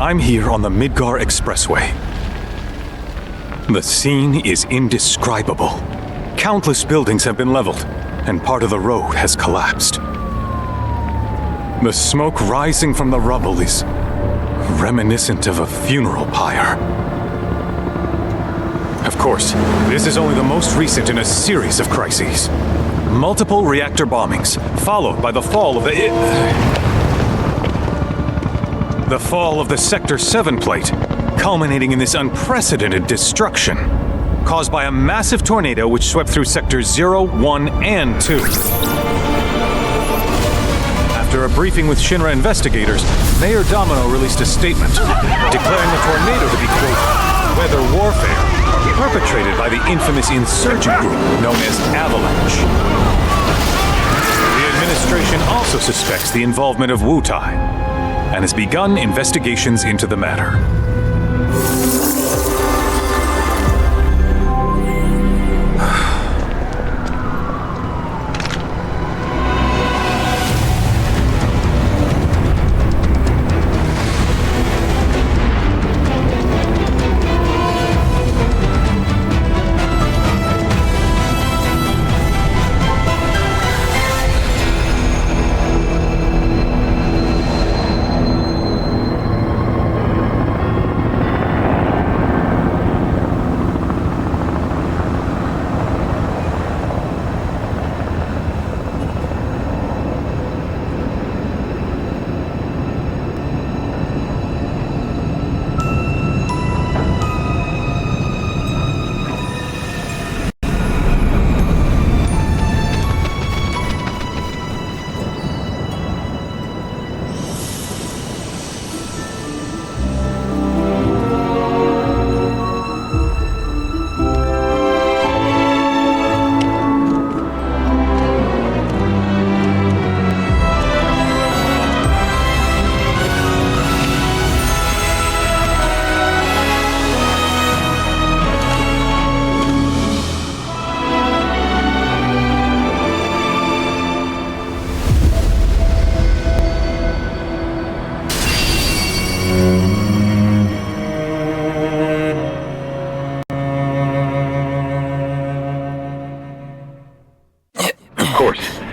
I'm here on the Midgar Expressway. The scene is indescribable. Countless buildings have been leveled, and part of the road has collapsed. The smoke rising from the rubble is reminiscent of a funeral pyre. Of course, this is only the most recent in a series of crises. Multiple reactor bombings, followed by the fall of the Sector 7 plate, culminating in this unprecedented destruction, caused by a massive tornado which swept through Sectors 0, 1, and 2. After a briefing with Shinra investigators, Mayor Domino released a statement declaring the tornado to be, quote, weather warfare, perpetrated by the infamous insurgent group known as Avalanche. The administration also suspects the involvement of Wutai, and has begun investigations into the matter.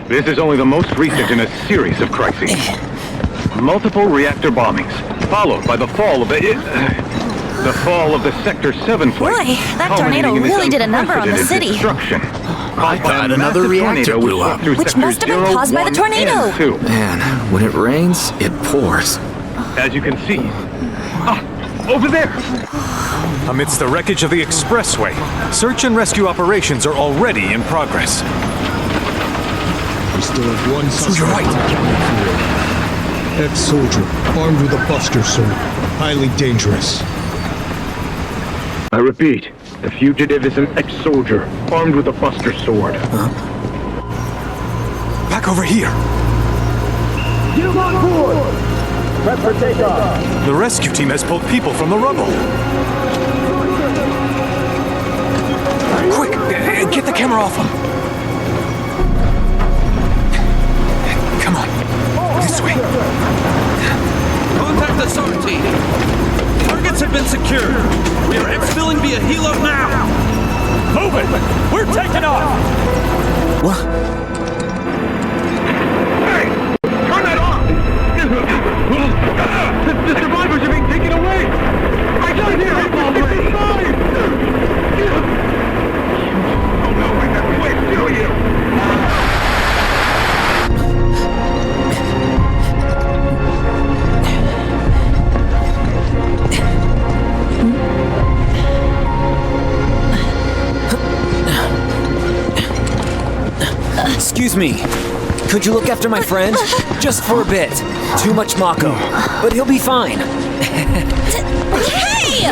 This is only the most recent in a series of crises. Multiple reactor bombings, followed by the fall of the Sector 7 plate. Boy, that tornado really did a number on the city. I thought another reactor blew up. Which must have been caused by the tornado. Man, when it rains, it pours. As you can see. Over there! Amidst the wreckage of the expressway, search and rescue operations are already in progress. We still have one suspect. You're right. Ex-soldier, armed with a buster sword. Highly dangerous. I repeat, the fugitive is an ex-soldier, armed with a buster sword. Back over here. Get him on board! Prep for takeoff! The rescue team has pulled people from the rubble. Quick, get the camera off them. Come on, this way. Contact the SAR team. Targets have been secured. We are exfilling via helo now. Move it! We're taking off! What? Hey! Turn that off! The survivors are being taken away! I got here! Oh no, I have to wait, do you? Excuse me. Could you look after my friend? Just for a bit. Too much Mako. But he'll be fine. Hey!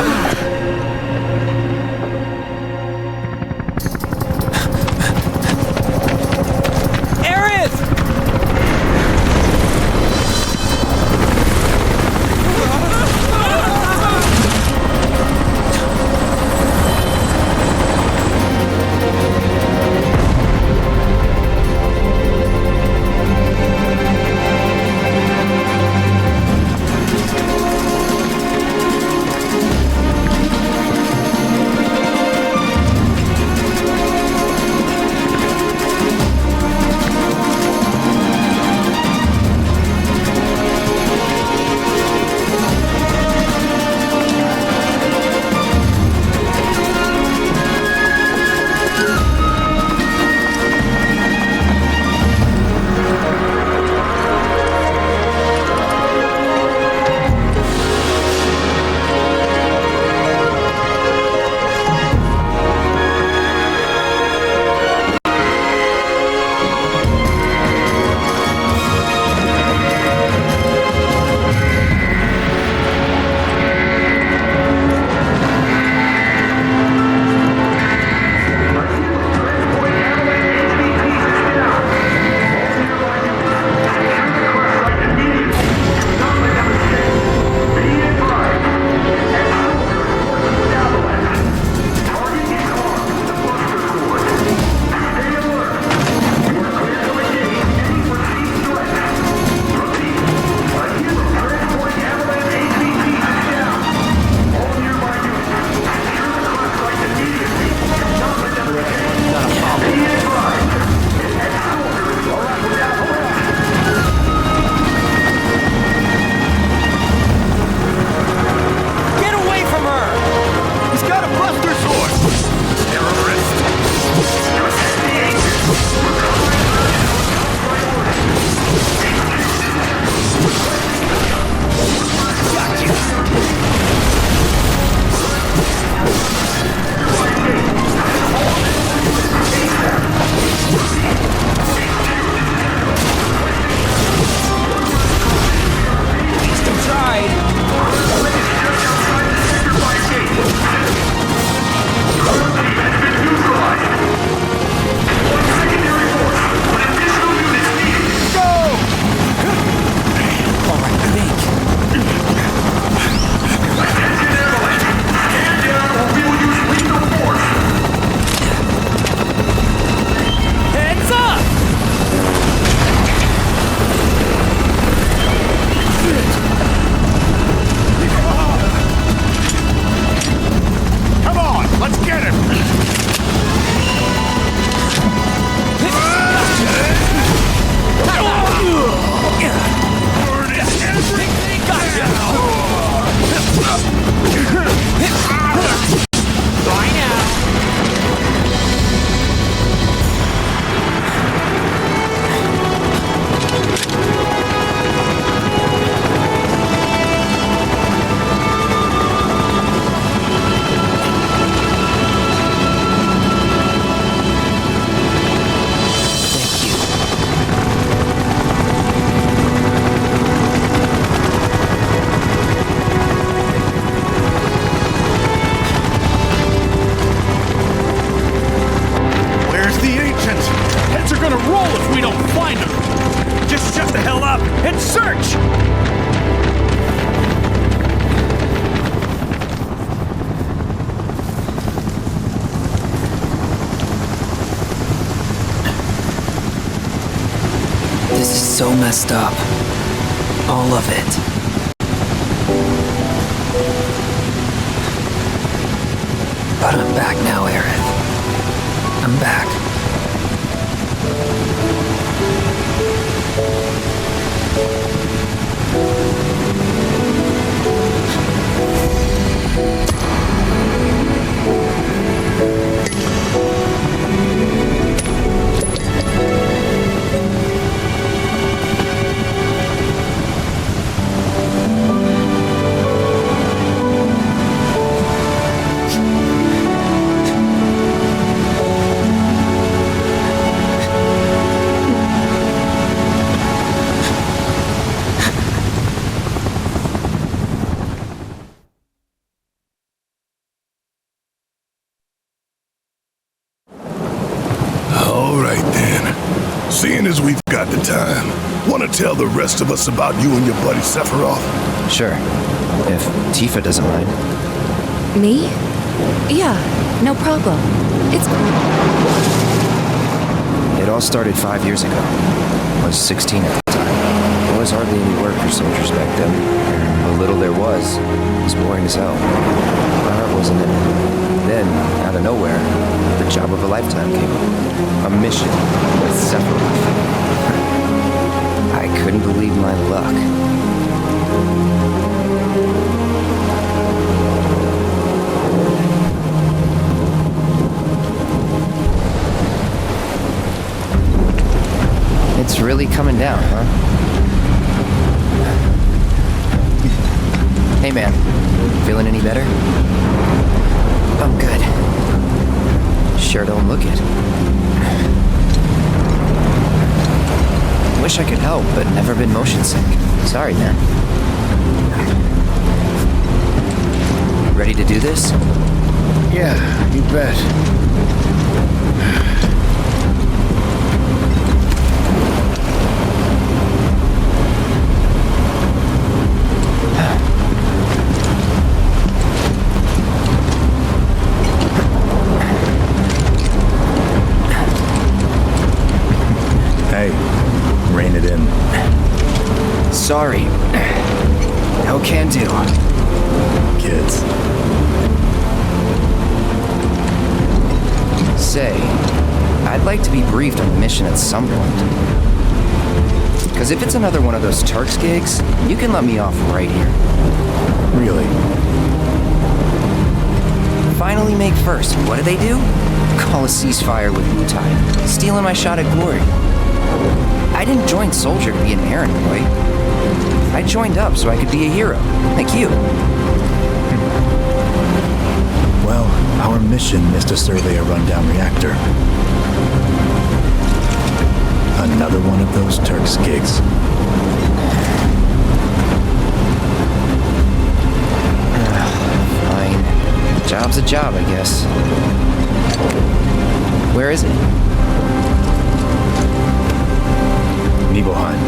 so messed up. All of it. But I'm back now, Aerith. I'm back. Seeing as we've got the time, want to tell the rest of us about you and your buddy Sephiroth? Sure. If Tifa doesn't mind. Me? Yeah, no problem. It all started 5 years ago. I was 16 at the time. There was hardly any work for soldiers back then. The little there was boring as hell. My heart wasn't in it. Then, out of nowhere, the job of a lifetime came up. A mission with Sephiroth. I couldn't believe my luck. It's really coming down, huh? Hey man, feeling any better? I'm good. Sure don't look it. Wish I could help, but never been motion sick. Sorry, man. Ready to do this? Yeah, you bet. Sorry. No can do. Kids. Say, I'd like to be briefed on the mission at some point. Because if it's another one of those Turks gigs, you can let me off right here. Really? Finally make first. What do? Call a ceasefire with Wutai. Stealing my shot at glory. I didn't join Soldier to be an errand boy. I joined up so I could be a hero, like you. Well, our mission is to survey a rundown reactor. Another one of those Turks gigs. Fine. Job's a job, I guess. Where is it? Nibelheim.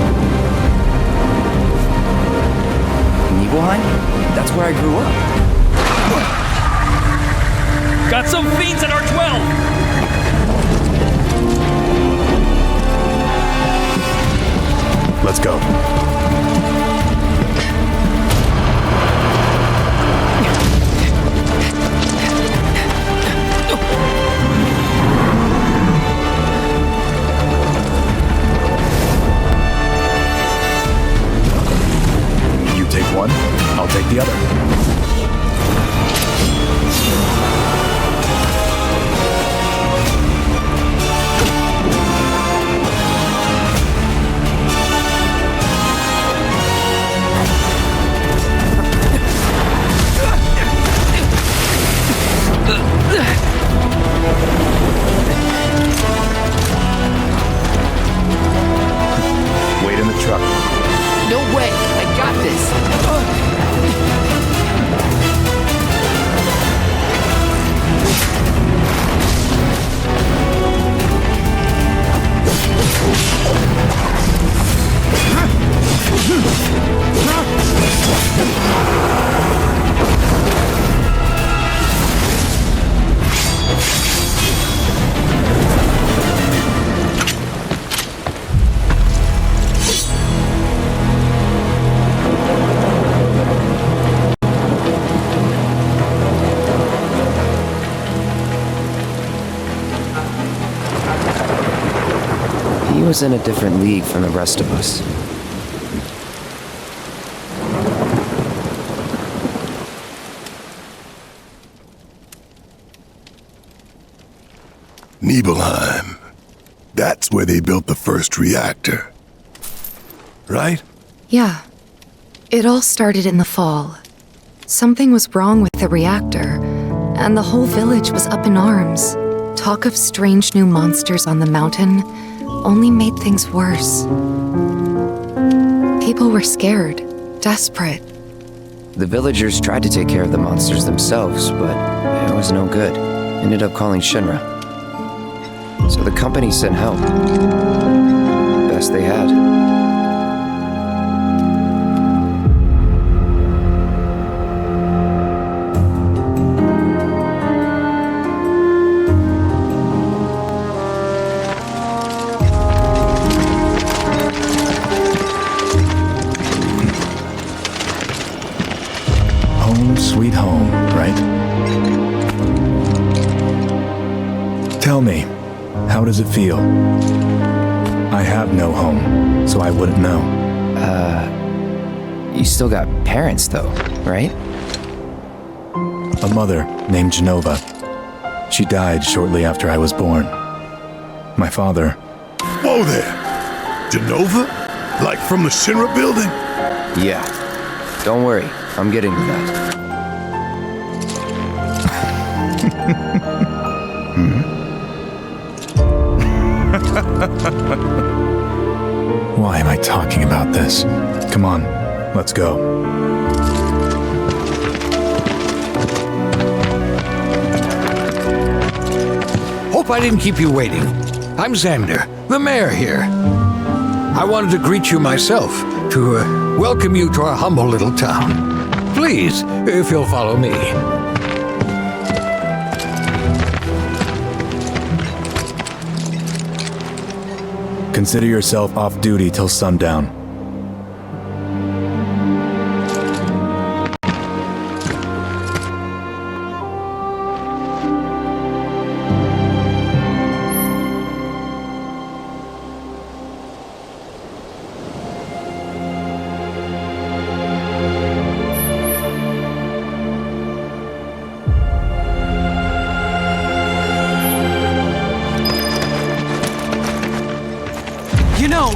Nibelheim? That's where I grew up. Got some fiends at R12! Let's go. Take one, I'll take the other. was in a different league from the rest of us. Nibelheim. That's where they built the first reactor. Right? Yeah. It all started in the fall. Something was wrong with the reactor, and the whole village was up in arms. Talk of strange new monsters on the mountain only made things worse. People were scared, desperate. The villagers tried to take care of the monsters themselves, but it was no good. Ended up calling Shinra. So the company sent help. Best they had. Home sweet home, right? Tell me, how does it feel? I have no home, so I wouldn't know. You still got parents though, right? A mother named Genova. She died shortly after I was born. My father... Whoa there! Genova? Like from the Shinra building? Yeah. Don't worry, I'm getting to that. Why am I talking about this? Come on, let's go. Hope I didn't keep you waiting. I'm Xander, the mayor here. I wanted to greet you myself, to welcome you to our humble little town. Please, if you'll follow me. Consider yourself off duty till sundown. You know,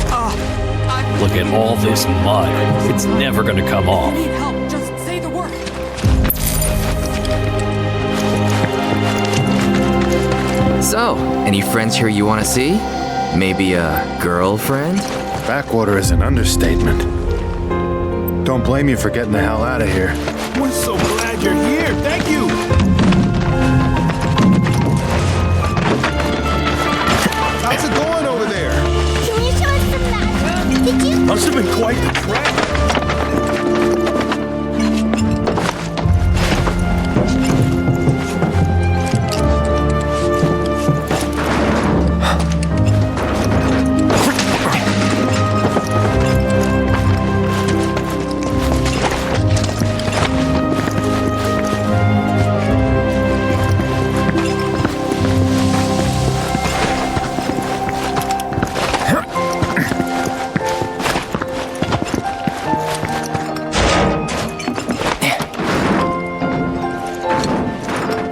Look at all this mud. It's never gonna come off. need help. Just say the word. So, any friends here you want to see? Maybe a girlfriend? Backwater is an understatement. Don't blame you for getting the hell out of here. We're so glad you're here. Thank you. How's it going over there? Can you show us some magic? Did you? Must have been quite the trek.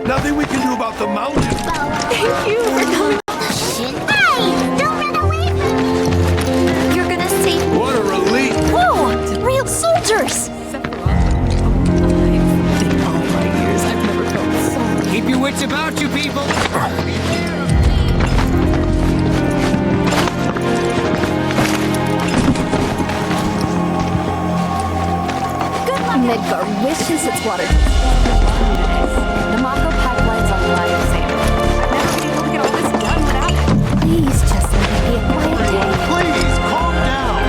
Nothing we can do about the mountain. Thank you for coming. Hey! Don't run away from me! You're gonna save me. What a relief. Whoa! Real soldiers! Keep your wits about you, people. Good luck. Midgar wishes its water. The Mako pipelines on the line, Sam. I've never been able to get all this done without it. Please just let it be a quiet day. Please, calm down.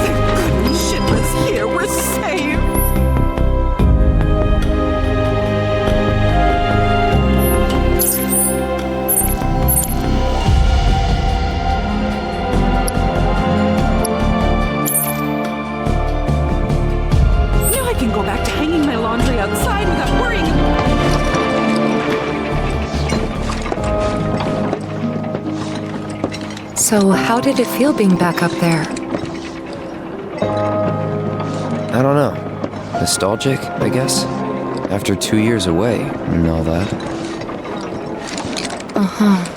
Thank goodness Shinra's here. We're safe. So how did it feel being back up there? I don't know. Nostalgic, I guess? After 2 years away and all that. Uh-huh.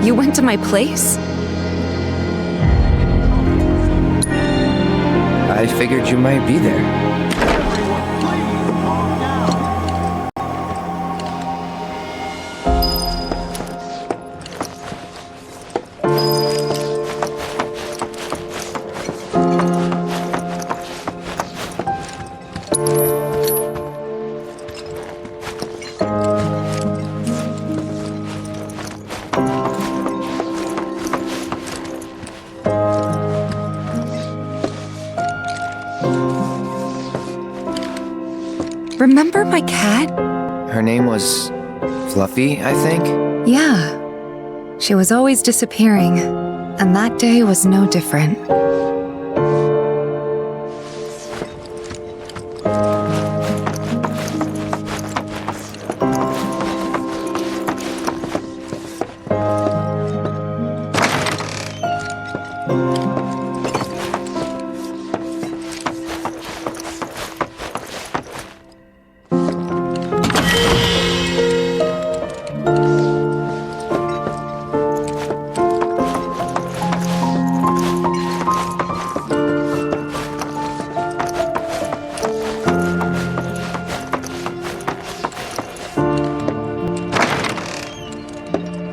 You went to my place? I figured you might be there. Remember my cat? Her name was Fluffy, I think? Yeah. She was always disappearing, and that day was no different.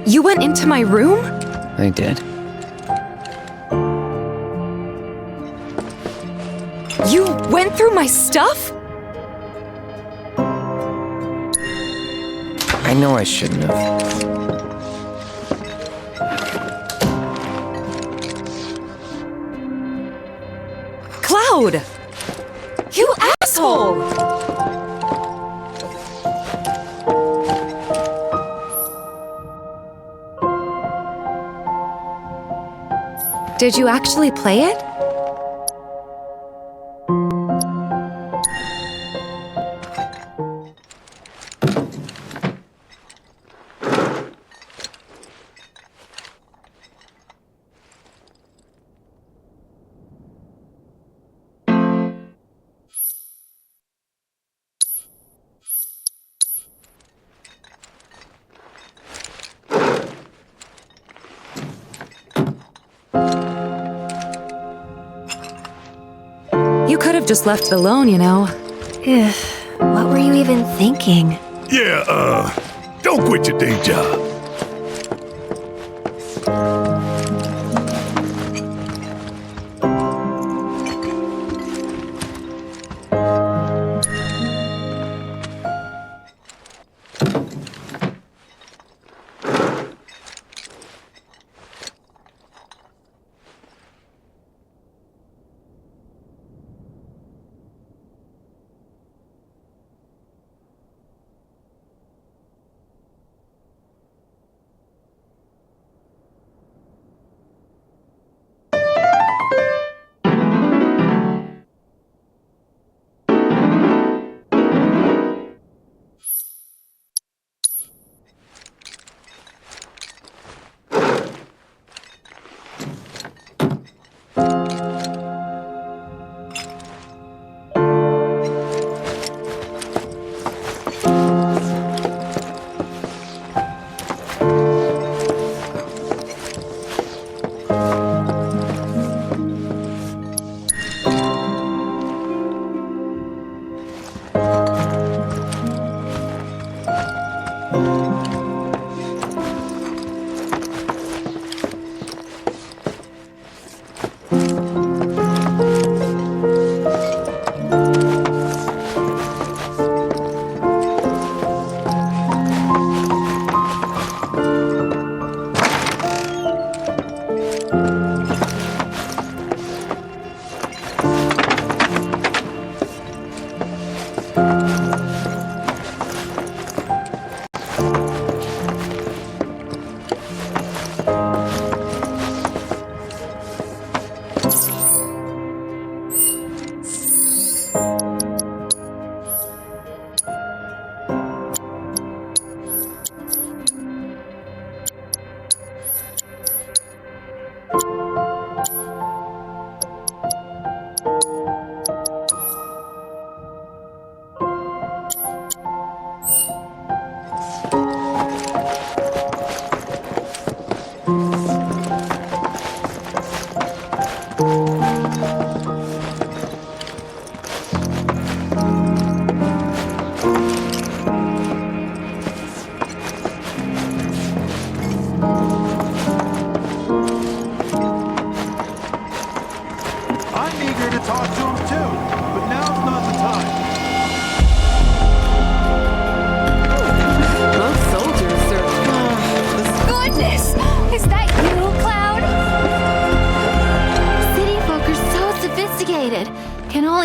You went into my room? I did. You went through my stuff? I know I shouldn't have. Cloud! You asshole! Did you actually play it? You could have just left it alone, you know. What were you even thinking? Yeah, don't quit your day job.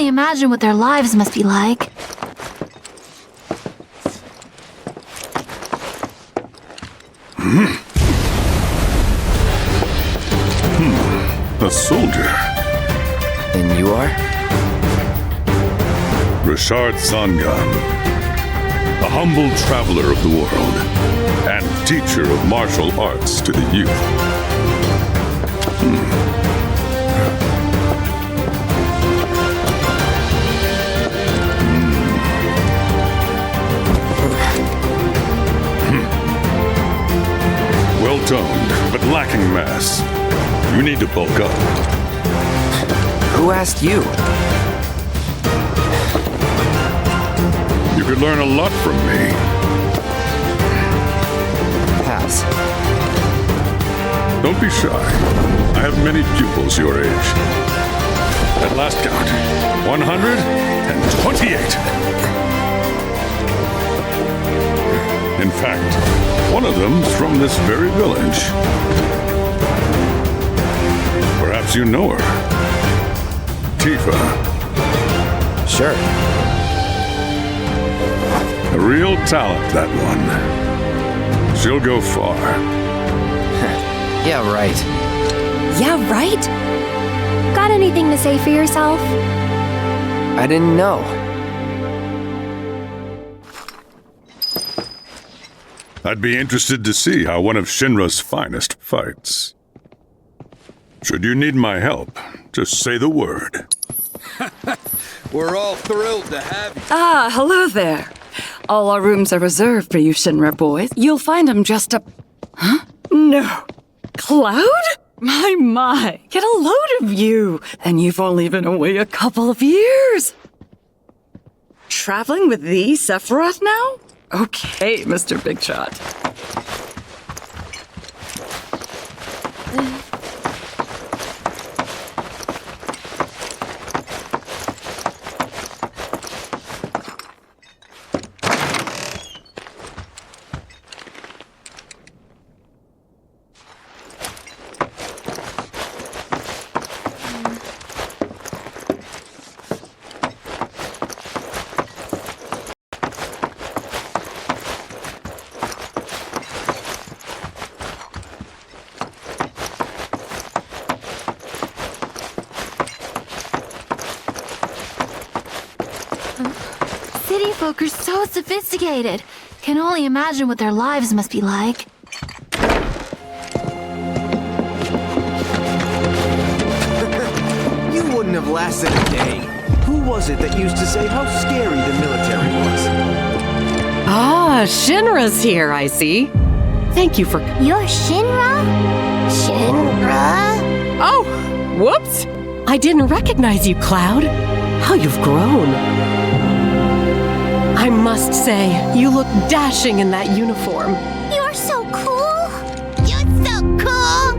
Imagine what their lives must be like. A soldier. And you are? Richard Zangan. A humble traveler of the world. And teacher of martial arts to the youth. Well-toned, but lacking mass. You need to bulk up. Who asked you? You could learn a lot from me. Pass. Don't be shy. I have many pupils your age. At last count, 128. In fact, one of them's from this very village. Perhaps you know her. Tifa. Sure. A real talent, that one. She'll go far. Yeah, right. Yeah, right? Got anything to say for yourself? I didn't know. I'd be interested to see how one of Shinra's finest fights. Should you need my help, just say the word. We're all thrilled to have you. Ah, hello there. All our rooms are reserved for you Shinra boys. You'll find them just up... Huh? No. Cloud? My. Get a load of you. And you've only been away a couple of years. Traveling with the Sephiroth now? Okay, Mr. Big Shot. City folk are so sophisticated. Can only imagine what their lives must be like. You wouldn't have lasted a day. Who was it that used to say how scary the military was? Ah, Shinra's here, I see. Thank you for... You're Shinra? Shinra? Oh, whoops! I didn't recognize you, Cloud. How you've grown. I must say, you look dashing in that uniform. You're so cool! You're so cool!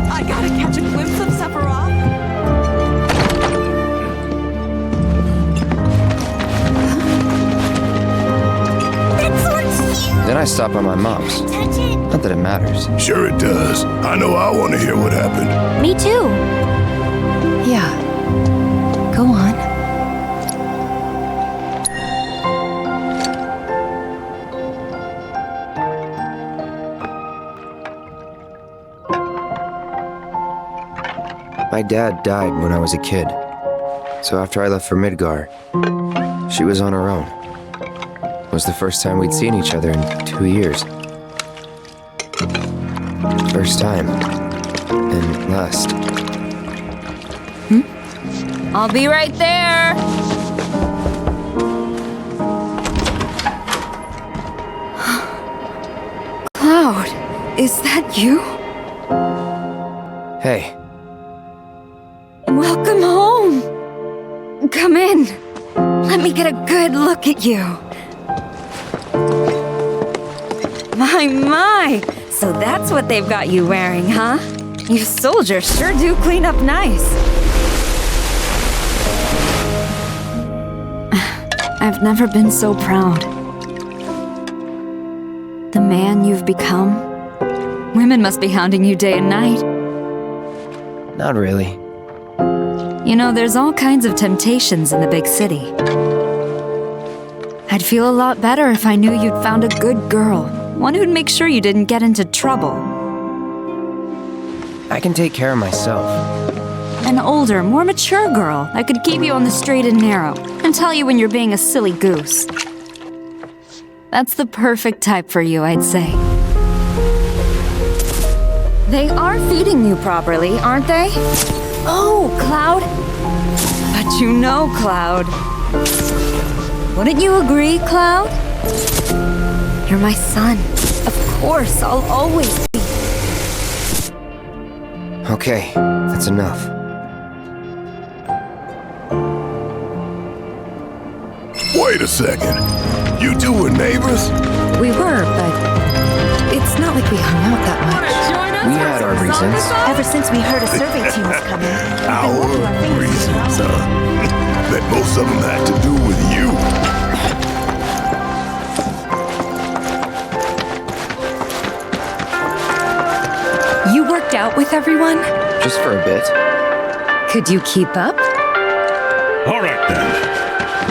I gotta catch a glimpse of Sephiroth. Then I stop by my mom's. Not that it matters. Sure it does. I know I want to hear what happened. Me too. Yeah. Go on. My dad died when I was a kid. So after I left for Midgar, she was on her own. It was the first time we'd seen each other in 2 years. First time. And last. I'll be right there. Cloud, is that you? Hey. Welcome home. Come in. Let me get a good look at you. My. So that's what they've got you wearing, huh? You soldiers sure do clean up nice. I've never been so proud. The man you've become. Women must be hounding you day and night. Not really. You know, there's all kinds of temptations in the big city. I'd feel a lot better if I knew you'd found a good girl. One who'd make sure you didn't get into trouble. I can take care of myself. An older, more mature girl that could keep you on the straight and narrow and tell you when you're being a silly goose. That's the perfect type for you, I'd say. They are feeding you properly, aren't they? Oh, Cloud. But you know, Cloud. Wouldn't you agree, Cloud? You're my son. Of course, I'll always be. Okay, that's enough. Wait a second. You two were neighbors? We were, but it's not like we hung out that much. We had our reasons. Ever since we heard a survey team was coming. Our reasons, huh? Bet most of them had to do with you. You worked out with everyone? Just for a bit. Could you keep up? All right then.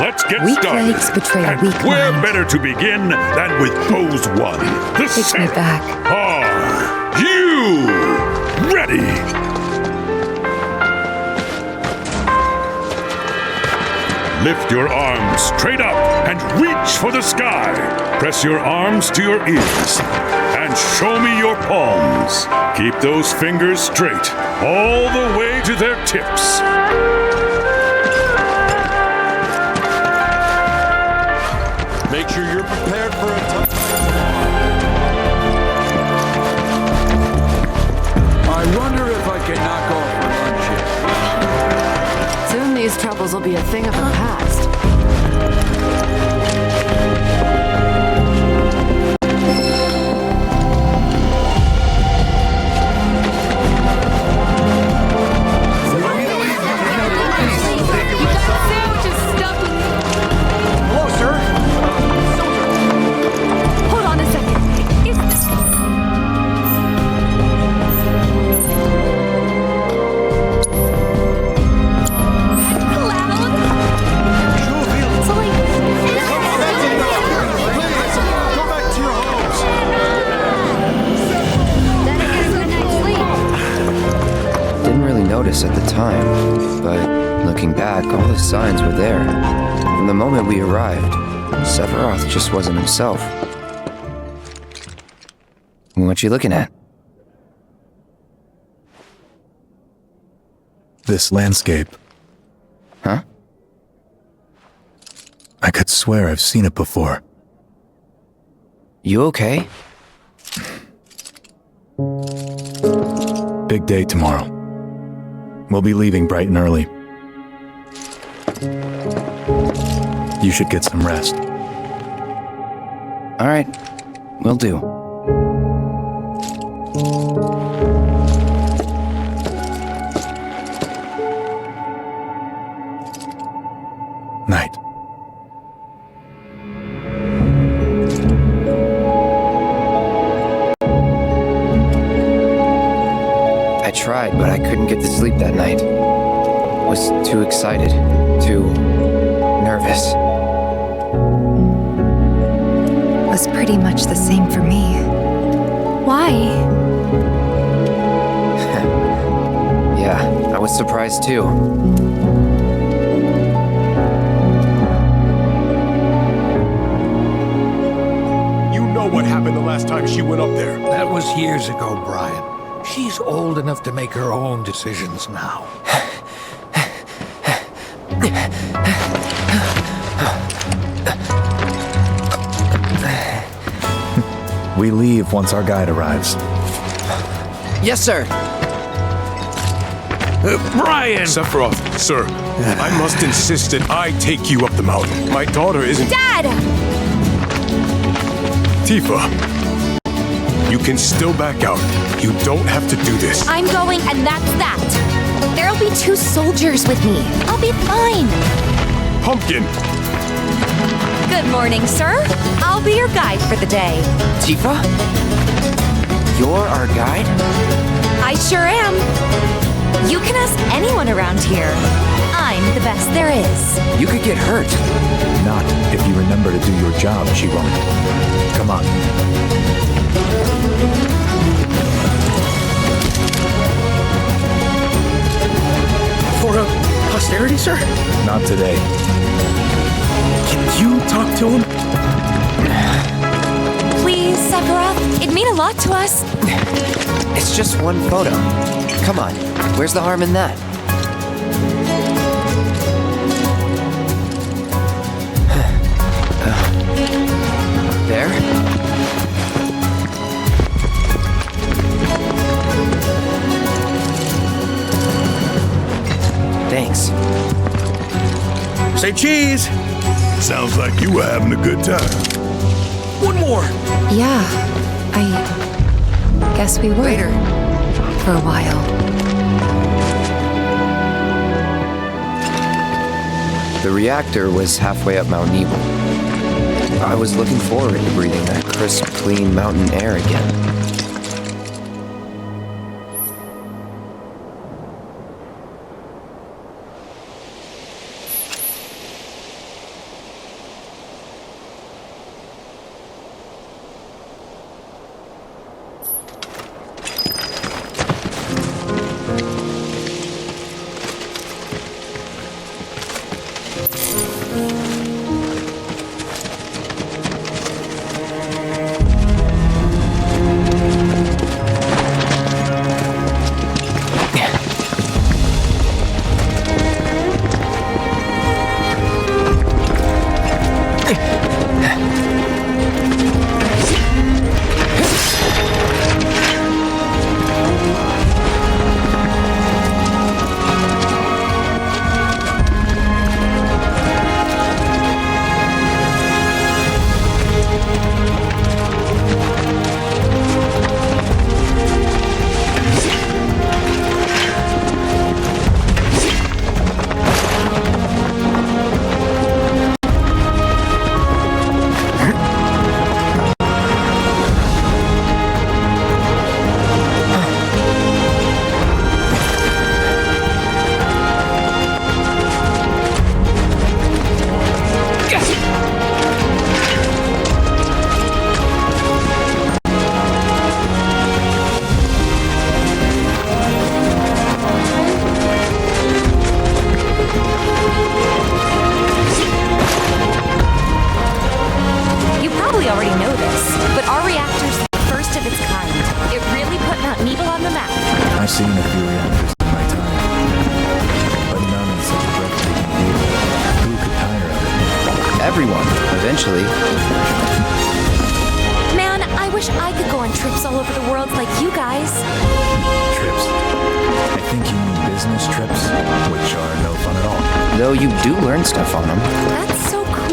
Let's get Weak started. legs betray a And weak where mind. better to begin than with pose 1? The Takes me back. Are you ready? Lift your arms straight up and reach for the sky. Press your arms to your ears and show me your palms. Keep those fingers straight all the way to their tips. Make sure you're prepared for a time. I wonder if I can knock off for lunch. Soon these troubles will be a thing of the past. At the time, but looking back, all the signs were there. From the moment we arrived, Sephiroth just wasn't himself. What you looking at? This landscape. I could swear I've seen it before. You okay? Big day tomorrow. We'll be leaving bright and early. You should get some rest. All right, will do. Night. I tried, but I couldn't get to sleep that night. Was too excited, too nervous. Was pretty much the same for me. Why? Yeah, I was surprised too. You know what happened the last time she went up there. That was years ago, Brian. She's old enough to make her own decisions now. We leave once our guide arrives. Yes, sir. Brian! Sephiroth, sir, I must insist that I take you up the mountain. My daughter isn't... Dad! Tifa, you can still back out. You don't have to do this. I'm going, and that's that. There'll be 2 soldiers with me. I'll be fine. Pumpkin! Good morning, sir. I'll be your guide for the day. Tifa? You're our guide? I sure am. You can ask anyone around here. I'm the best there is. You could get hurt. Not if you remember to do your job, she won't. Come on. For posterity, sir? Not today. Can you talk to him? Please, Sephiroth. It'd mean a lot to us. It's just one photo. Come on, where's the harm in that? There? Thanks. Say cheese! Sounds like you were having a good time. One more! Yeah, I guess we were. For a while. The reactor was halfway up Mount Nebel. I was looking forward to breathing that crisp, clean mountain air again. everyone, eventually. Man, I wish I could go on trips all over the world like you guys. Trips. I think you mean business trips, which are no fun at all. Though you do learn stuff on them. That's so cool.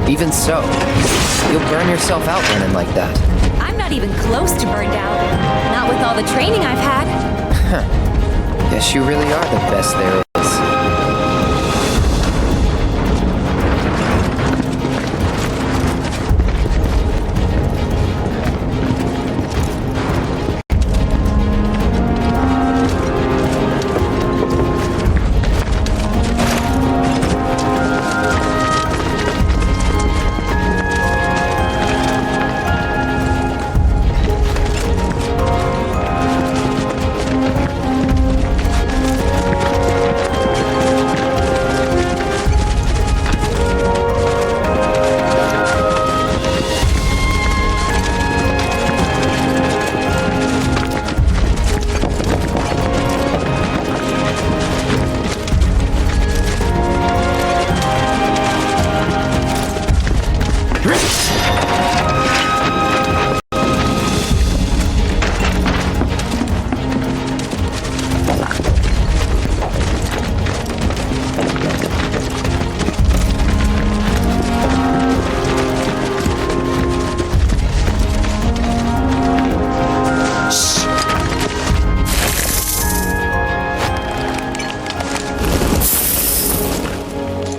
Even so, you'll burn yourself out running like that. I'm not even close to burned out. Not with all the training I've had. Huh. Guess you really are the best there is.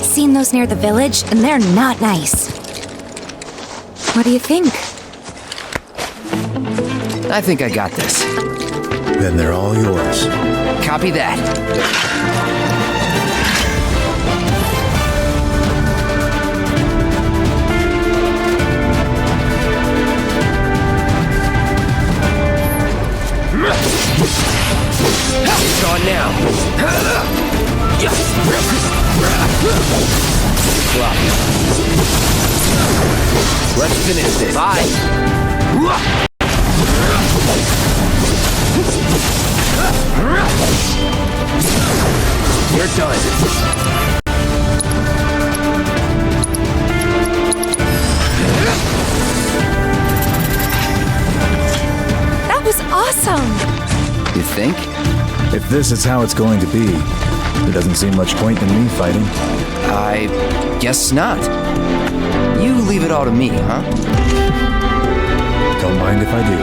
Seen those near the village, and they're not nice. What do you think? I think I got this. Then they're all yours. Copy that. It's on now. Let's finish this. Bye. You're done. That was awesome! You think? If this is how it's going to be, there doesn't seem much point in me fighting. I guess not. You leave it all to me, huh? Don't mind if I do.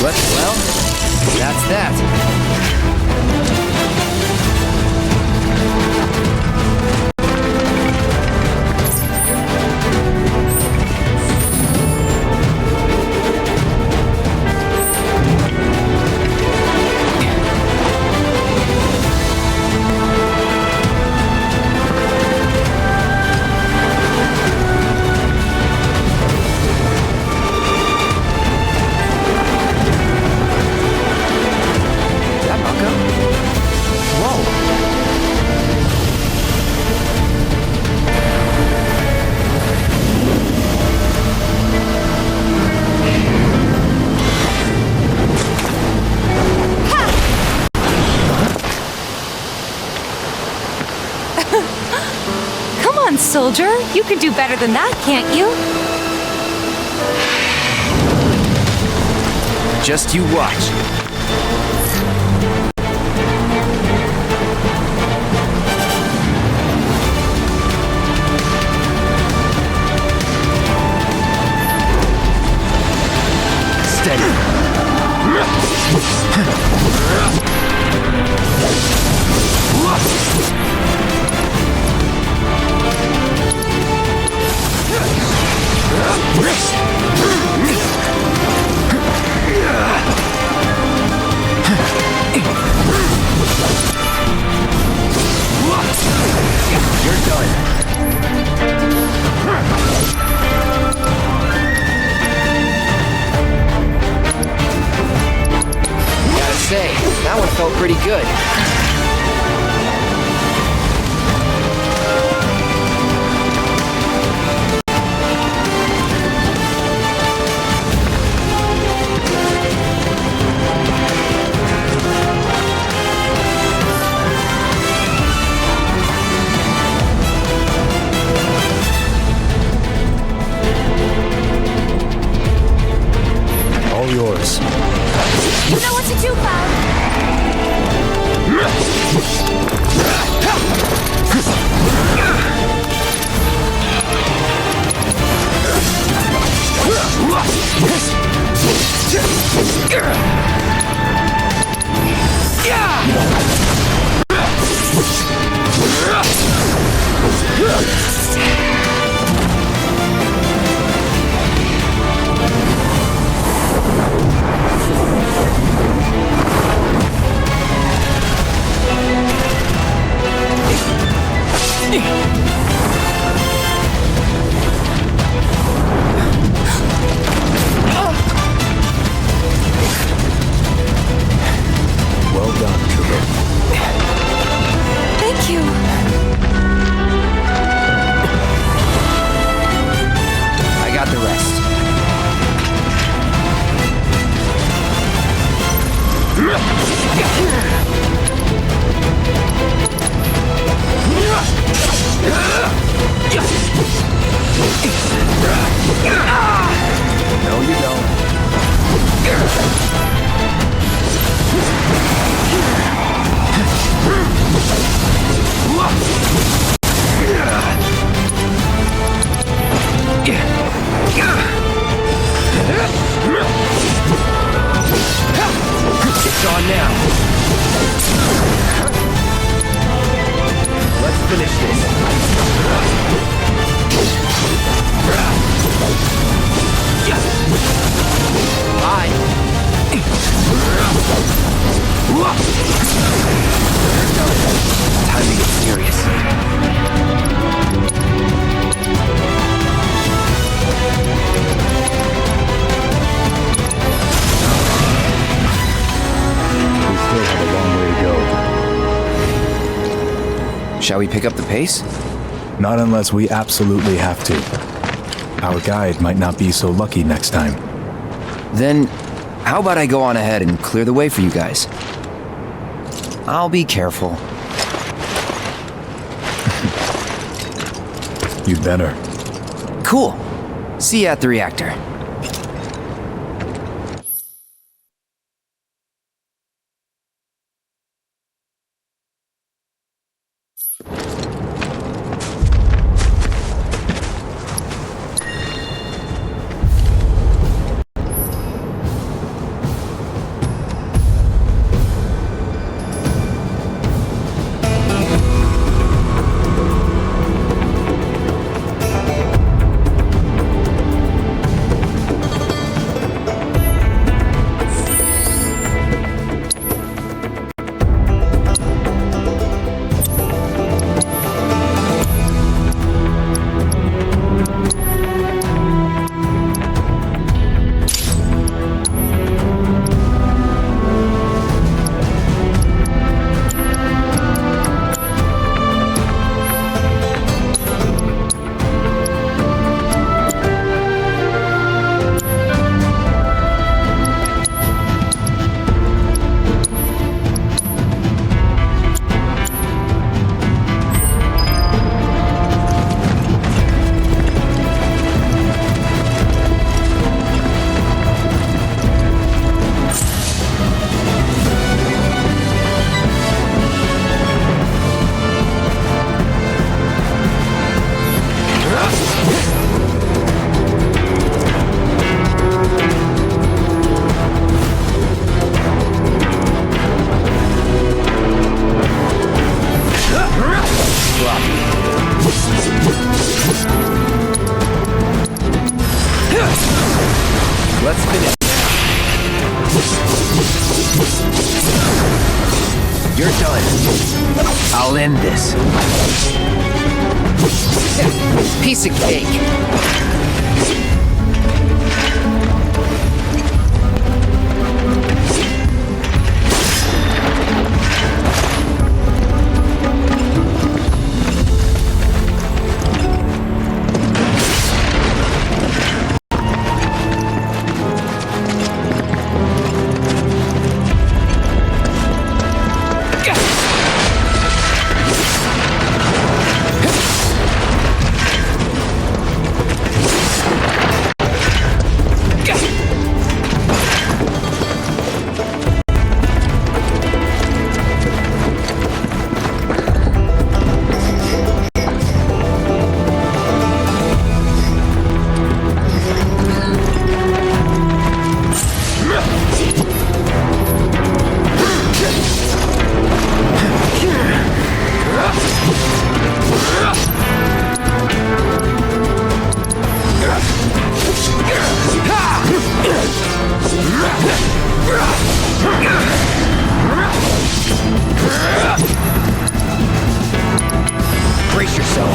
Well, that's that. Soldier, you can do better than that, can't you? Just you watch. Steady. You're done. Gotta say, that one felt pretty good. Yours. You know what to do, Cloud. Shall we pick up the pace? Not unless we absolutely have to. Our guide might not be so lucky next time. Then, how about I go on ahead and clear the way for you guys? I'll be careful. You'd better. Cool. See you at the reactor. Let's finish. You're done. I'll end this. Piece of cake. Brace yourself.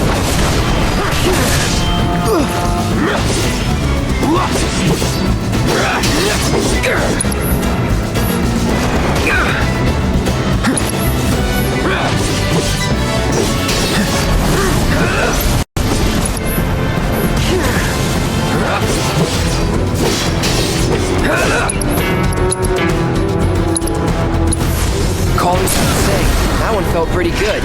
Calling something. That one felt pretty good.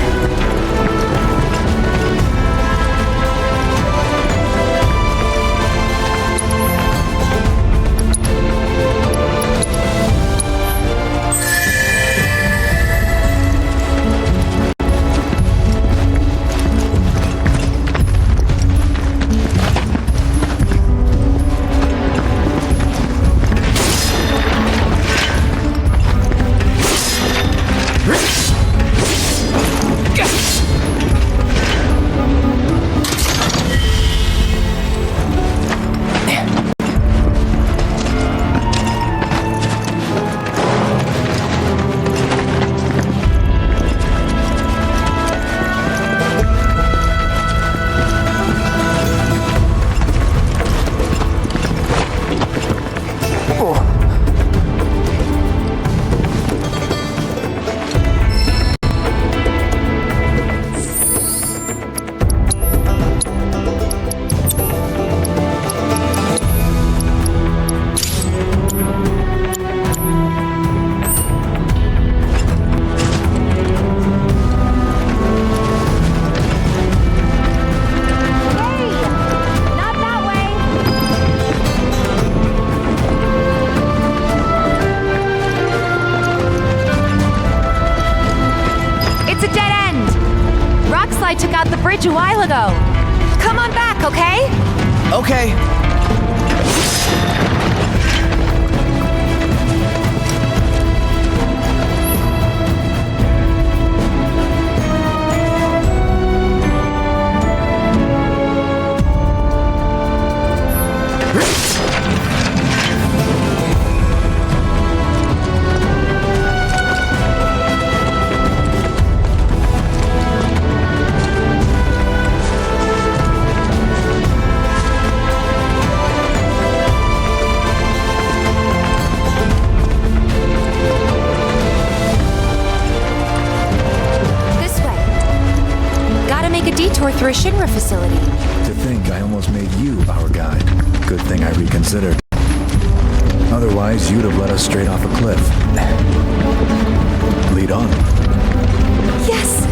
I took out the bridge a while ago. Come on back, okay? Okay. Detour through a Shinra facility. To think I almost made you our guide. Good thing I reconsidered. Otherwise, you'd have led us straight off a cliff. Lead on. Yes!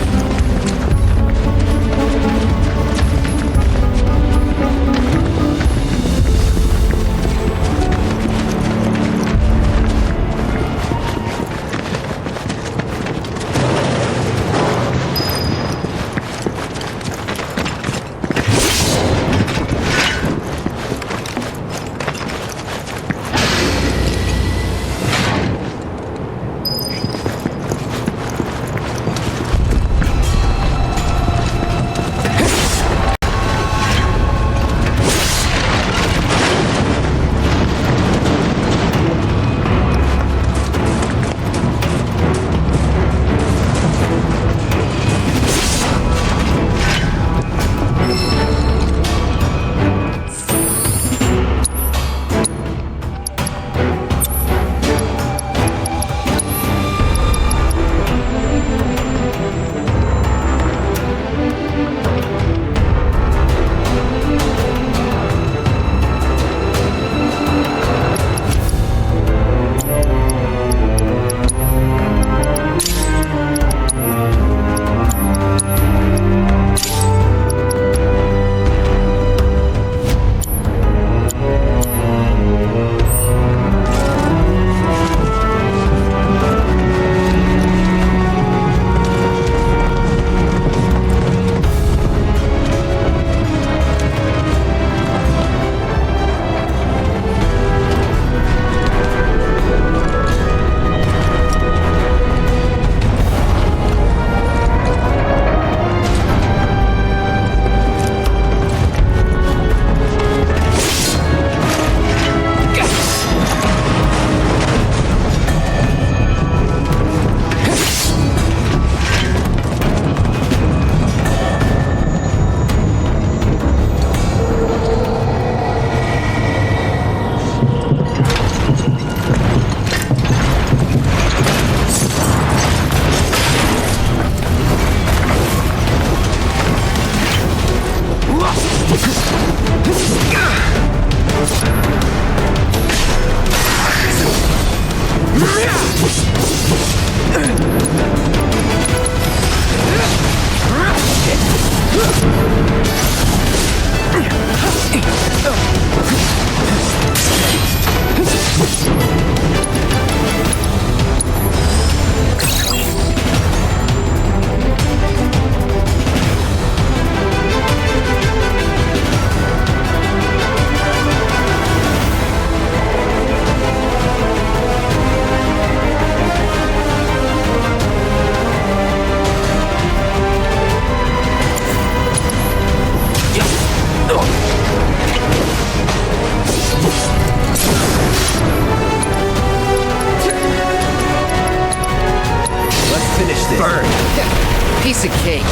Piece of cake.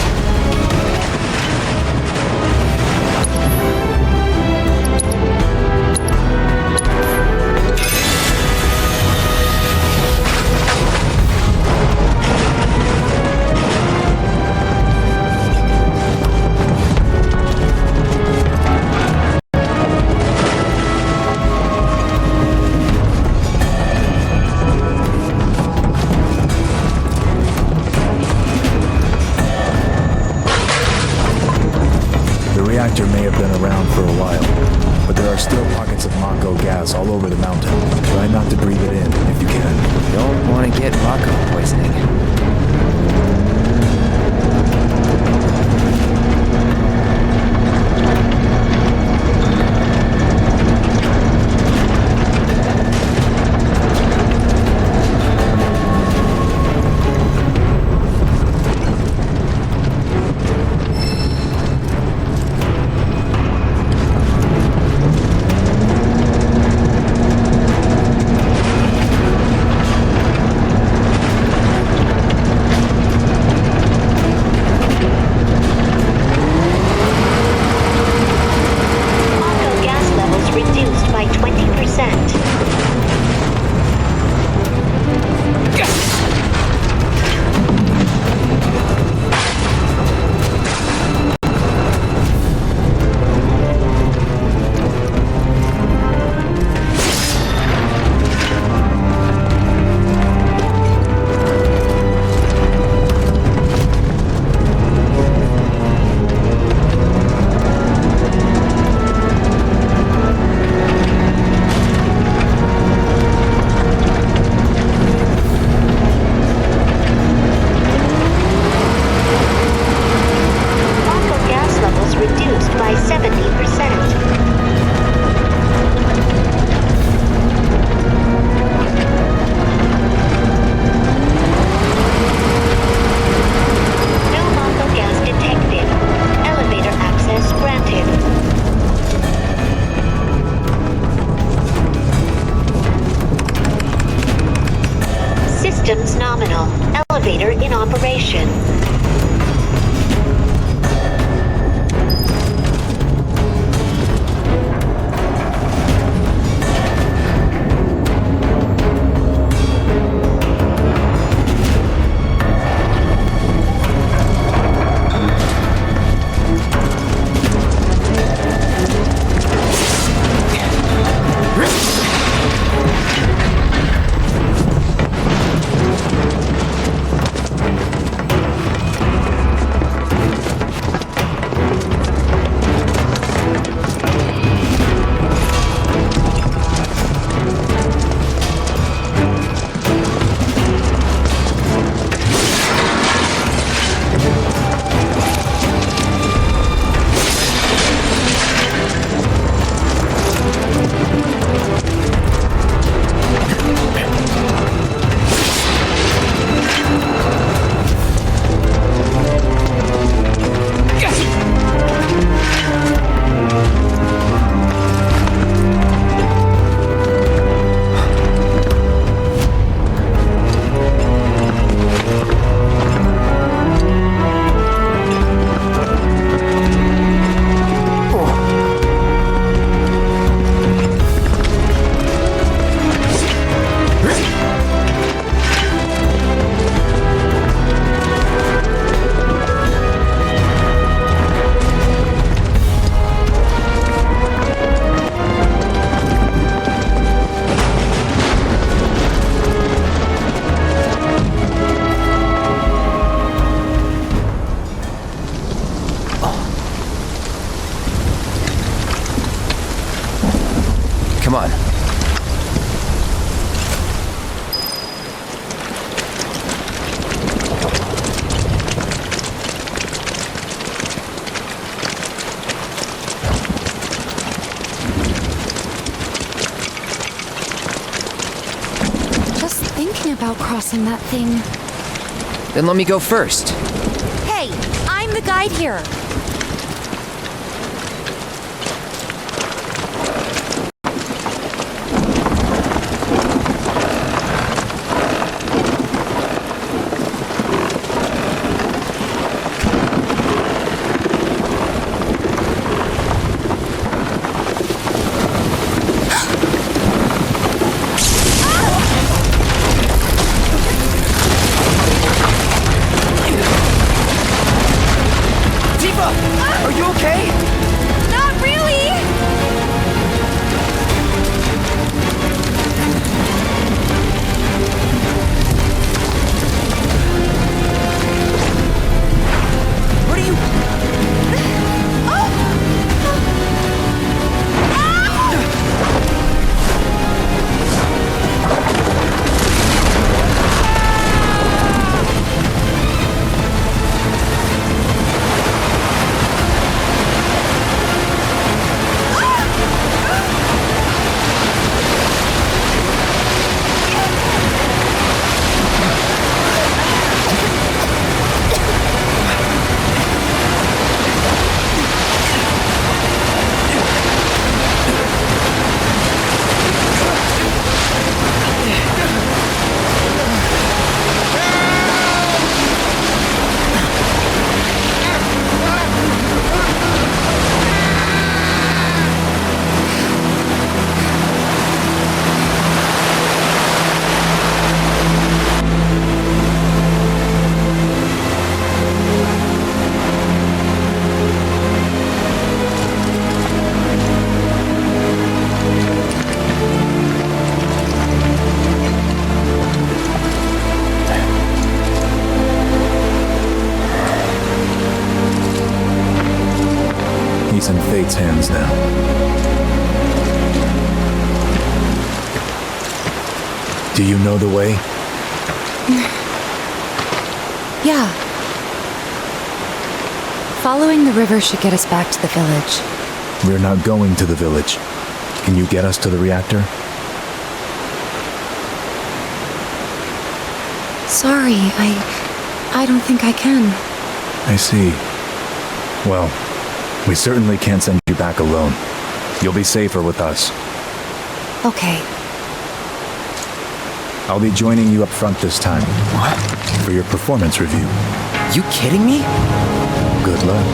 reactor may have been around for a while, but there are still pockets of Mako gas all over the mountain. Try not to breathe it in if you can. Don't want to get Mako poisoning. Come on. Just thinking about crossing that thing. Then let me go first. Hey, I'm the guide here. Are you okay? Not really! What are you... He's in Fate's hands now. Do you know the way? Yeah. Following the river should get us back to the village. We're not going to the village. Can you get us to the reactor? Sorry, I don't think I can. I see. Well, we certainly can't send you back alone. You'll be safer with us. Okay. I'll be joining you up front this time. What? For your performance review. You kidding me? Good luck.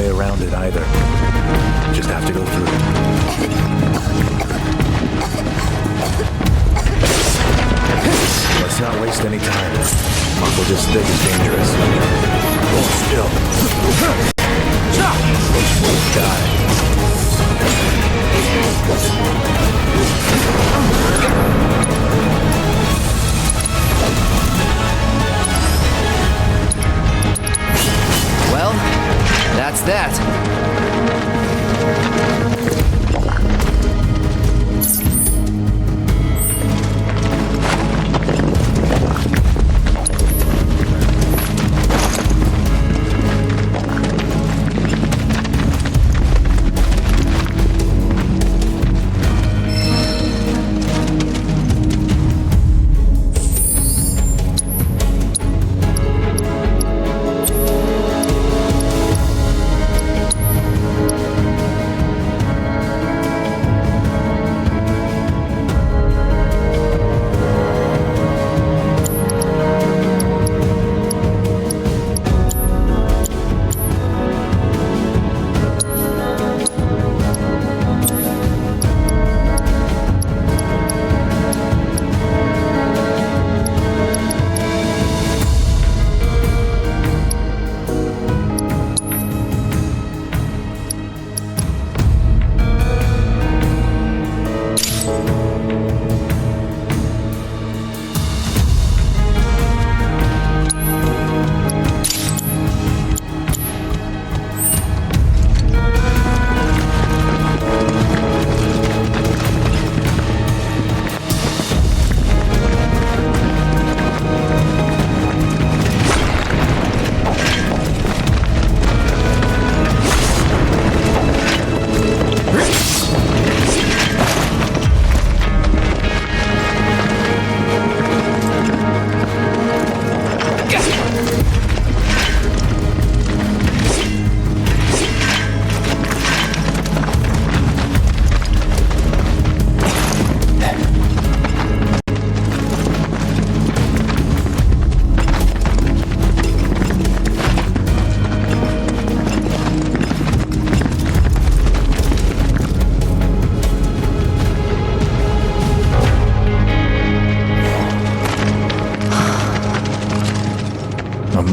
way around it either. Just have to go through. Let's not waste any time. Mako just thick is dangerous. Hold still. Die. Well, that's that.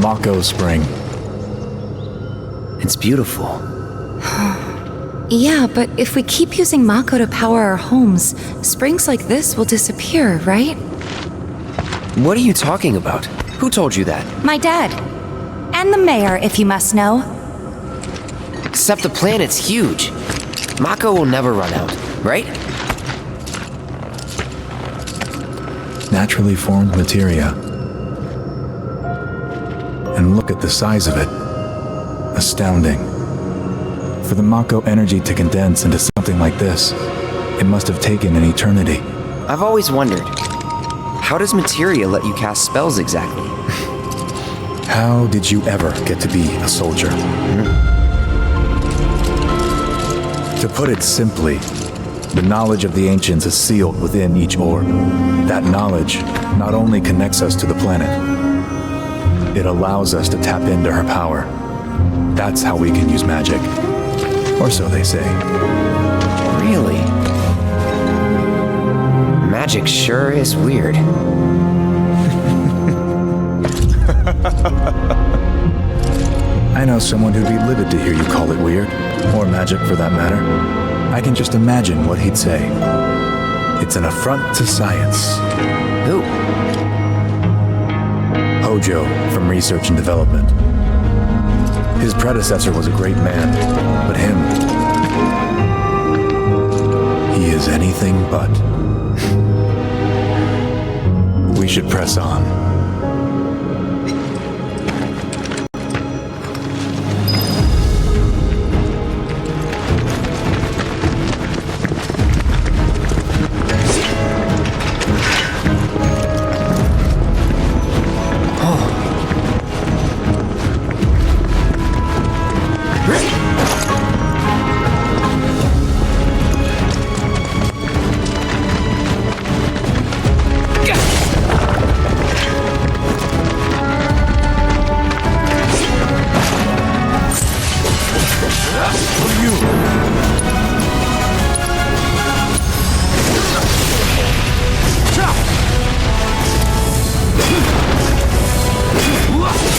Mako Spring. It's beautiful. Yeah, but if we keep using Mako to power our homes, springs like this will disappear, right? What are you talking about? Who told you that? My dad. And the mayor, if you must know. Except the planet's huge. Mako will never run out, right? Naturally formed materia. And look at the size of it. Astounding. For the Mako energy to condense into something like this, it must have taken an eternity. I've always wondered, how does materia let you cast spells exactly? How did you ever get to be a soldier? To put it simply, the knowledge of the ancients is sealed within each orb. That knowledge not only connects us to the planet, it allows us to tap into her power. That's how we can use magic. Or so they say. Really? Magic sure is weird. I know someone who'd be livid to hear you call it weird, or magic for that matter. I can just imagine what he'd say. It's an affront to science. Who? Hojo from Research and Development. His predecessor was a great man, but him, he is anything but. We should press on.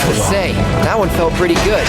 Gotta say, that one felt pretty good.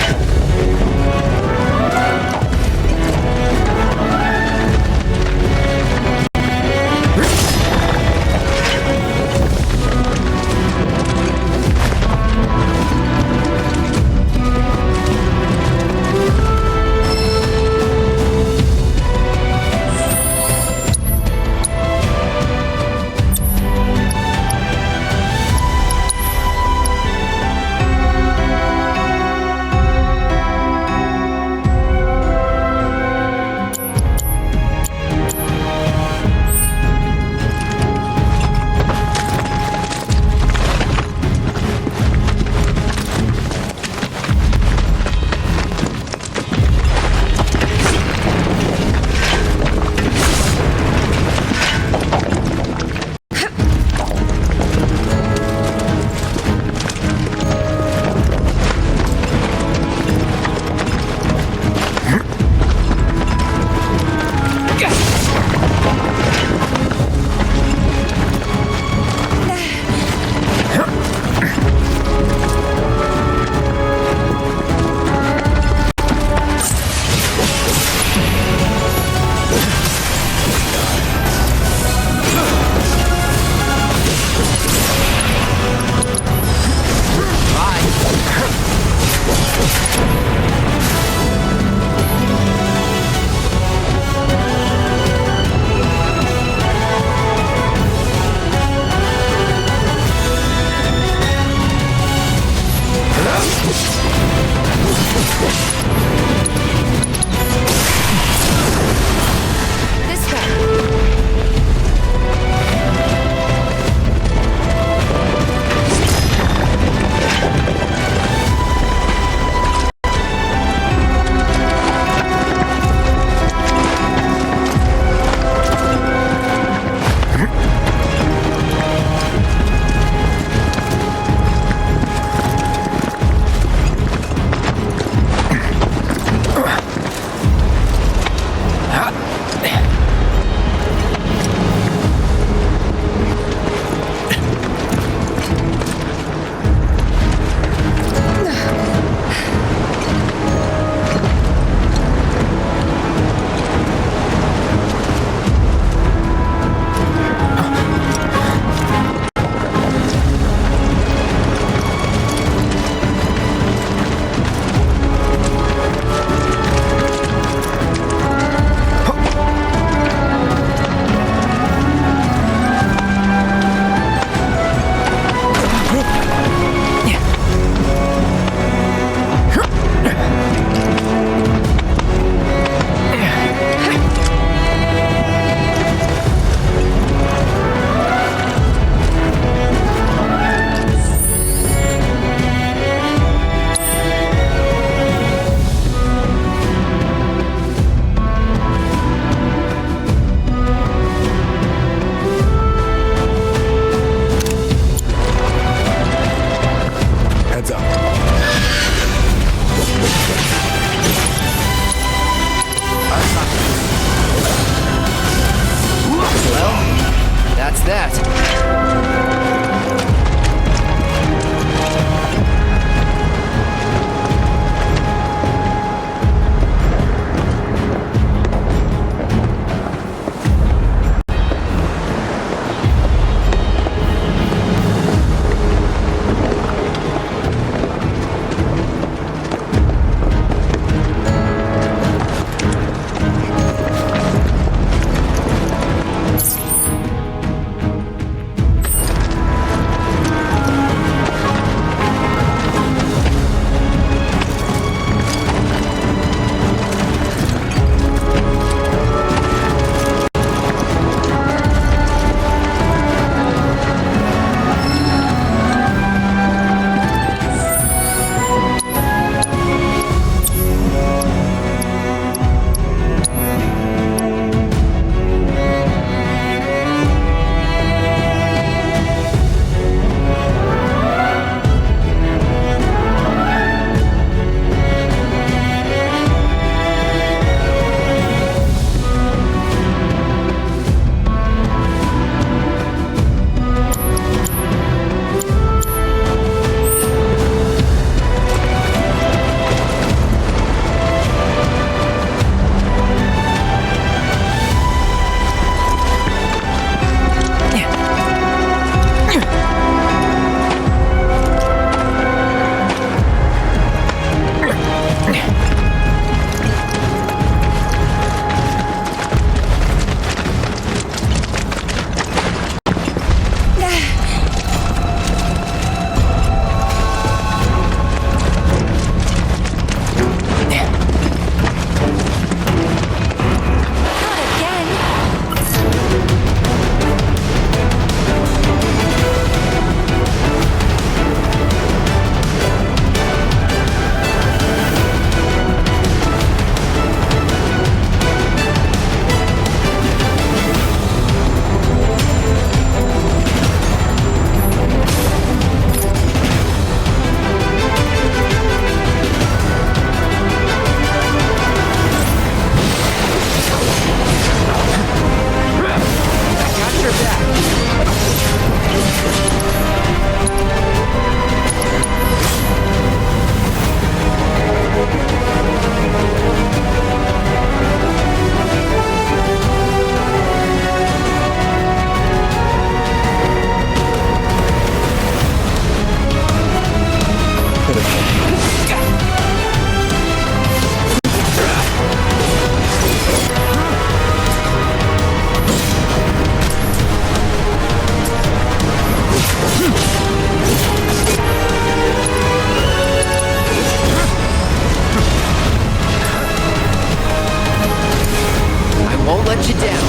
you down.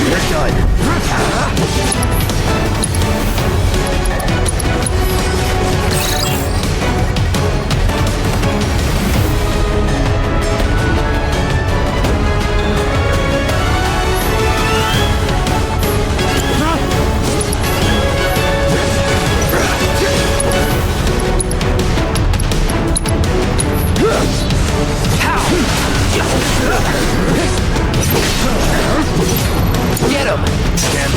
You're Get him! Stand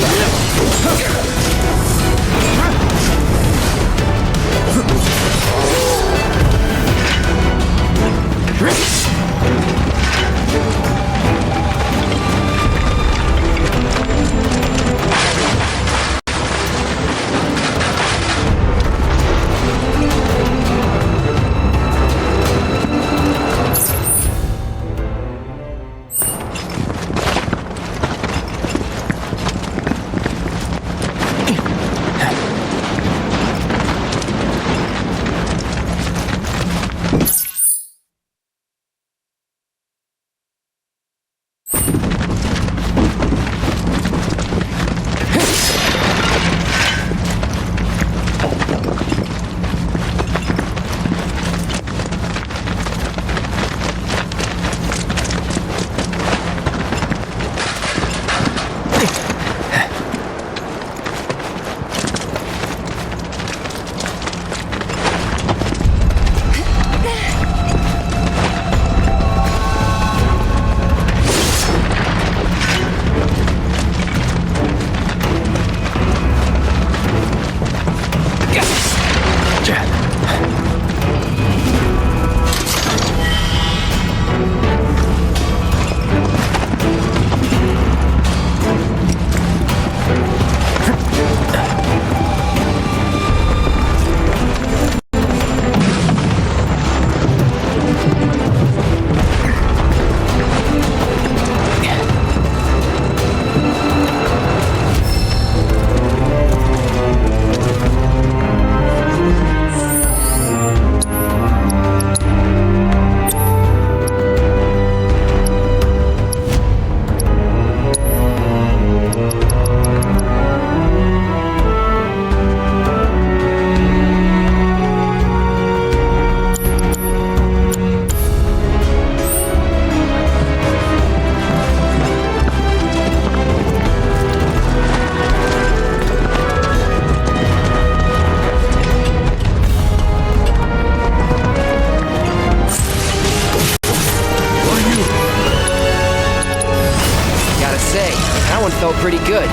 felt pretty good.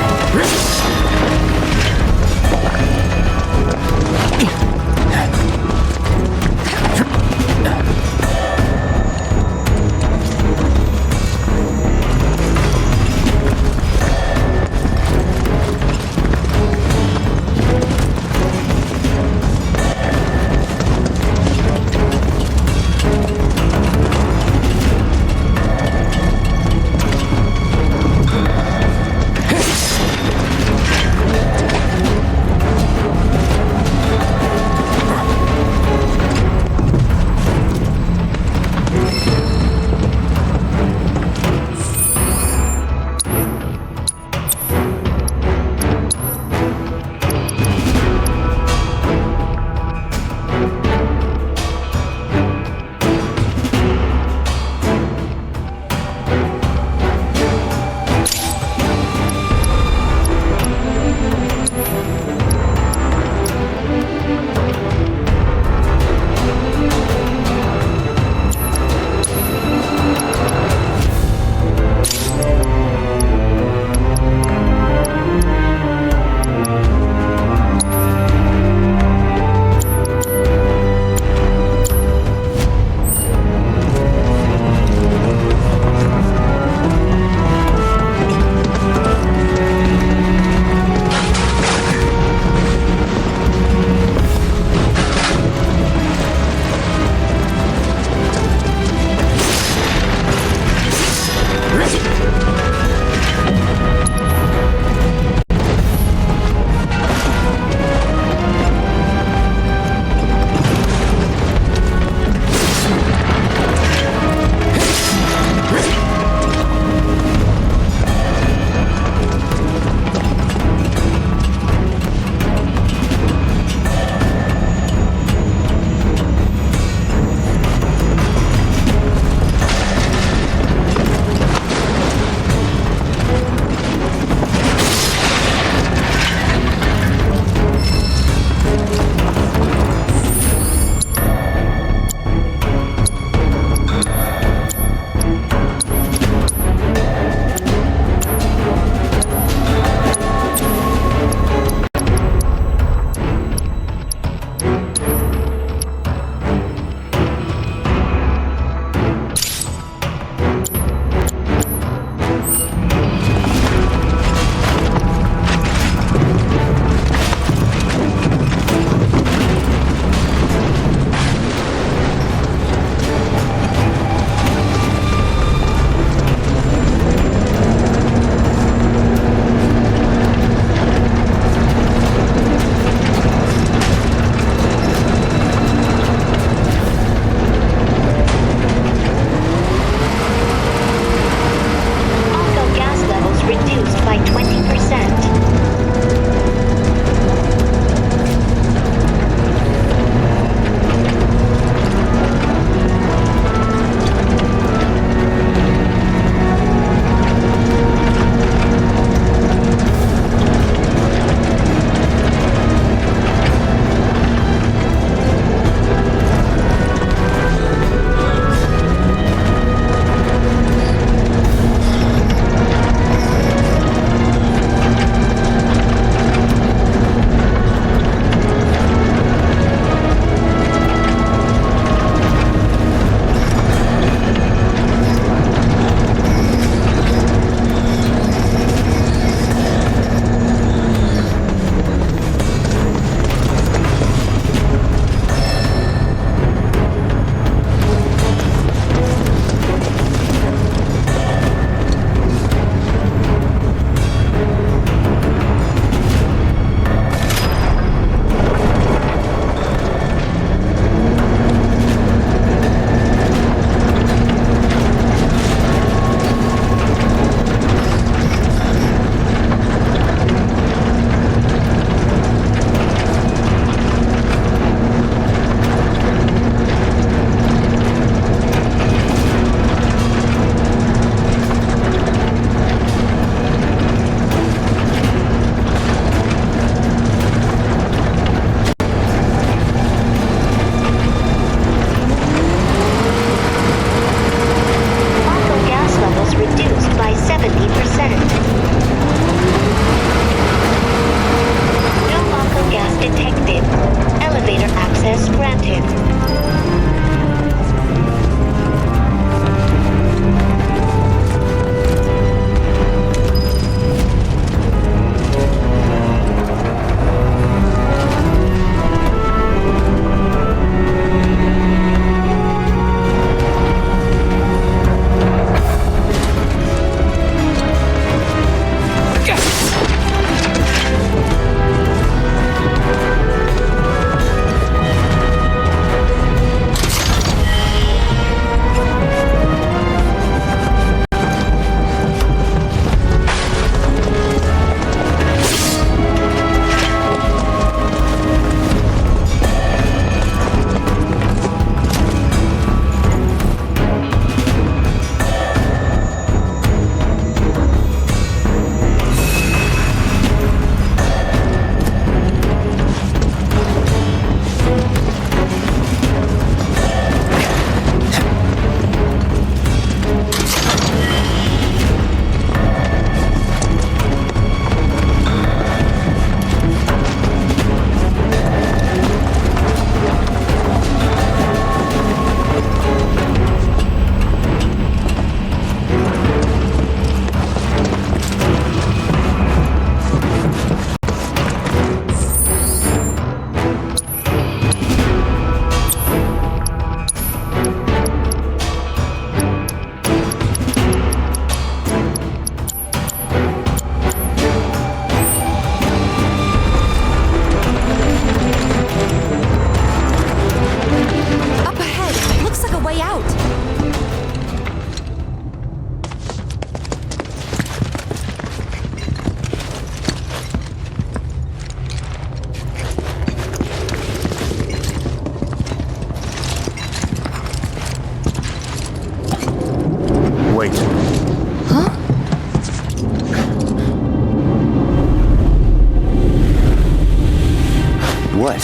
what?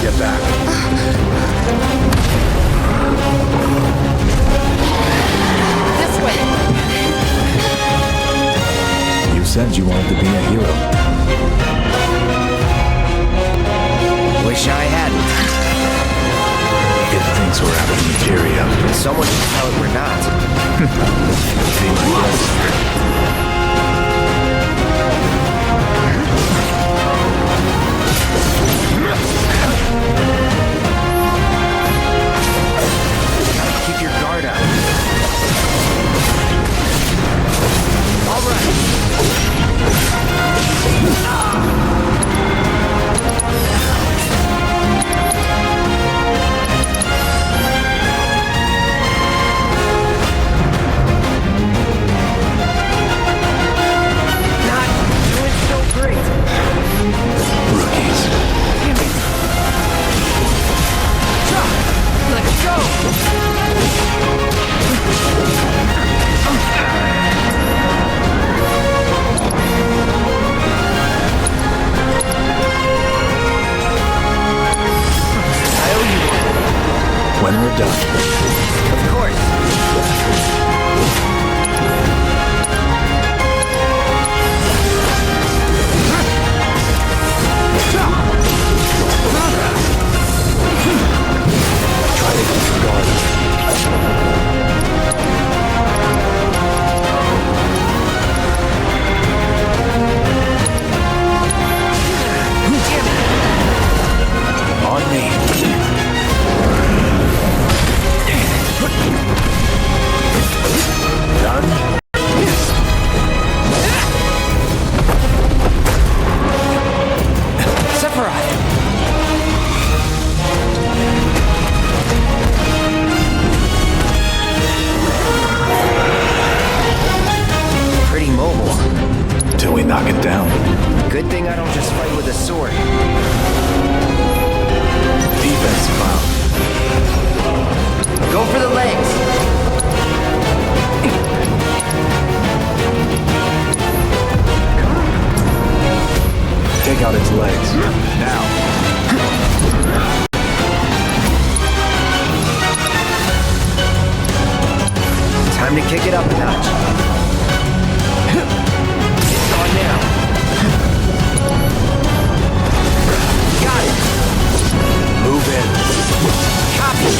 Get back. This way! You said you wanted to be a hero. Wish I hadn't. If things were out of materia. Someone should tell it we're not. Be my guest. Keep your guard up. All Not doing so great. Rookies. Let's go! I owe you one. When we're done. Of course. Try to keep your guard. On me. Done? Sephiroth! Pretty mobile. Till we knock it down. Good thing I don't just fight with a sword. Defense, Cloud. Go for the legs! Take out its legs. Now. Time to kick it up a notch. It's on now. Got it! Move in. Copy!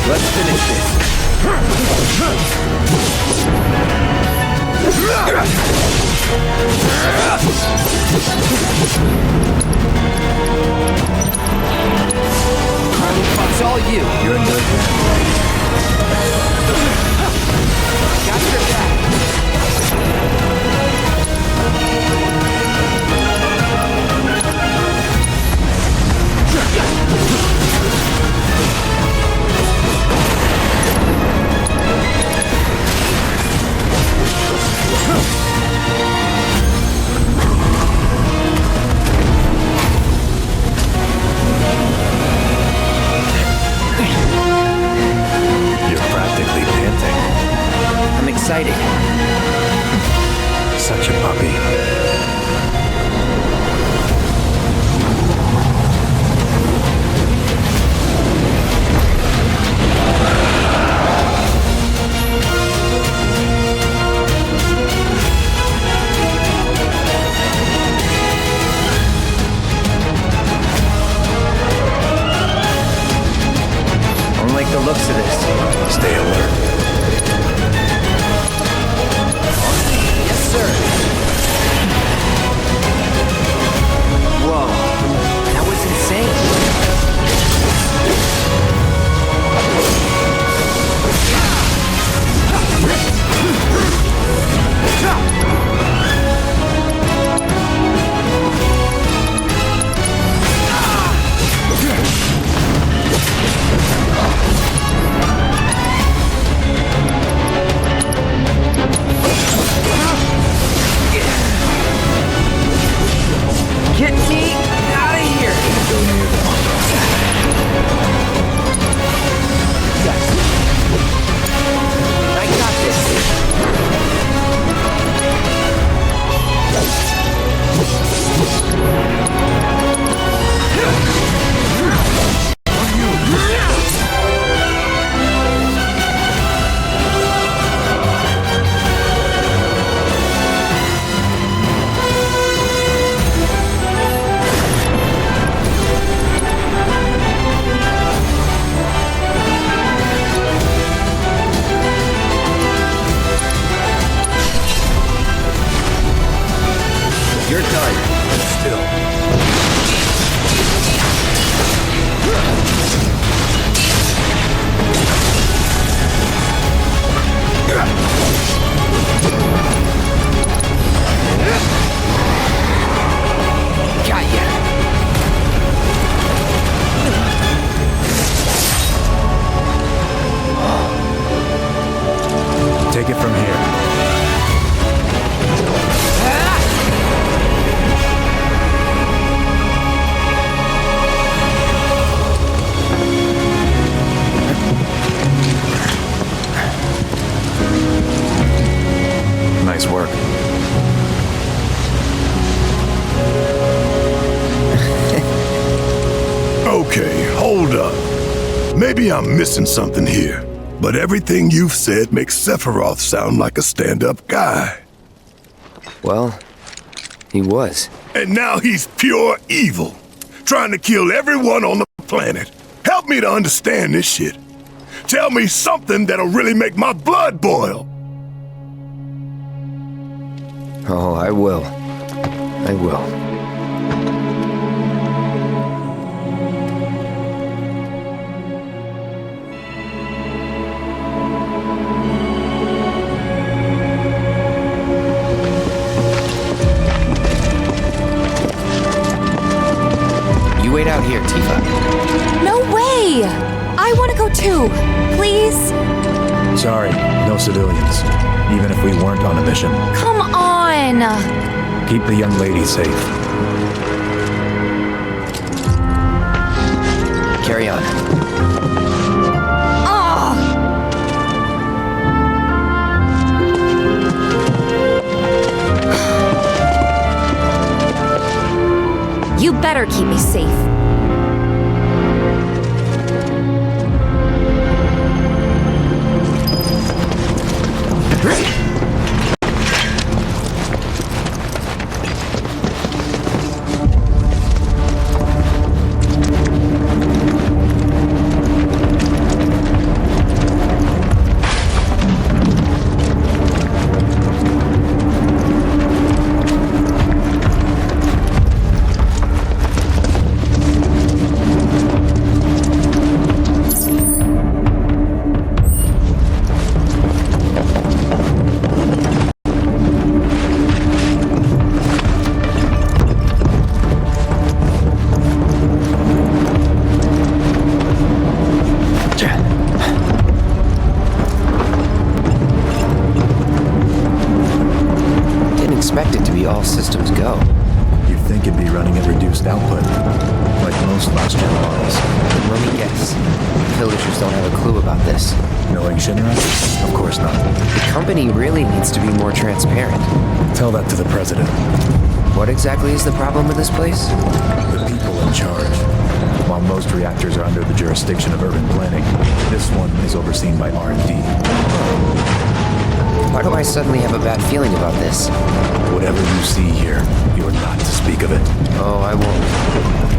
Let's finish this. It's all you. You're in good hands. Got your back. done. Still. Got ya. Take it from here. Nice work. Okay, hold up. Maybe I'm missing something here, but everything you've said makes Sephiroth sound like a stand-up guy. Well, he was. And now he's pure evil, trying to kill everyone on the planet. Help me to understand this shit. Tell me something that'll really make my blood boil. Oh, I will. I will. You wait out here, Tifa. No way! I want to go too. Please? Sorry, no civilians. Even if we weren't on a mission. Come on! Keep the young lady safe. Carry on. You better keep me safe. All systems go. You'd think it'd be running at reduced output, like most last-gen models. Let me guess. Villagers don't have a clue about this. Knowing Shinra? Of course not. The company really needs to be more transparent. Tell that to the president. What exactly is the problem with this place? The people in charge. While most reactors are under the jurisdiction of urban planning, this one is overseen by R&D. Why do I suddenly have a bad feeling about this? Whatever you see here, you're not to speak of it. Oh, I won't.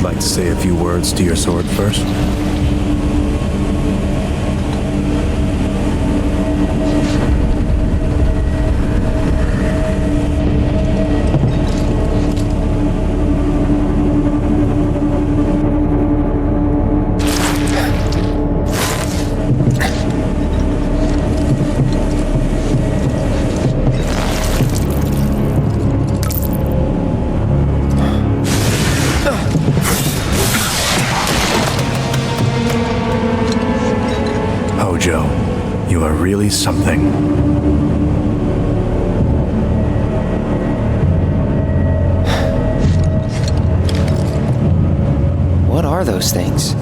Like to say a few words to your sword first? really something. What are those things?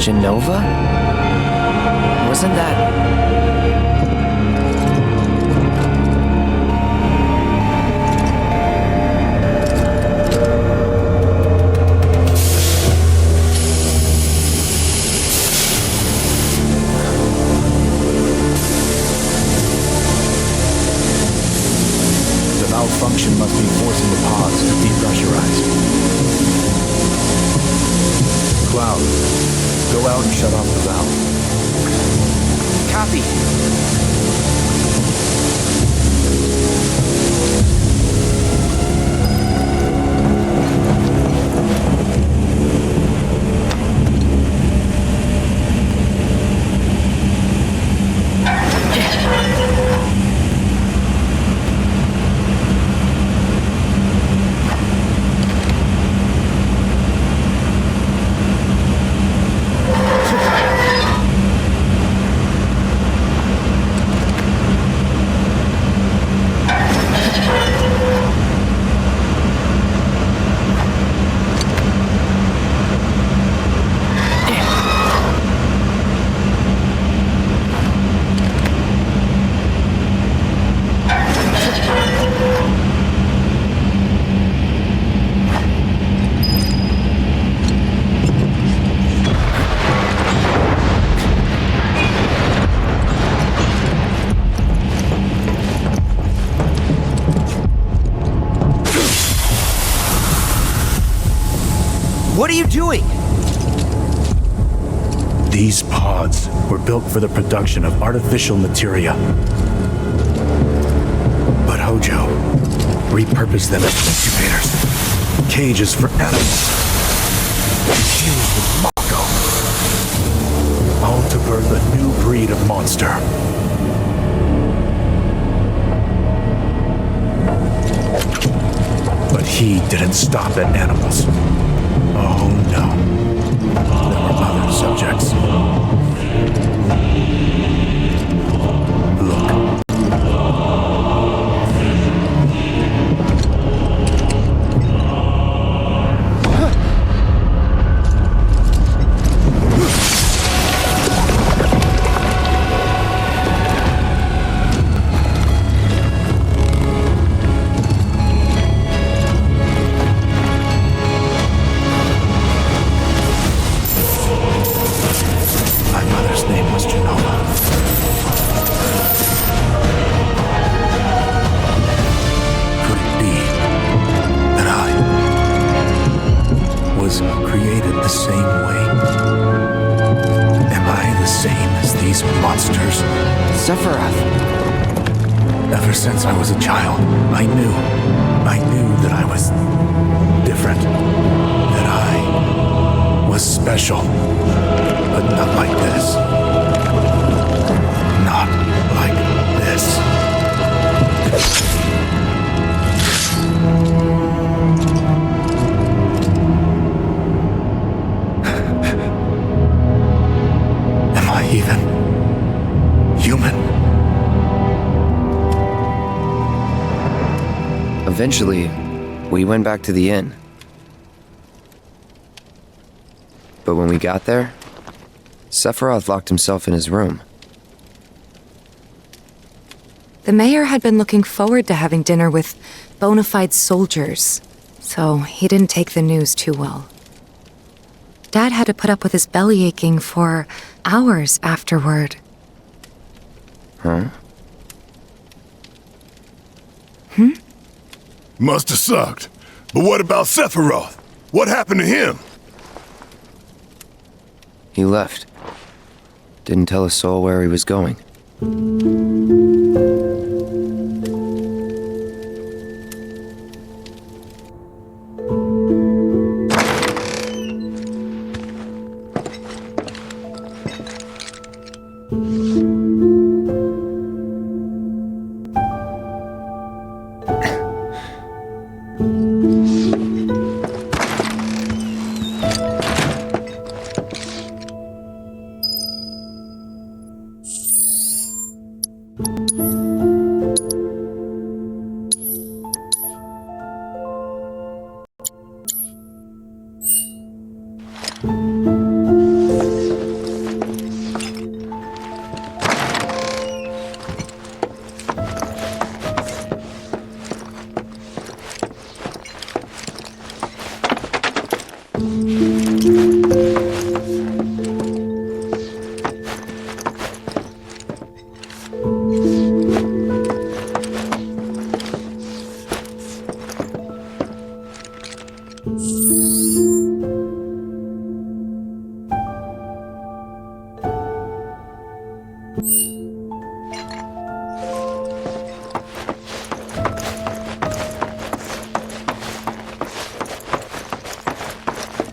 Genova? Wasn't that... The malfunction must be forcing the pods to depressurize. Cloud, go out and shut off the valve. Copy. What are you doing? These pods were built for the production of artificial materia. But Hojo repurposed them as incubators, cages for animals, infused with Mako, all to birth a new breed of monster. But he didn't stop at animals. Oh no. There were other subjects. Look. Created the same way? Am I the same as these monsters? Sephiroth. Ever since I was a child, I knew that I was different, that I was special, but not like this. Not like this. Even human. Eventually, we went back to the inn. But when we got there, Sephiroth locked himself in his room. The mayor had been looking forward to having dinner with bona fide soldiers, so he didn't take the news too well. Dad had to put up with his belly aching for hours afterward. Huh? Must have sucked. But what about Sephiroth? What happened to him? He left. Didn't tell a soul where he was going.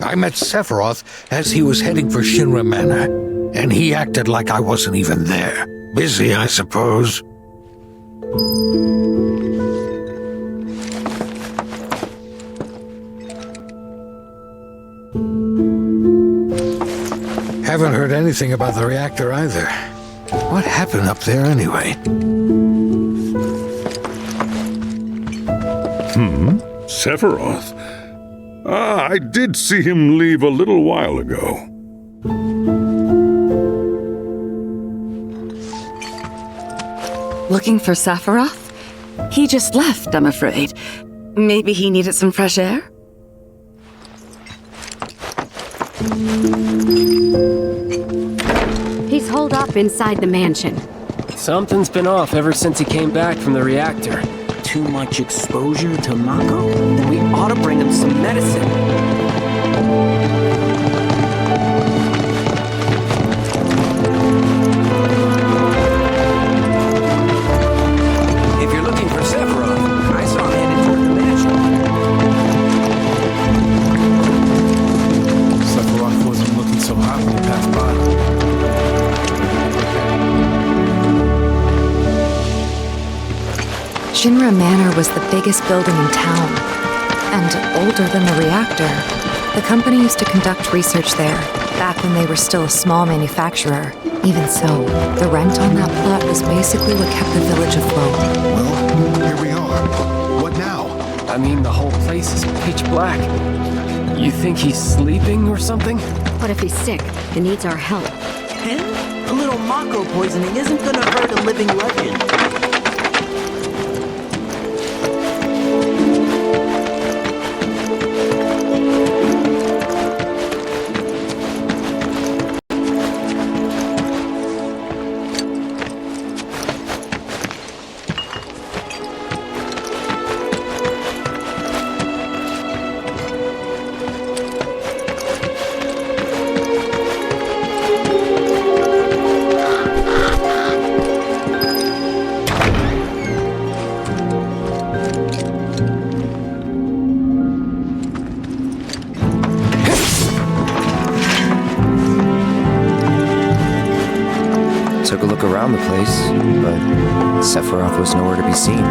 I met Sephiroth as he was heading for Shinra Manor, and he acted like I wasn't even there. Busy, I suppose. Haven't heard anything about the reactor either. What happened up there anyway? Sephiroth? I did see him leave a little while ago. Looking for Sephiroth? He just left, I'm afraid. Maybe he needed some fresh air? He's holed up inside the mansion. Something's been off ever since he came back from the reactor. Too much exposure to Mako? Then we ought to bring him some medicine. If you're looking for Sephiroth, I saw him headed toward the mansion. Sephiroth wasn't looking so hot when he passed by. Shinra Manor was the biggest building in town, and older than the reactor. The company used to conduct research there, back when they were still a small manufacturer. Even so, the rent on that plot was basically what kept the village afloat. Well, here we are. What now? I mean, the whole place is pitch black. You think he's sleeping or something? But if he's sick and needs our help... Him? A little Mako poisoning isn't gonna hurt a living legend. Took a look around the place, but Sephiroth was nowhere to be seen.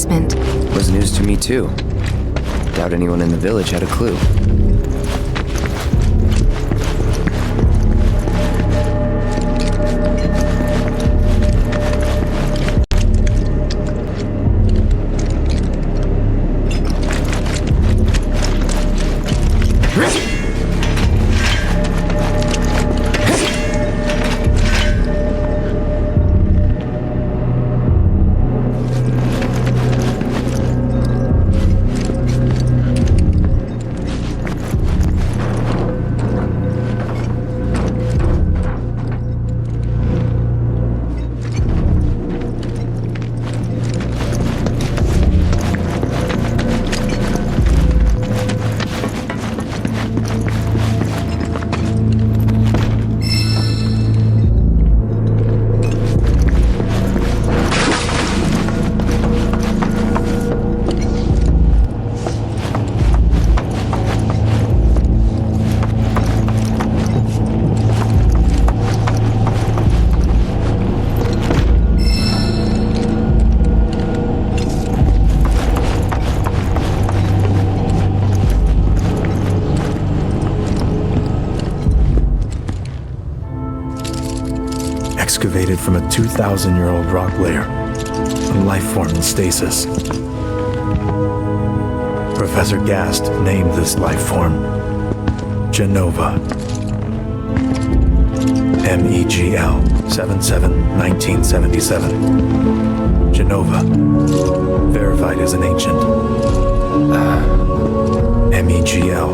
basement. Was news to me too. Doubt anyone in the village had a clue. Excavated from a 2,000-year-old rock layer, a life form in stasis. Professor Gast named this life form Genova. MEGL 77-1977. Genova. Verified as an ancient. MEGL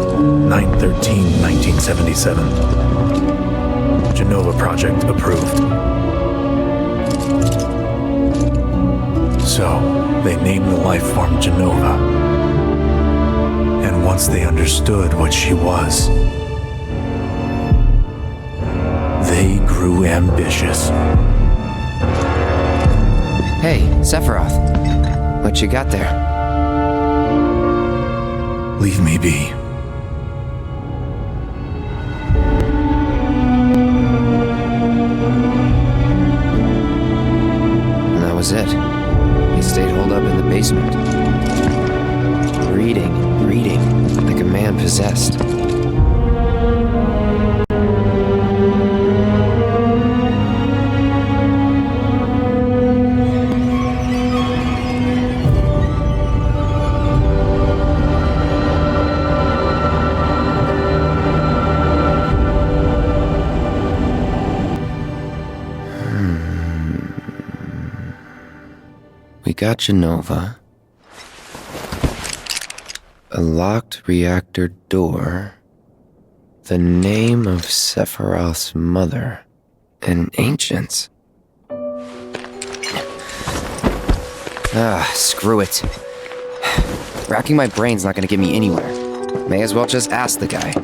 9/13/1977. Genova project approved. So, they named the life form Genova. And once they understood what she was, they grew ambitious. Hey, Sephiroth. What you got there? Leave me be. And that was it. He stayed holed up in the basement. Reading, like a man possessed. We got Genova. A locked reactor door. The name of Sephiroth's mother. And ancients. Screw it. Racking my brain's not gonna get me anywhere. May as well just ask the guy.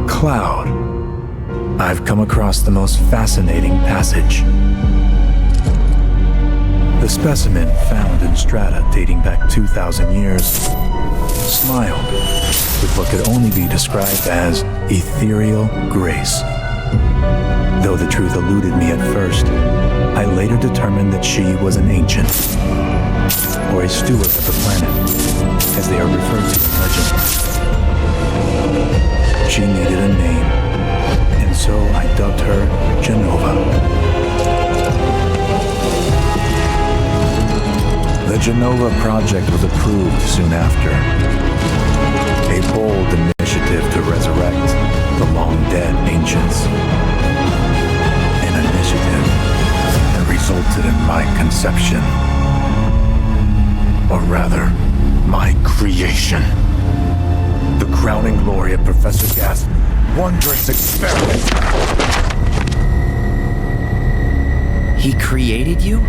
Cloud. I've come across the most fascinating passage. The specimen found in strata dating back 2,000 years smiled with what could only be described as ethereal grace. Though the truth eluded me at first, I later determined that she was an ancient, or a steward of the planet, as they are referred to in legend. She needed a name, and so I dubbed her Genova. The Genova project was approved soon after. A bold initiative to resurrect the long-dead ancients. An initiative that resulted in my conception. Or rather, my creation. The crowning glory of Professor Gast's wondrous experiment. He created you?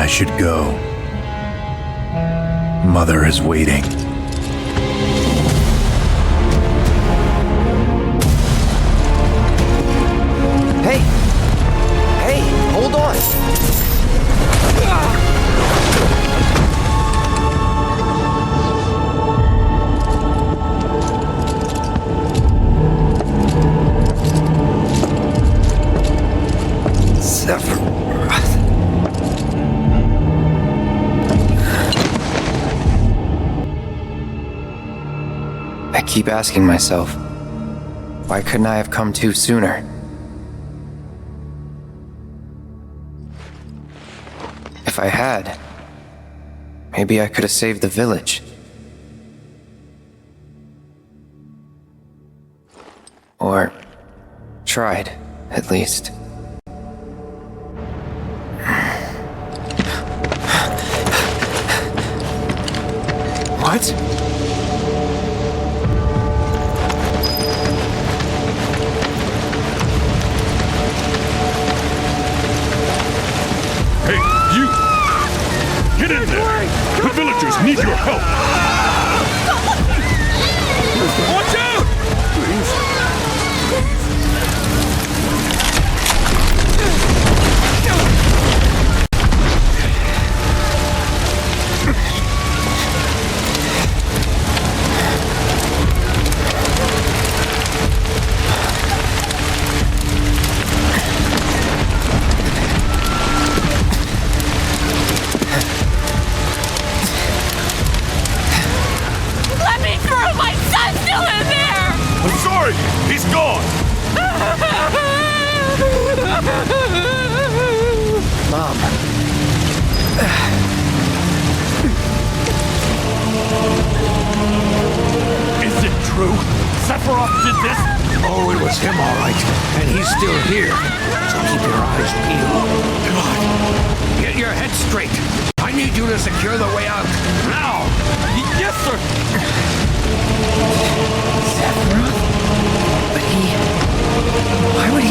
should go. Mother is waiting. Hey! Hey, hold on! I keep asking myself, why couldn't I have come to sooner? If I had, maybe I could have saved the village. Or tried, at least. What? Hey, you! Get in there! The villagers need your help! Watch out! Let me through! My son's still in there! I'm sorry! He's gone! Mom. Is it true? Sephiroth did this? Oh, it was him, all right. And he's still here. So keep your eyes peeled. Come on. Get your head straight. I need you to secure the way out. Now! Yes, sir! Sephiroth? But why would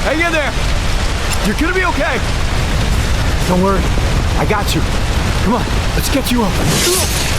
Hang in there! You're gonna be okay! Don't worry, I got you. Come on, let's get you up.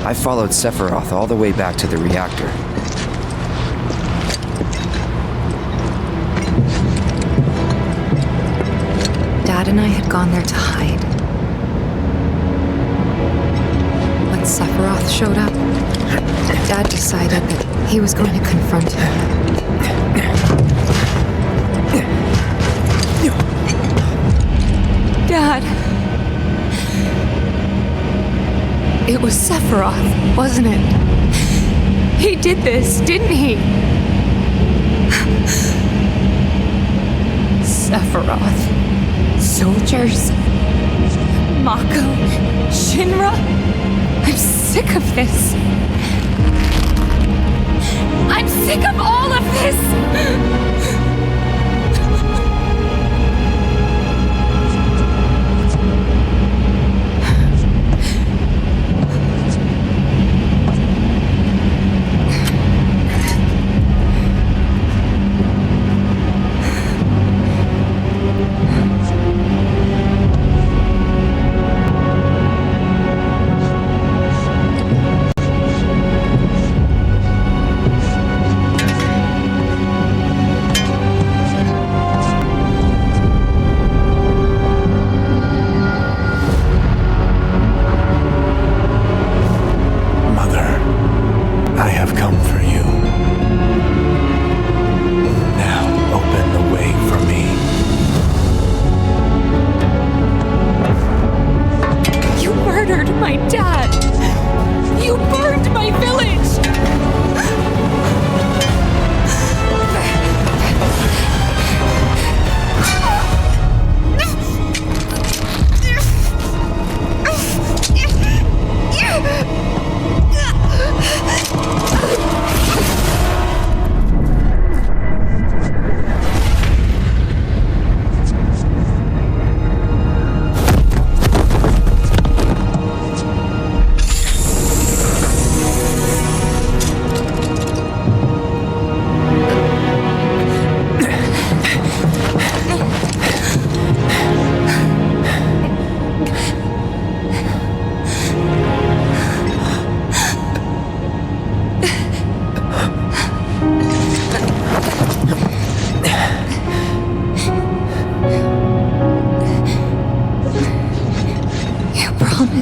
I followed Sephiroth all the way back to the reactor. Dad and I had gone there to hide. When Sephiroth showed up, Dad decided that he was going to confront him. Dad! It was Sephiroth, wasn't it? He did this, didn't he? Sephiroth. Soldiers. Mako. Shinra. I'm sick of this. I'm sick of all of this!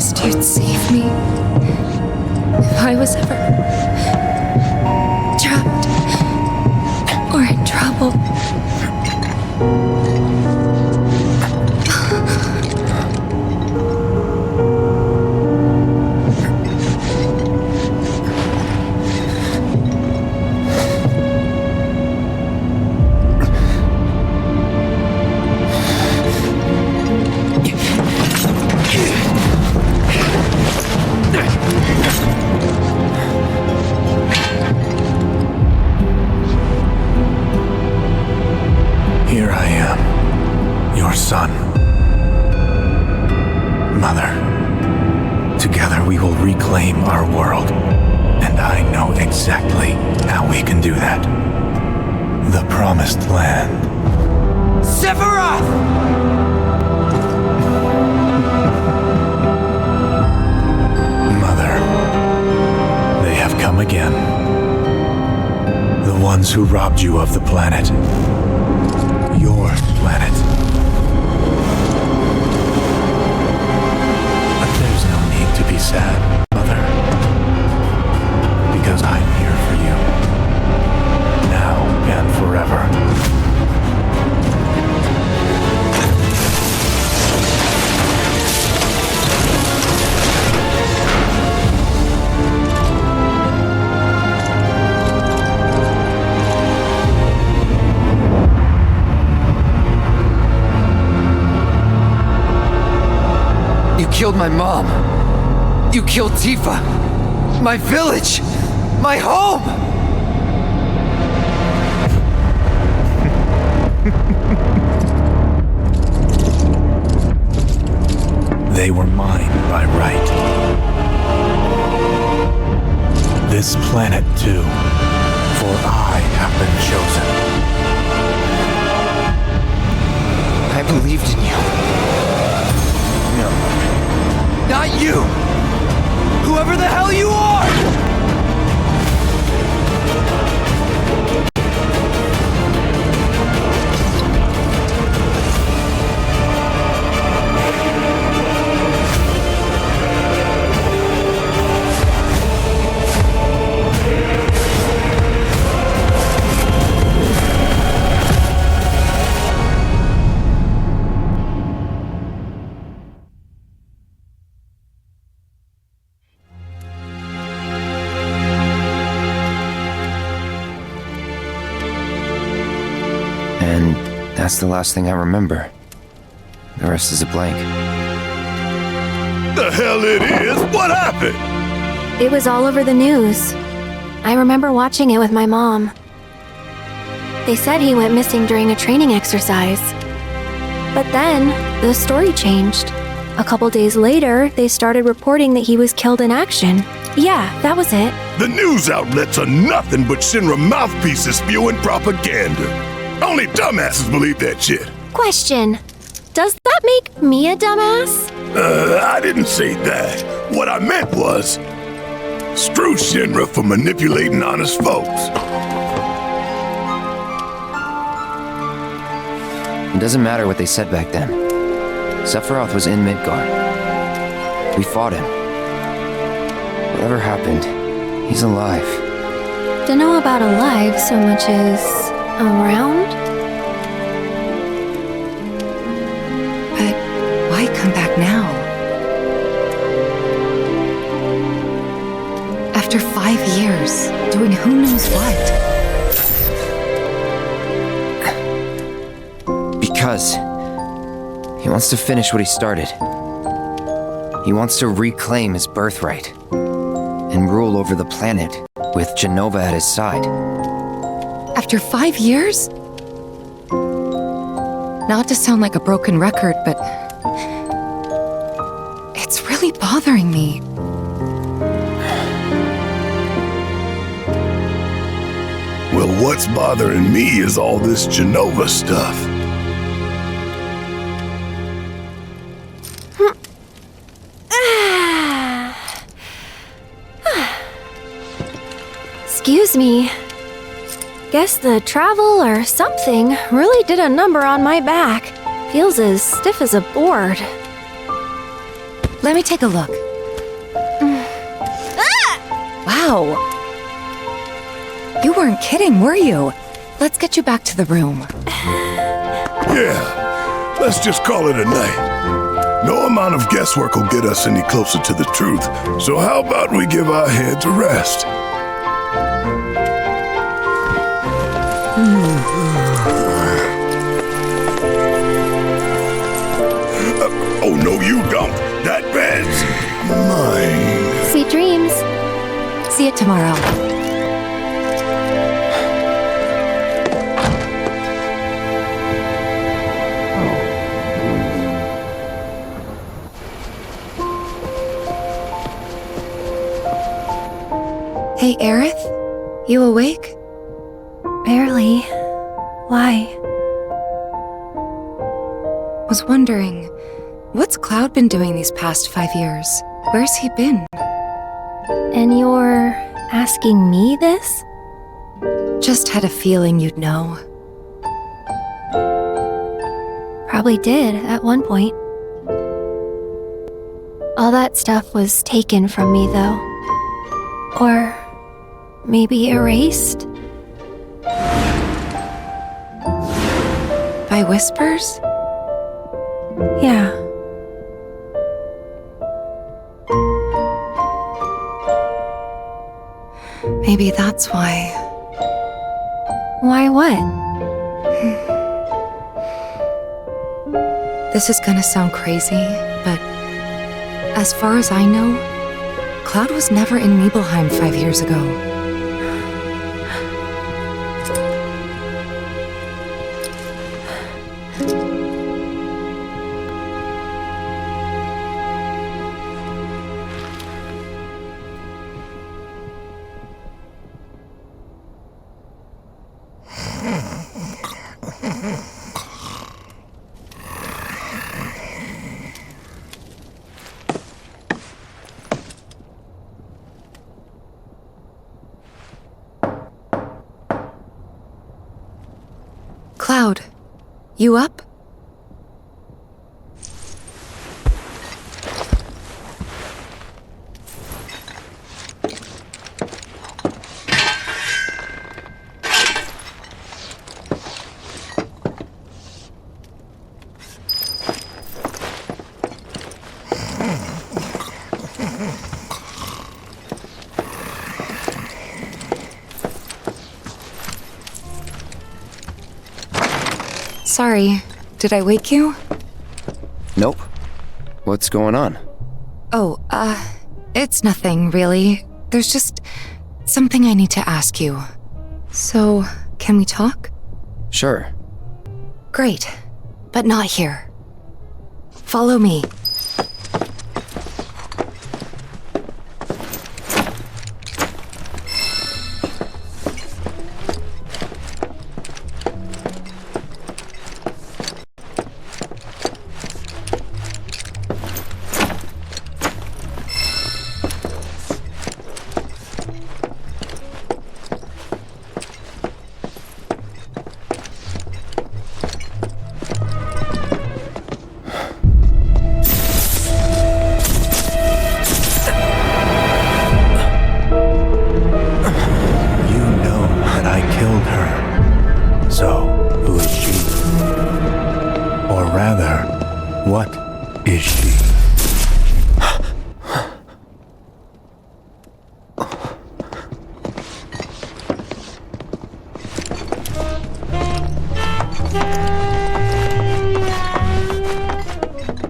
promised you'd save me if I was ever trapped or in trouble. Here I am, your son. Mother, together we will reclaim our world, and I know exactly how we can do that. The Promised Land. Sephiroth! Mother, they have come again. The ones who robbed you of the planet. Your planet. But there's no need to be sad, Mother. Because I'm here for you. Now and forever. You killed my mom. You killed Tifa. My village. My home. They were mine by right. This planet, too, for I have been chosen. I believed in you. No. Not you! Whoever the hell you are! And that's the last thing I remember. The rest is a blank. The hell it is? What happened? It was all over the news. I remember watching it with my mom. They said he went missing during a training exercise. But then, the story changed. A couple days later, they started reporting that he was killed in action. Yeah, that was it. The news outlets are nothing but Shinra mouthpieces spewing propaganda. Only dumbasses believe that shit. Question. Does that make me a dumbass? I didn't say that. What I meant was, screw Shinra for manipulating honest folks. It doesn't matter what they said back then. Sephiroth was in Midgar. We fought him. Whatever happened, he's alive. Don't know about alive so much as around? But why come back now? After 5 years, doing who knows what? Because he wants to finish what he started. He wants to reclaim his birthright and rule over the planet with Jenova at his side. After 5 years? Not to sound like a broken record, but it's really bothering me. Well, what's bothering me is all this Jenova stuff. Excuse me. Guess the travel or something really did a number on my back. Feels as stiff as a board. Let me take a look. Wow. You weren't kidding, were you? Let's get you back to the room. Yeah, let's just call it a night. No amount of guesswork will get us any closer to the truth, so how about we give our heads a rest? Oh, no, you don't. That bed's mine. Sweet dreams. See you tomorrow. Hey, Aerith? You awake? Barely. Why? Was wondering, what's Cloud been doing these past 5 years? Where's he been? And you're asking me this? Just had a feeling you'd know. Probably did at one point. All that stuff was taken from me, though. Or maybe erased? By whispers? Yeah. Maybe that's why. Why what? This is gonna sound crazy, but as far as I know, Cloud was never in Nibelheim 5 years ago. Cloud, you up? Sorry, did I wake you? Nope. What's going on? Oh, it's nothing, really. There's just something I need to ask you. So, can we talk? Sure. Great, but not here. Follow me.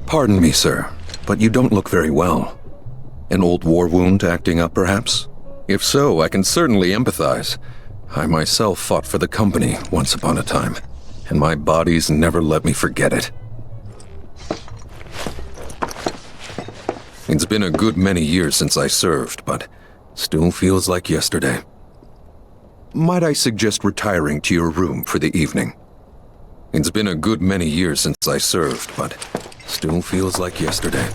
Pardon me, sir, but you don't look very well. An old war wound acting up, perhaps? If so, I can certainly empathize. I myself fought for the company once upon a time, and my body's never let me forget it. It's been a good many years since I served, but still feels like yesterday. Might I suggest retiring to your room for the evening? It's been a good many years since I served, but still feels like yesterday.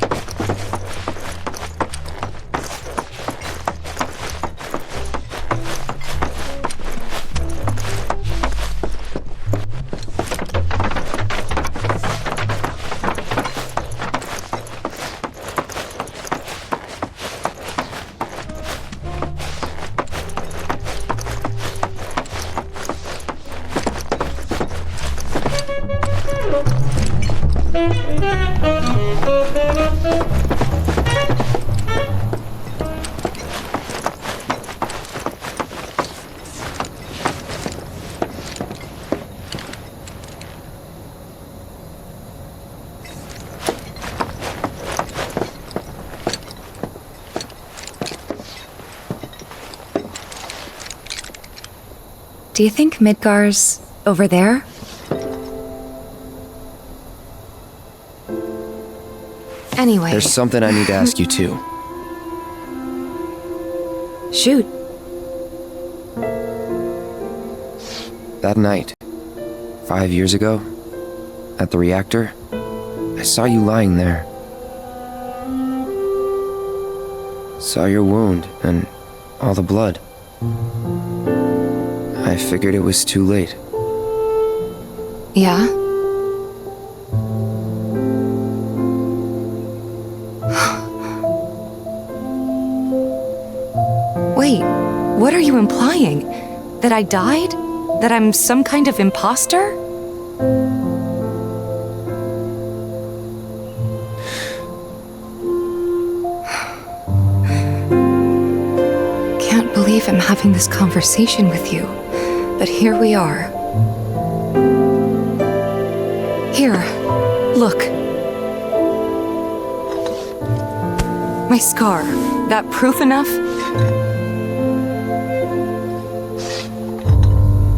Do you think Midgar's over there? Anyway. There's something I need to ask you too. Shoot. That night, 5 years ago, at the reactor, I saw you lying there. Saw your wound and all the blood. I figured it was too late. Yeah? Wait, what are you implying? That I died? That I'm some kind of imposter? Can't believe I'm having this conversation with you, but here we are. Here, look. My scar. That proof enough?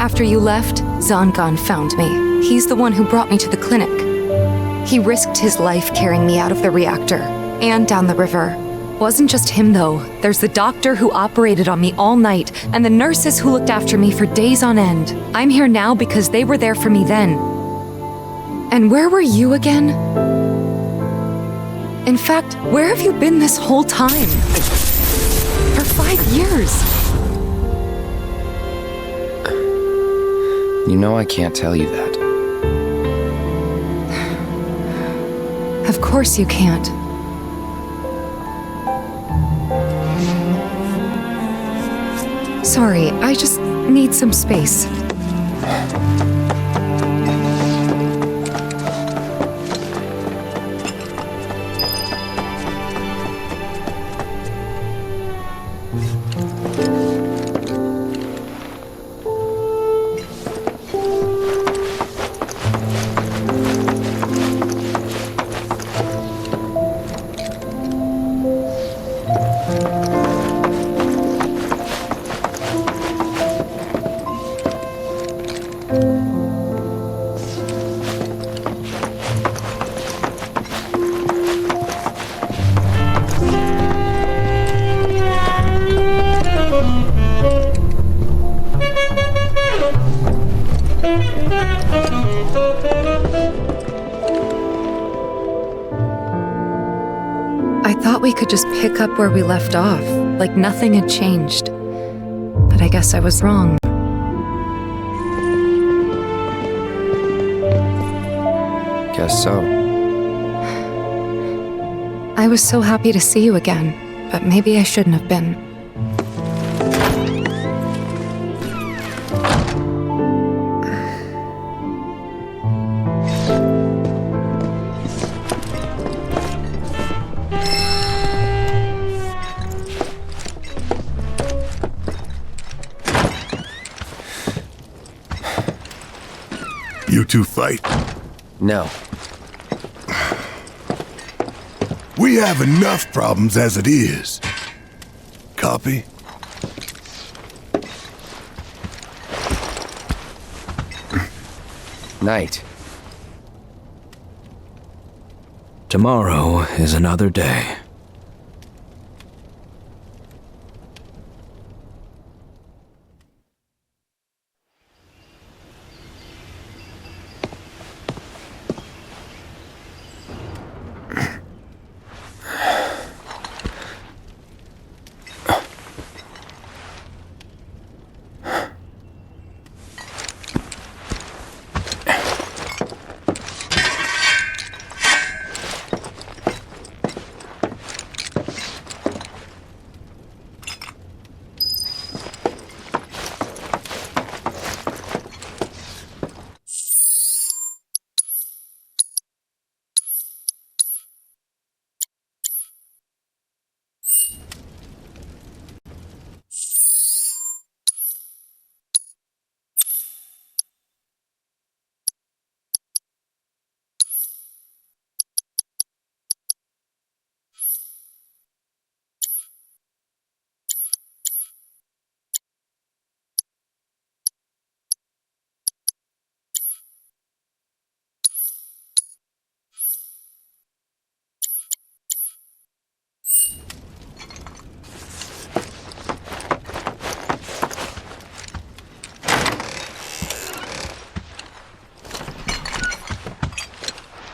After you left, Zangan found me. He's the one who brought me to the clinic. He risked his life carrying me out of the reactor and down the river. Wasn't just him, though. There's the doctor who operated on me all night, and the nurses who looked after me for days on end. I'm here now because they were there for me then. And where were you again? In fact, where have you been this whole time? For 5 years. You know I can't tell you that. Of course you can't. Sorry, I just need some space. I thought we could just pick up where we left off, like nothing had changed. But I guess I was wrong. Guess so. I was so happy to see you again, but maybe I shouldn't have been. You two fight? No. We have enough problems as it is. Copy? Night. Tomorrow is another day.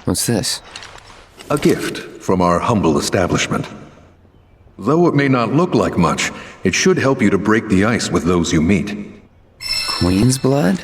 What's this? A gift from our humble establishment. Though it may not look like much, it should help you to break the ice with those you meet. Queen's blood?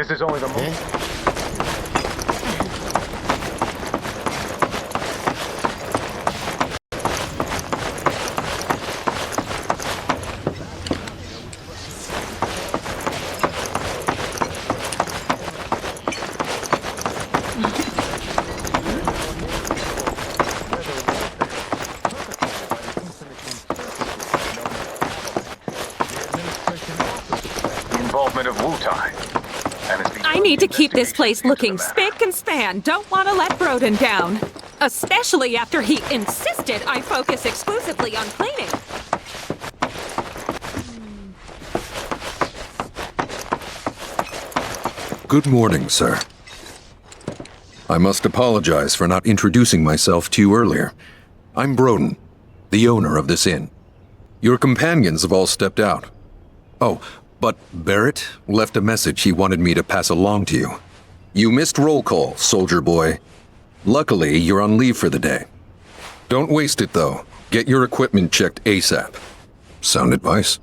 This is only the moment. I need to keep this place looking spick and span. Don't want to let Broden down. Especially after he insisted I focus exclusively on cleaning. Good morning, sir. I must apologize for not introducing myself to you earlier. I'm Broden, the owner of this inn. Your companions have all stepped out. Oh, but Barrett left a message he wanted me to pass along to you. You missed roll call, soldier boy. Luckily, you're on leave for the day. Don't waste it, though. Get your equipment checked ASAP. Sound advice?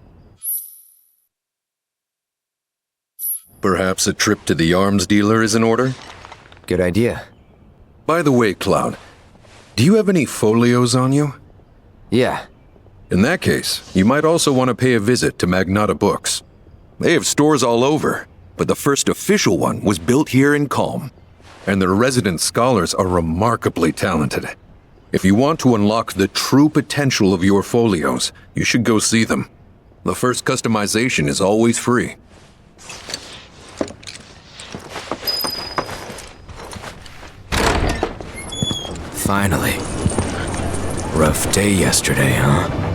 Perhaps a trip to the arms dealer is in order? Good idea. By the way, Cloud, do you have any folios on you? Yeah. In that case, you might also want to pay a visit to Magnata Books. They have stores all over, but the first official one was built here in Calm, and their resident scholars are remarkably talented. If you want to unlock the true potential of your folios, you should go see them. The first customization is always free. Finally. Rough day yesterday, huh?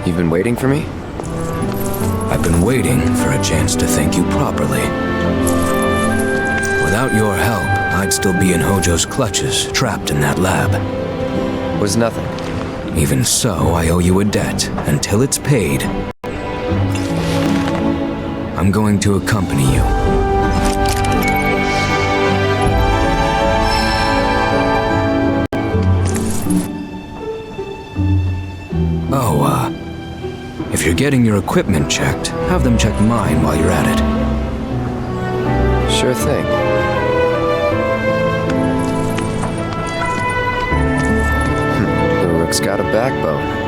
You've been waiting for me? I've been waiting for a chance to thank you properly. Without your help, I'd still be in Hojo's clutches, trapped in that lab. Was nothing. Even so, I owe you a debt. Until it's paid, I'm going to accompany you. If you're getting your equipment checked, have them check mine while you're at it. Sure thing. Uruk's got a backbone.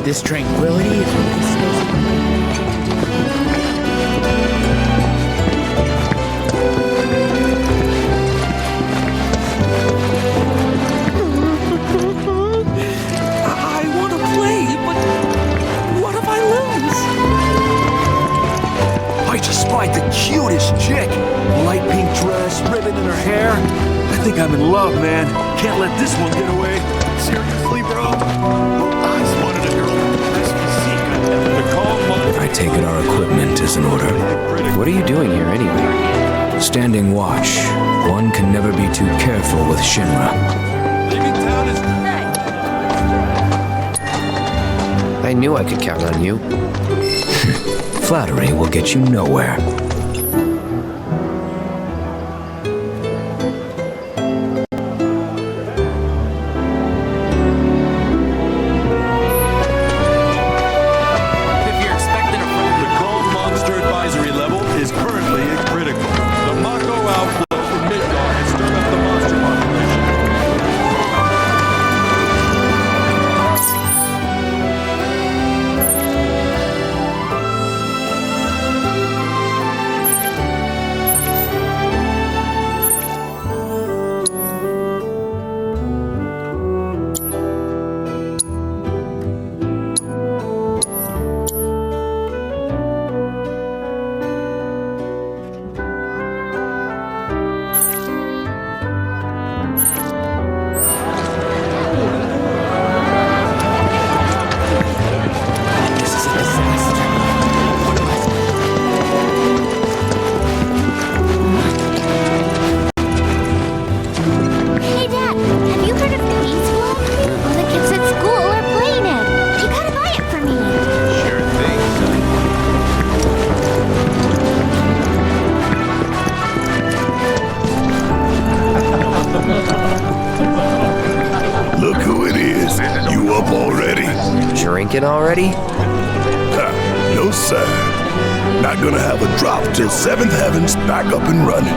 This tranquility is what this I want to play, but what if I lose? I just spied the cutest chick. Light pink dress, ribbon in her hair. I think I'm in love, man. Can't let this one get away. Seriously, bro? I spotted a girl with the best physique. I take it our equipment is in order. What are you doing here anyway? Standing watch. One can never be too careful with Shinra. Leaving town is... I knew I could count on you. Flattery will get you nowhere. If you're expecting a friend, the Calm Monster Advisory level is currently critical. The Mako outflow from Midgar has stirred up the monster population. Hey, Dad, have you heard of Peaceful? All the kids at school are playing it. You gotta buy it for me. Sure thing, son. Look who it is. You up already? Drinking already? No, sir. Not gonna have a drop till 7th Heaven's back up and running.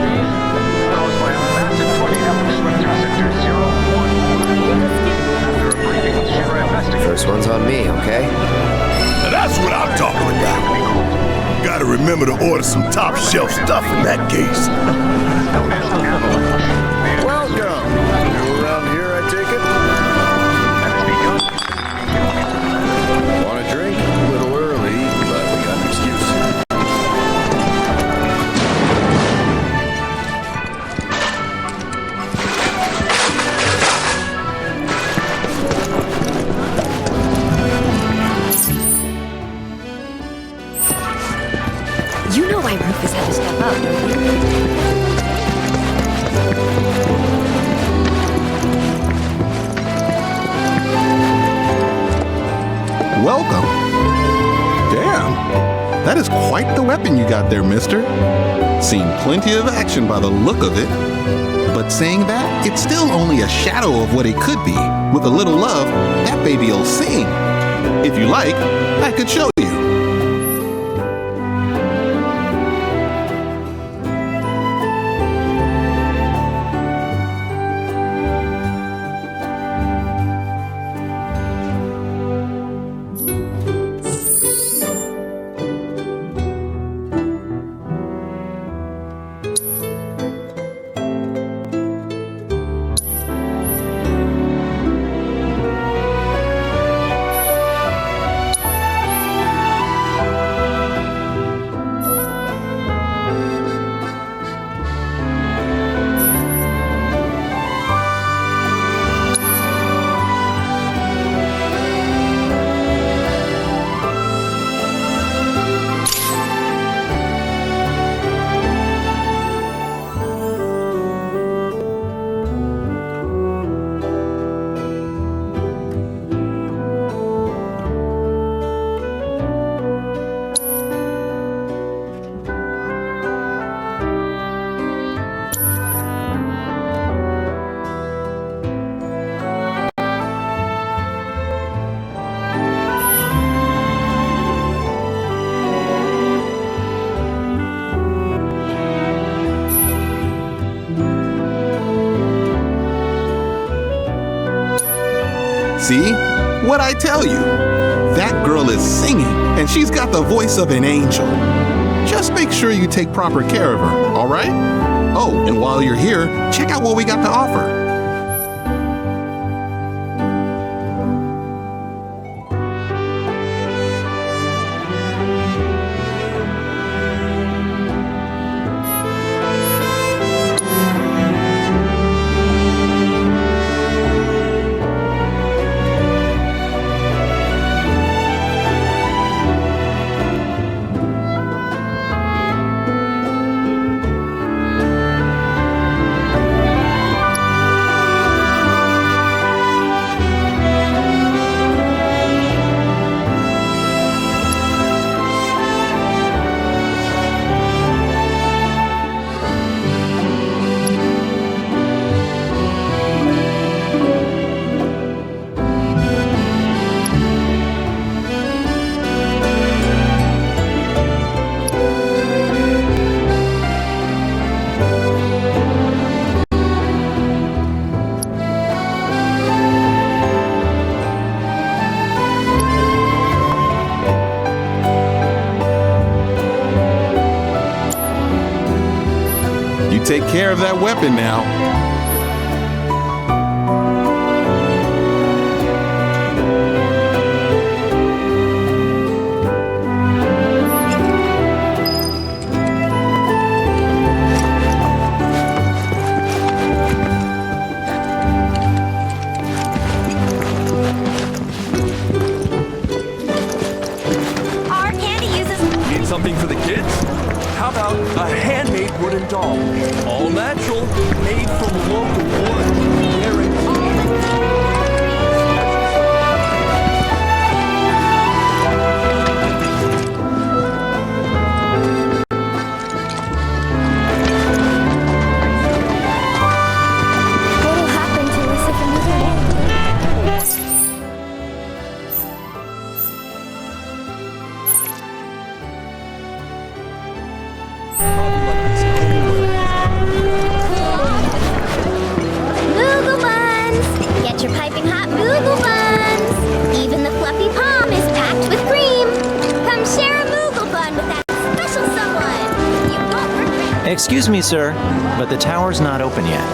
First one's on me, okay? Now that's what I'm talking about. Gotta remember to order some top shelf stuff in that case. Welcome. You around here, I take it? Want a drink? A little early, but we got an excuse. You know why Rufus had to step up, don't you? Welcome. Damn, that is quite the weapon you got there, mister. Seen plenty of action by the look of it. But saying that, it's still only a shadow of what it could be. With a little love, that baby'll sing. If you like, I could show you. See? What'd I tell you? That girl is singing, and she's got the voice of an angel. Just make sure you take proper care of her, all right? Oh, and while you're here, check out what we got to offer. take care of that weapon now. Our candy uses... Need something for the kids? How about a handmade wooden doll? All natural, made from local wood. What'll happen to us if another Moogle buns! Get your piping hot Moogle buns! Even the fluffy palm is packed with cream! Come share a Moogle bun with that special someone! You won't regret it. Excuse me, sir, but the tower's not open yet.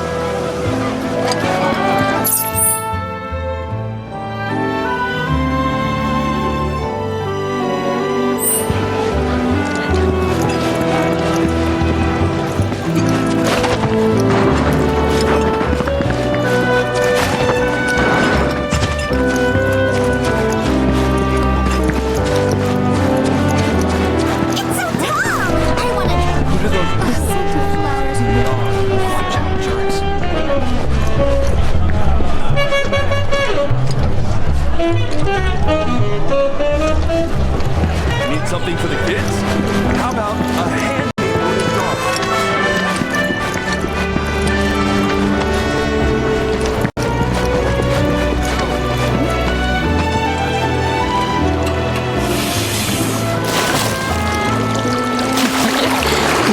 It's so tall! I want a scent of flowers and Need something for the kids? How about a handmade wooden doll?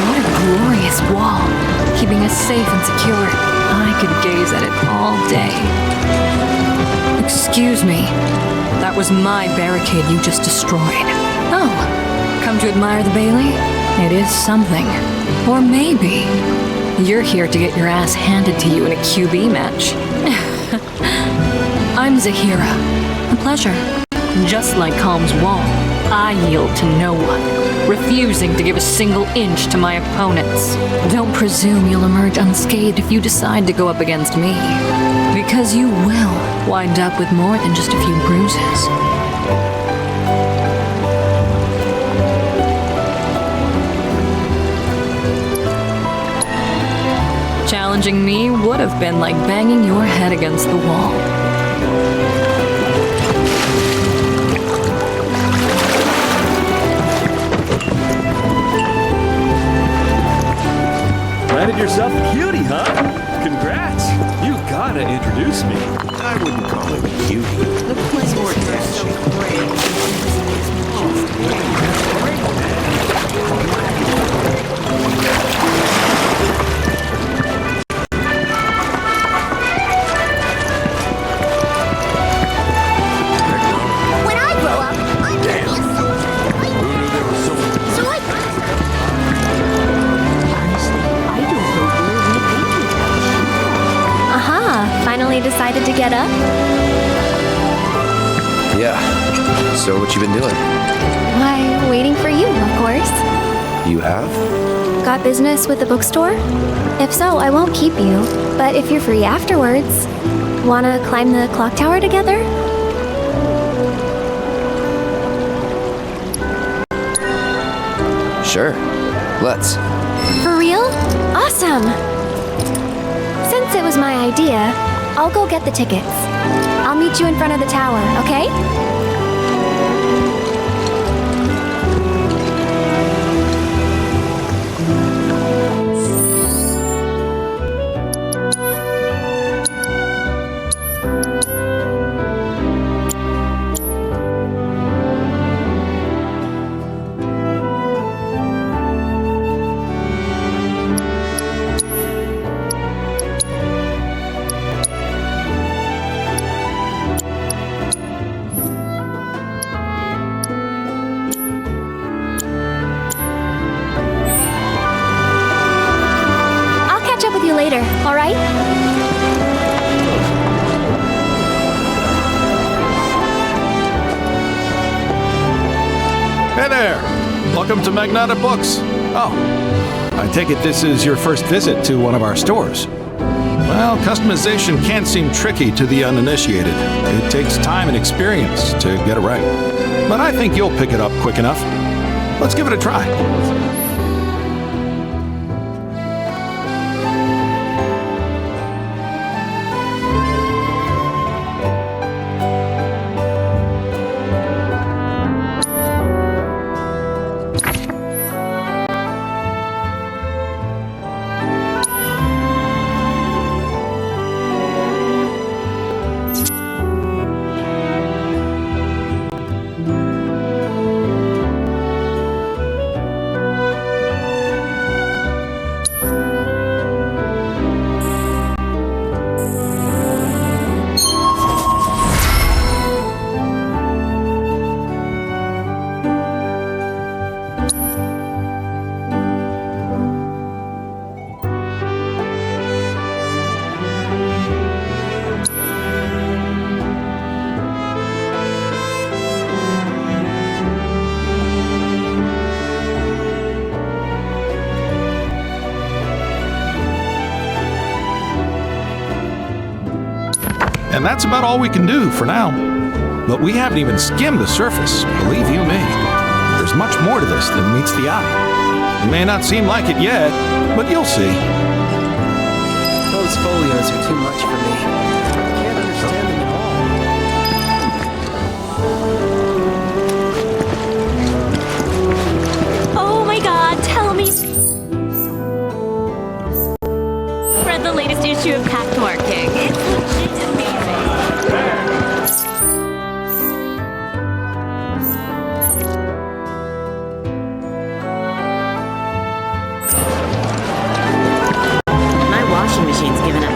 What a glorious wall, keeping us safe and secure. I could gaze at it all day. Excuse me. That was my barricade you just destroyed. Oh, come to admire the Bailey? It is something. Or maybe you're here to get your ass handed to you in a QB match. I'm Zahira. A pleasure. Just like Calm's wall, I yield to no one, refusing to give a single inch to my opponents. Don't presume you'll emerge unscathed if you decide to go up against me, because you will wind up with more than just a few bruises. Challenging me would have been like banging your head against the wall. Landed yourself a cutie, huh? Congrats! You gotta introduce me. I wouldn't call it a cutie. The place more so When I grow up, I'm gonna be a soldier. Who knew there was so much? So I don't know where Aha, finally decided to get up? Yeah. So what you been doing? Why, waiting for you, of course. You have? Got business with the bookstore? If so, I won't keep you. But if you're free afterwards, wanna climb the clock tower together? Sure. Let's. For real? Awesome! Since it was my idea, I'll go get the tickets. I'll meet you in front of the tower, okay? Hey there! Welcome to Magnata Books. Oh, I take it this is your first visit to one of our stores. Well, customization can seem tricky to the uninitiated. It takes time and experience to get it right. But I think you'll pick it up quick enough. Let's give it a try. And that's about all we can do for now. But we haven't even skimmed the surface, believe you me. There's much more to this than meets the eye. It may not seem like it yet, but you'll see. Those folios are too much for me. I can't understand them at all. Oh my god, tell me. Read the latest issue of Pathmark King. It's legit amazing. My washing machine's given up.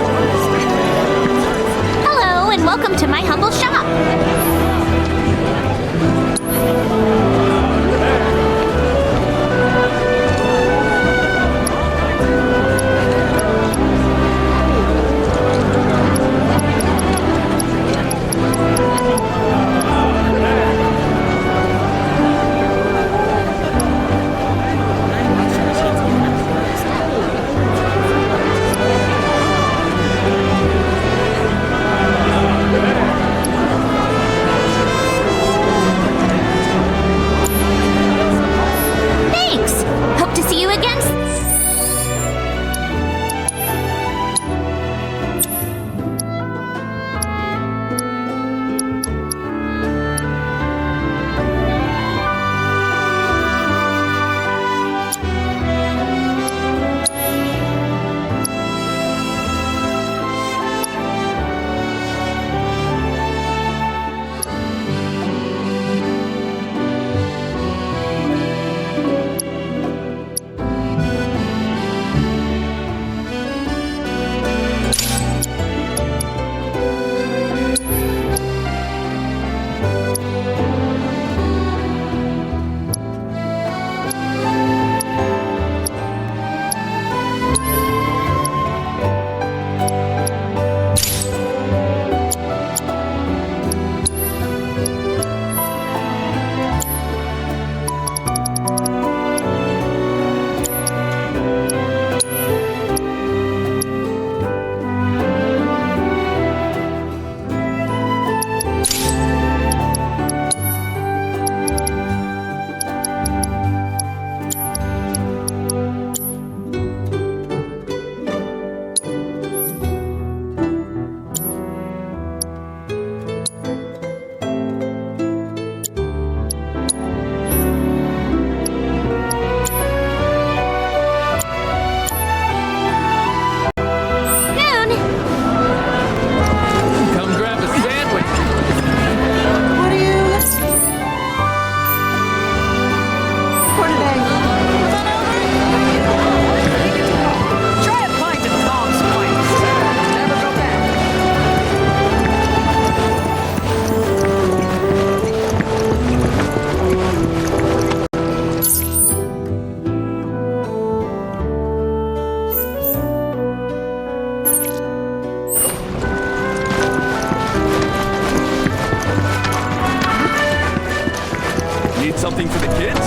Need something for the kids?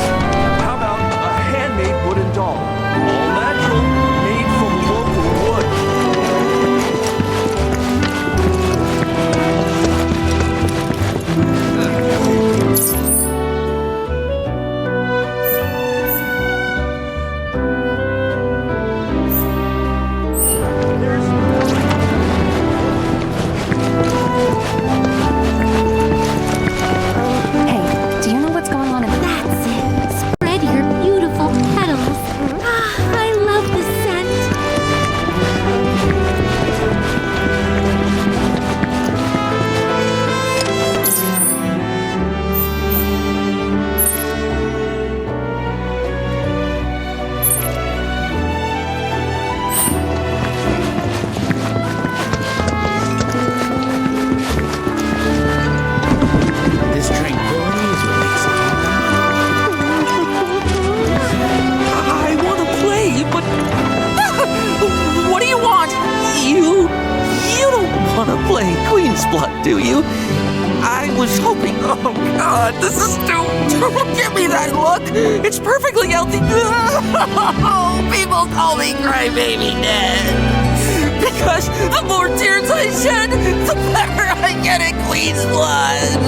How about a handmade wooden doll? All natural, made from local wood. Hey, do you know what's going on in That's it. Spread your beautiful petals. Ah, I love the scent. This tranquility is what makes it. I want to play, but what do you want? You don't want to play Queen's Blood, do you? I was hoping. Oh God, this is Don't give me that look. It's perfectly healthy. People call me Crybaby Dad. Because the more tears I shed, the better I get at Queen's Blood.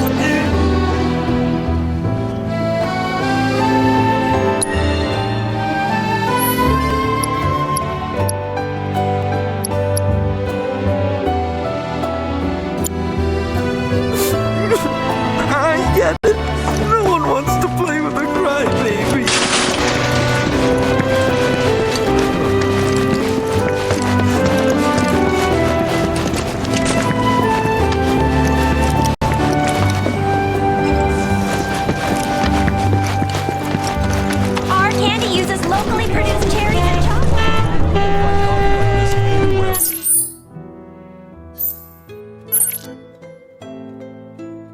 I get it. No one wants to play with a crybaby. Our candy uses locally produced cherries and chocolate.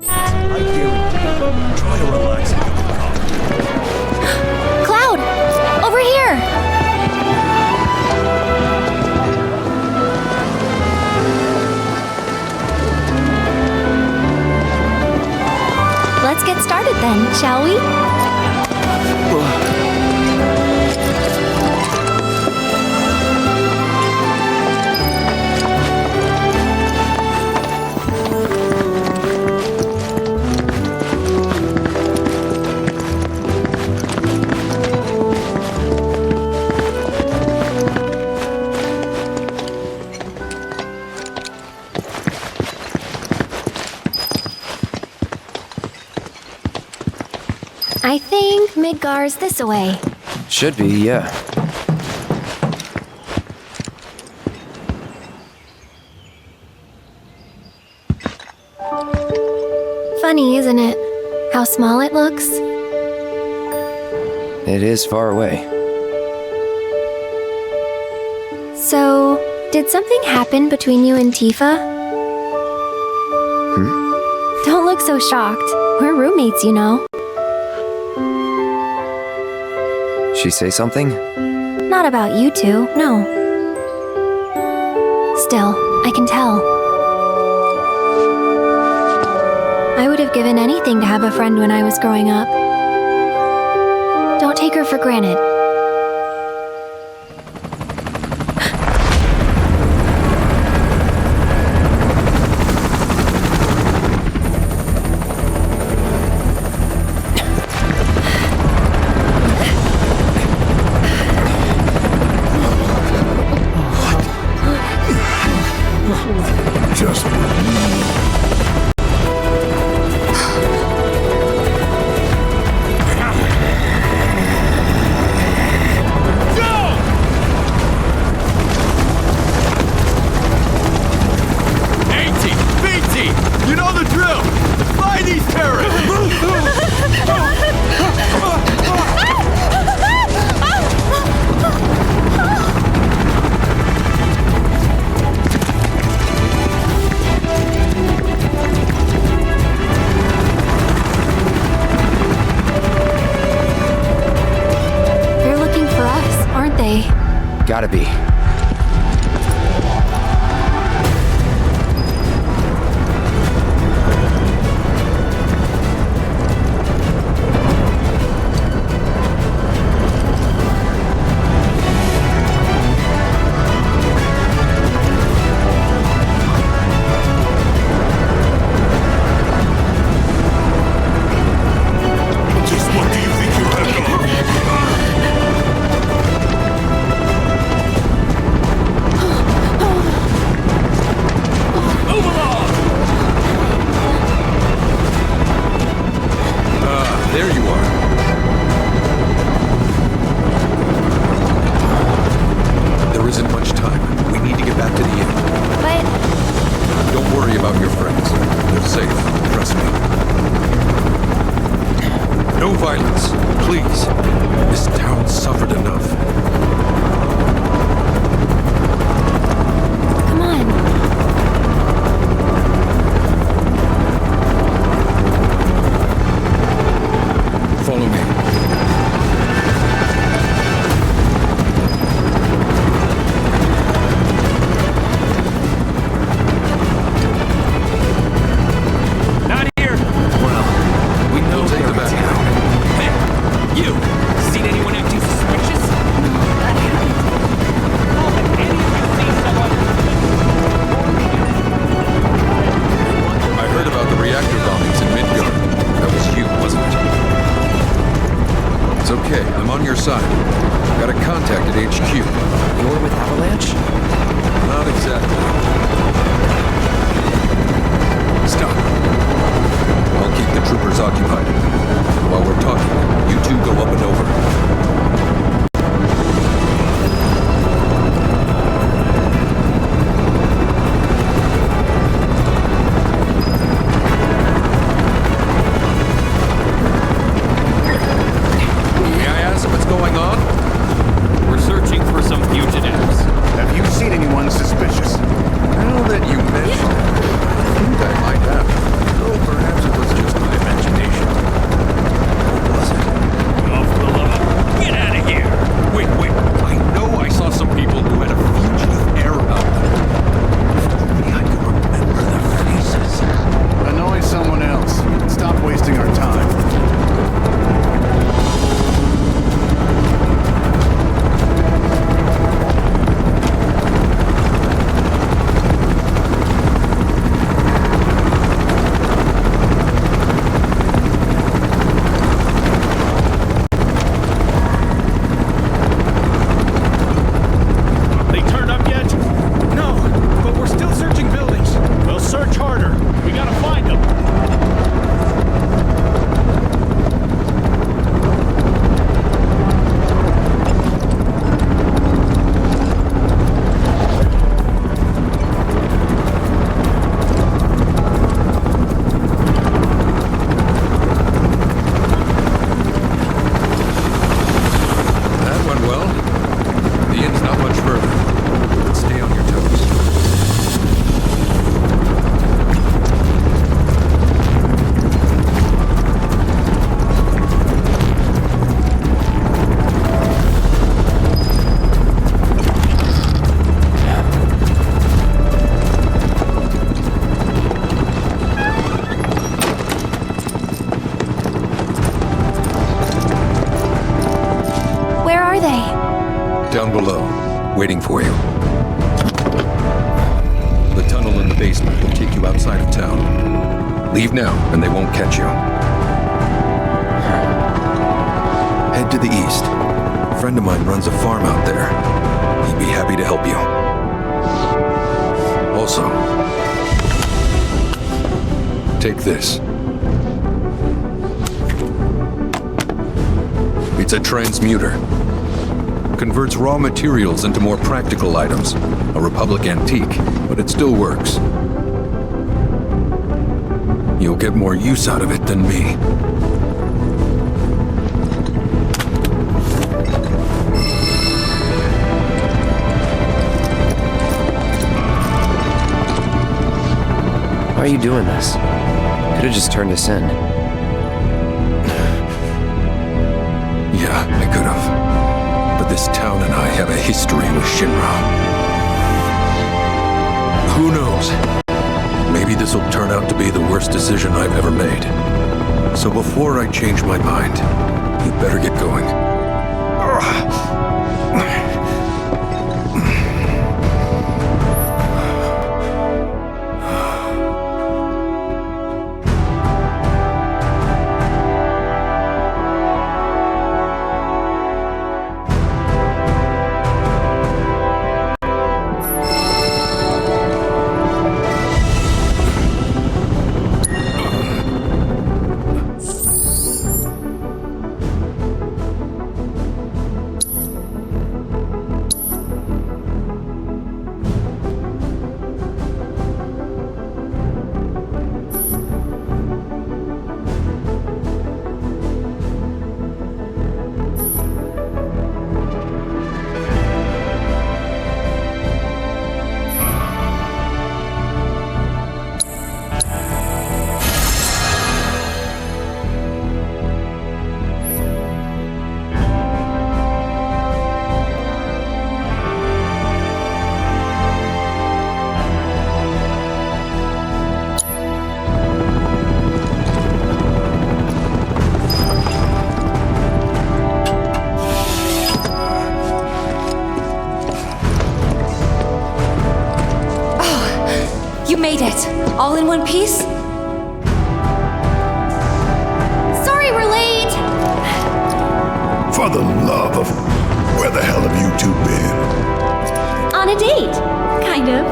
I guarantee. Try to relax and get the coffee. Cloud! Over here! Let's get started then, shall we? I think Midgar's this way. Should be, yeah. Funny, isn't it? How small it looks? It is far away. So, did something happen between you and Tifa? Don't look so shocked. We're roommates, you know. She say something? Not about you two, no. Still, I can tell. I would have given anything to have a friend when I was growing up. Don't take her for granted. Just You know the drill! Find these terrorists! They're looking for us, aren't they? Gotta be. There you are. There isn't much time. We need to get back to the inn. But Don't worry about your friends. They're safe. Trust me. No violence, please. This town suffered enough. come on. Follow me. Not here. Well, we know We'll take they're the back. in town. Hey, you! Seen anyone acting suspicious? I heard about the reactor bombings in Midgard. That was you, wasn't it? It's okay, I'm on your side. Got a contact at HQ. You're with Avalanche? Not exactly. Stop. I'll keep the troopers occupied. While we're talking, you two go up and over. May I ask what's going on? We're searching for some fugitives. Have you seen anyone suspicious? Now that you mention it, I think I might have. Though perhaps it was just my imagination. Or was it? Oh, for the love of... Get out of here! Wait. I know I saw some people who had a fugitive air about them. If only I could remember their faces. Annoy someone else. Stop wasting our time. They turned up yet? No, but we're still searching buildings. We'll search harder. We gotta find them. That went well. The inn's not much further. But stay on your toes. Where are they? Down below, waiting for you. The tunnel in the basement will take you outside of town. Leave now, and they won't catch you. Head to the east. A friend of mine runs a farm out there. He'd be happy to help you. Also, take this. It's a transmuter. Converts raw materials into more practical items. A Republic antique, but it still works. You'll get more use out of it than me. Why are you doing this? Could have just turned us in. Yeah, I could have. But this town and I have a history with Shinra. Who knows? Maybe this'll turn out to be the worst decision I've ever made. So before I change my mind, you better get going. All in one piece? Sorry we're late! For the love of... Where the hell have you two been? On a date, kind of.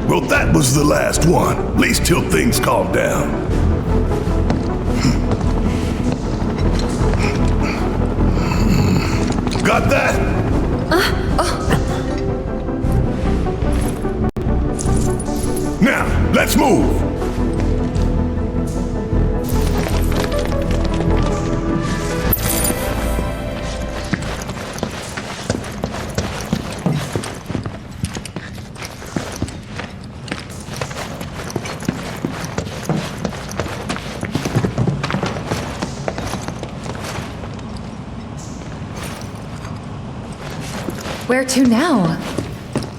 Well, that was the last one. At least till things calm down. Got that? Now, let's move. Where to now?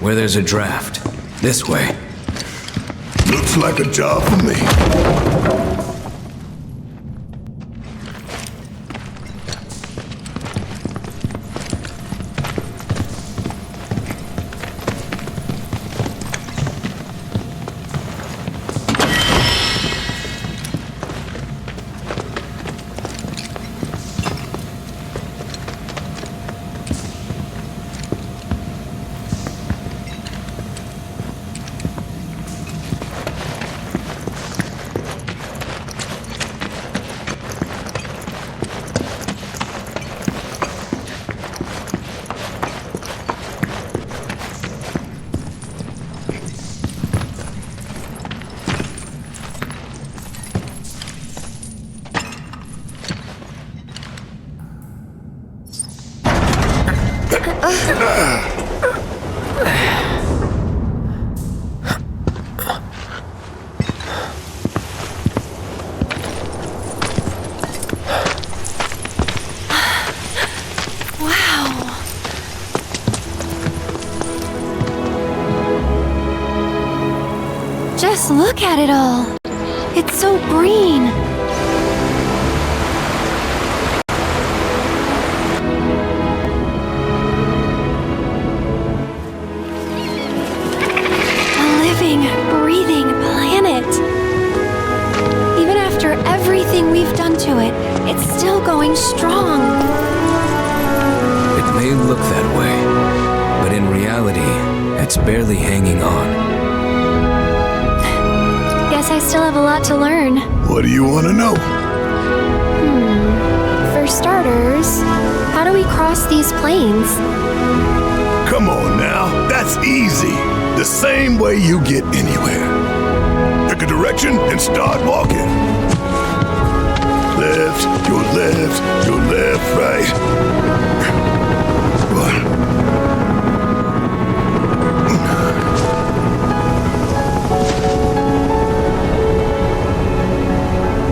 Where there's a draft. This way. Looks like a job for me. Just look at it all. It's so green. A living, breathing planet. Even after everything we've done to it, it's still going strong. It may look that way, but in reality, it's barely hanging on. Guess I still have a lot to learn. What do you want to know? For starters, how do we cross these plains? Come on now, that's easy. The same way you get anywhere. Pick a direction and start walking. Left, your left, your left, right.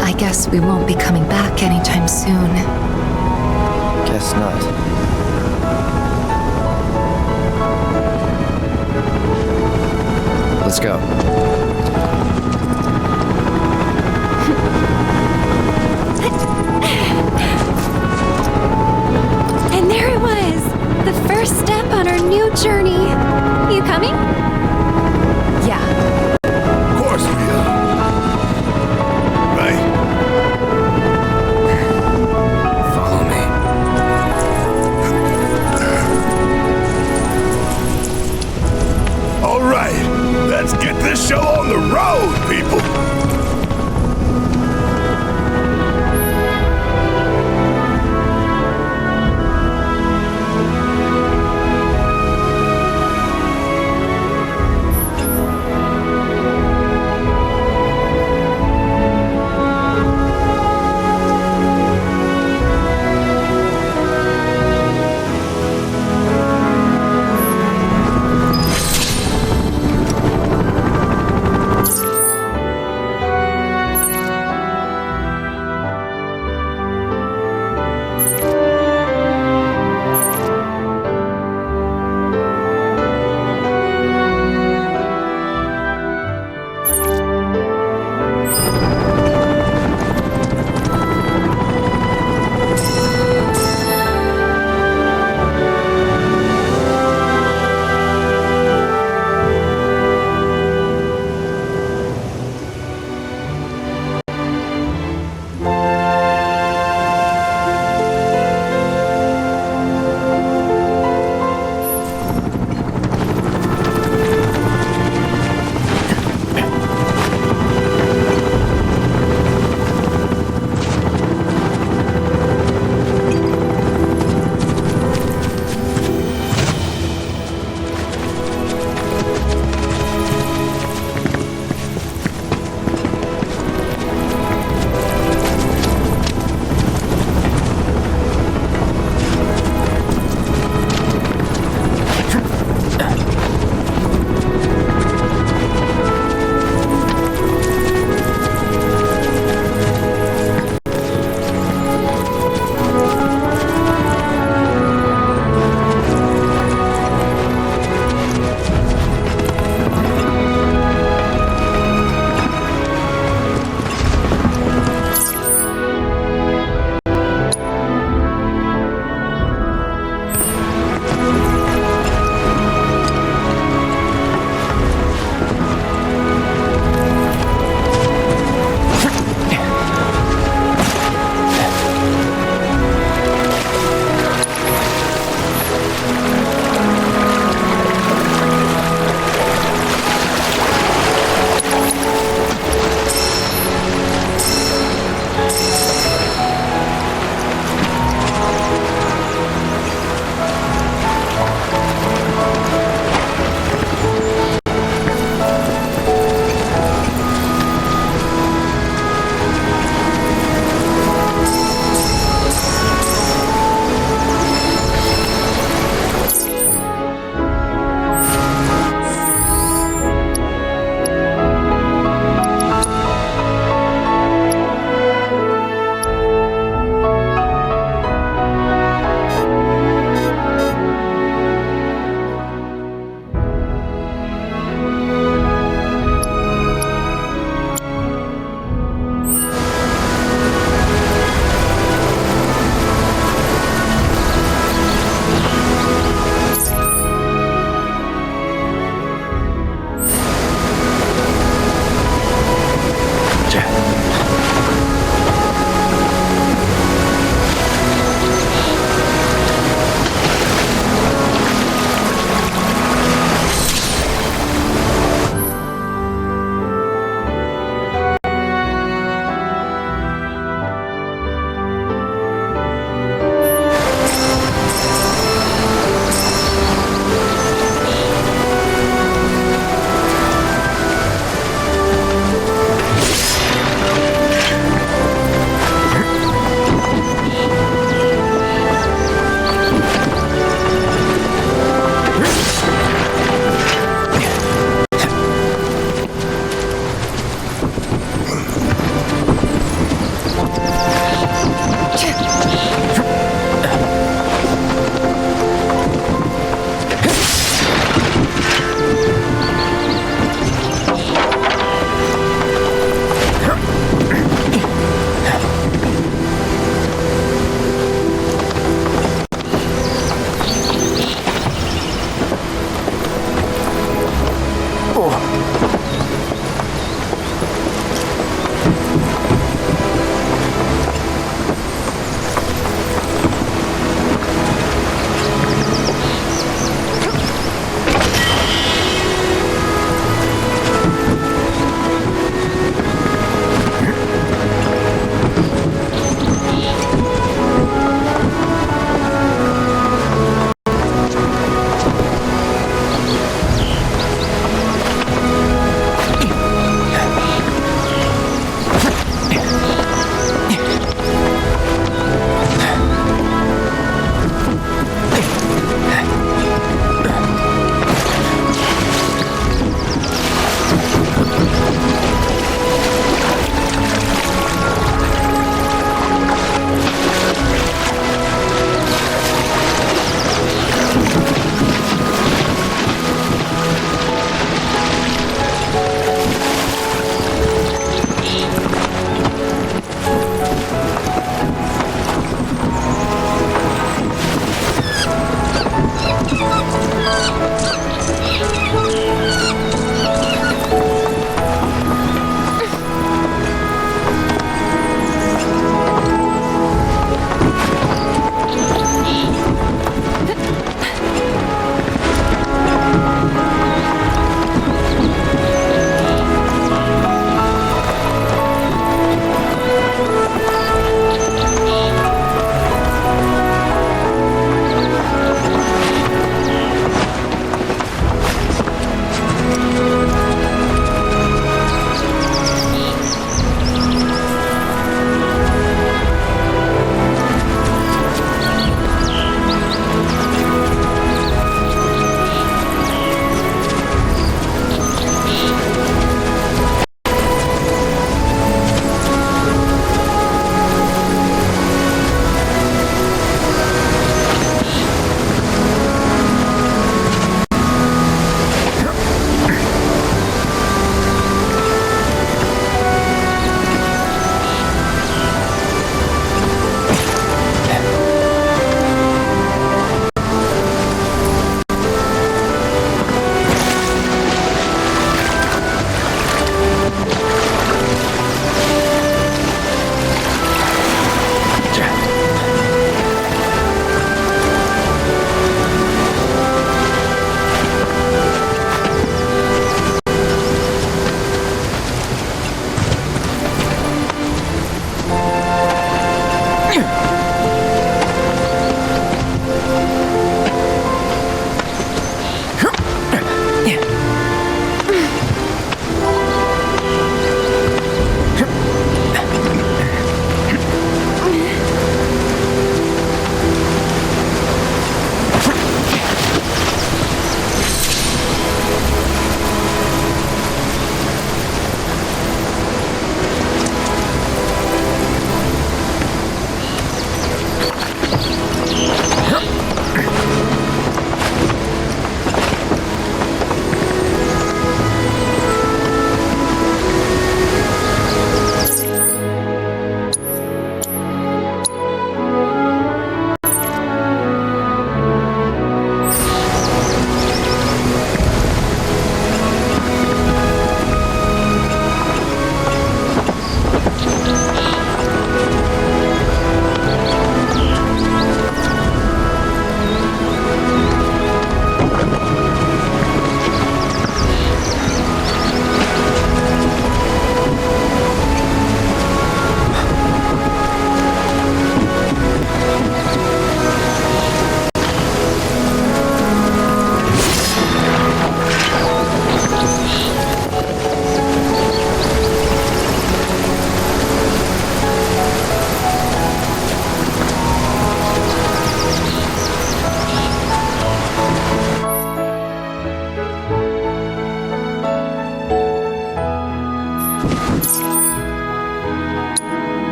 I guess we won't be coming back anytime soon. Guess not. Let's go. And there it was! The first step on our new journey. You coming? Yeah. Of course we are. Right? Follow me. All right, let's get this show on the road!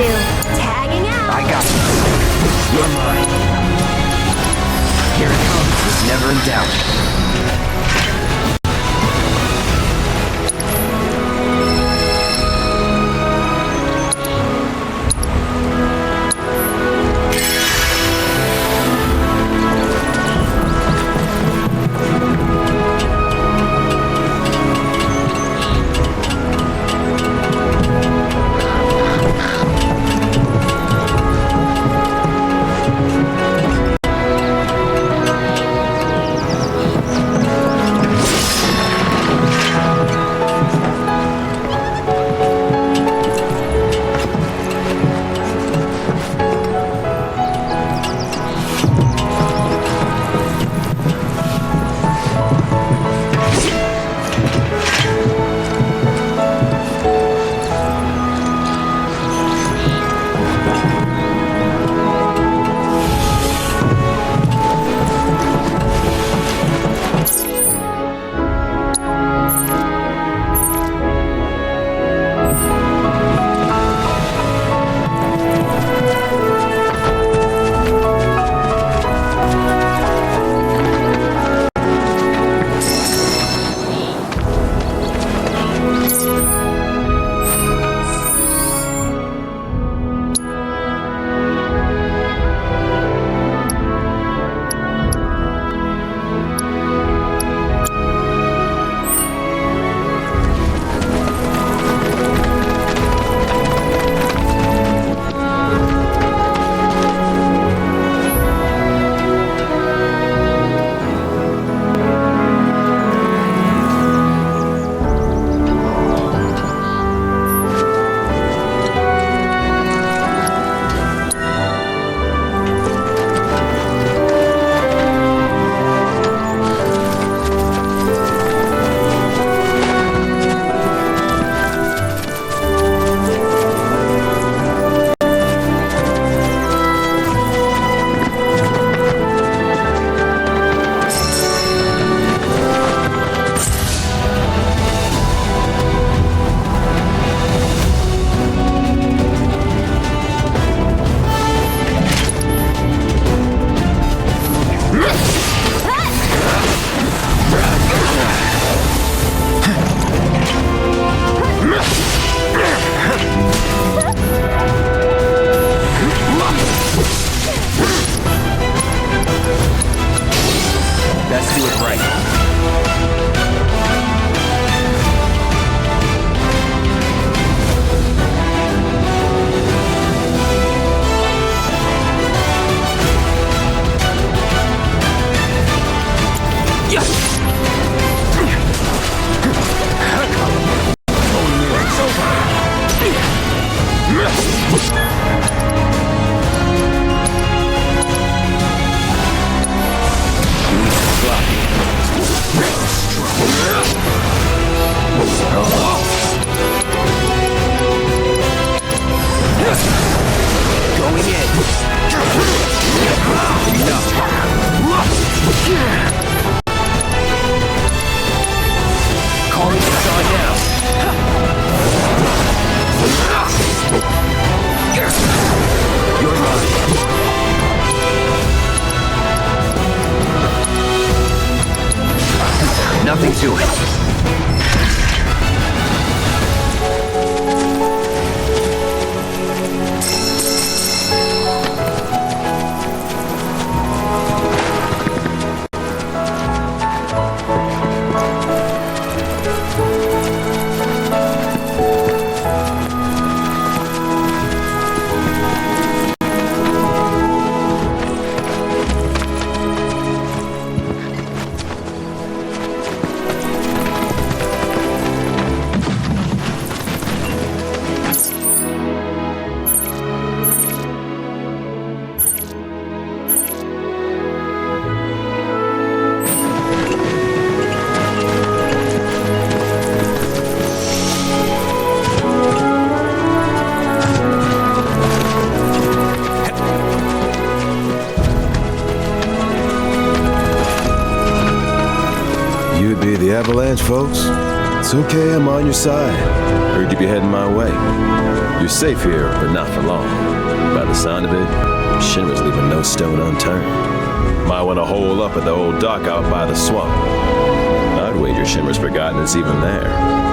2. Tagging out. I got you. You're mine. Here it comes. Never in doubt. Nothing to it. You'd be the Avalanche folks? It's okay, I'm on your side. Heard you'd be heading my way. You're safe here, but not for long. By the sound of it, Shinra's leaving no stone unturned. Might want to hole up at the old dock out by the swamp. I'd wager Shinra's forgotten it's even there.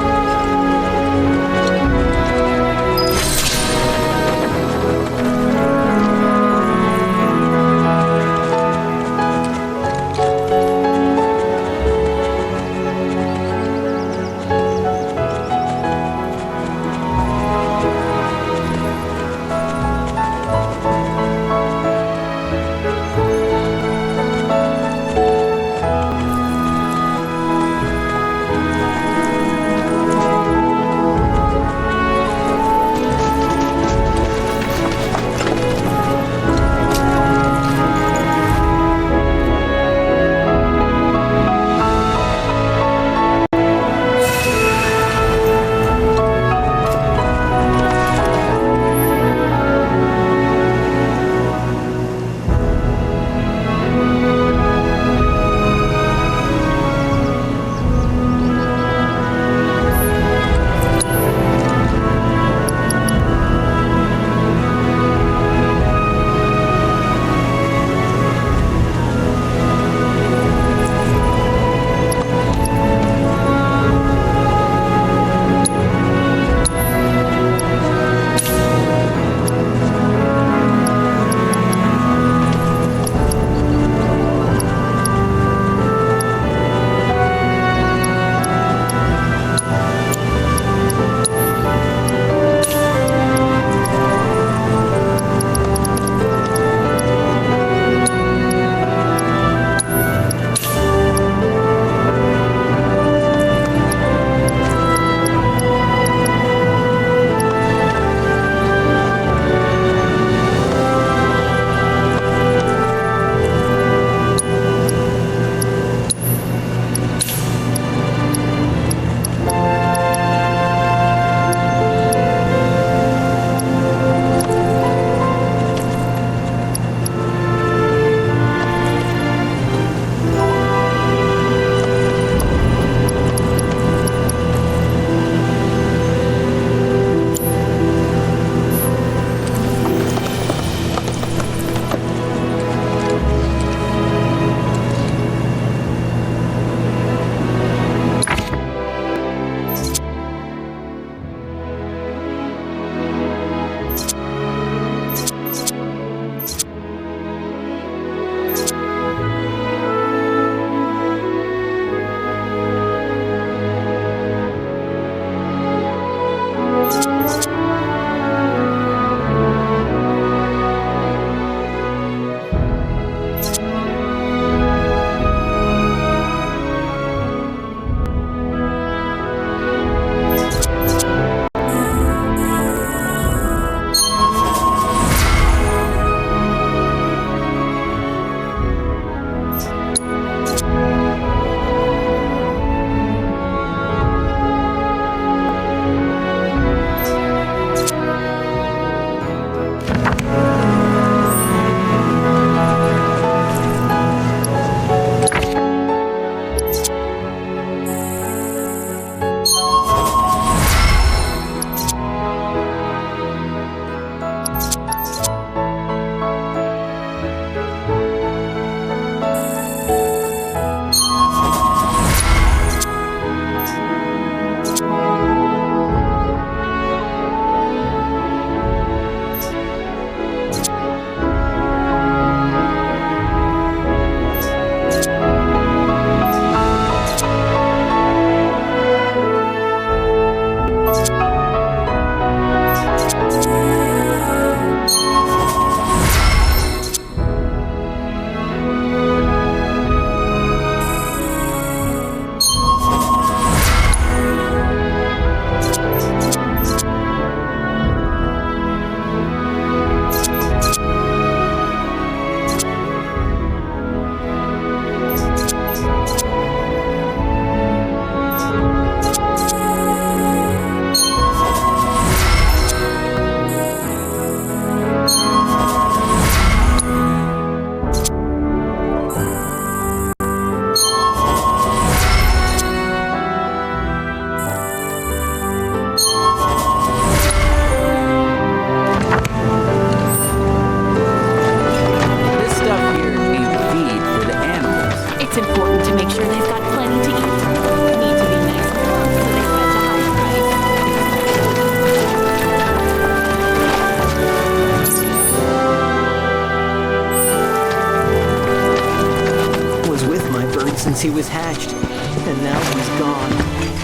since he was hatched. And now he's gone.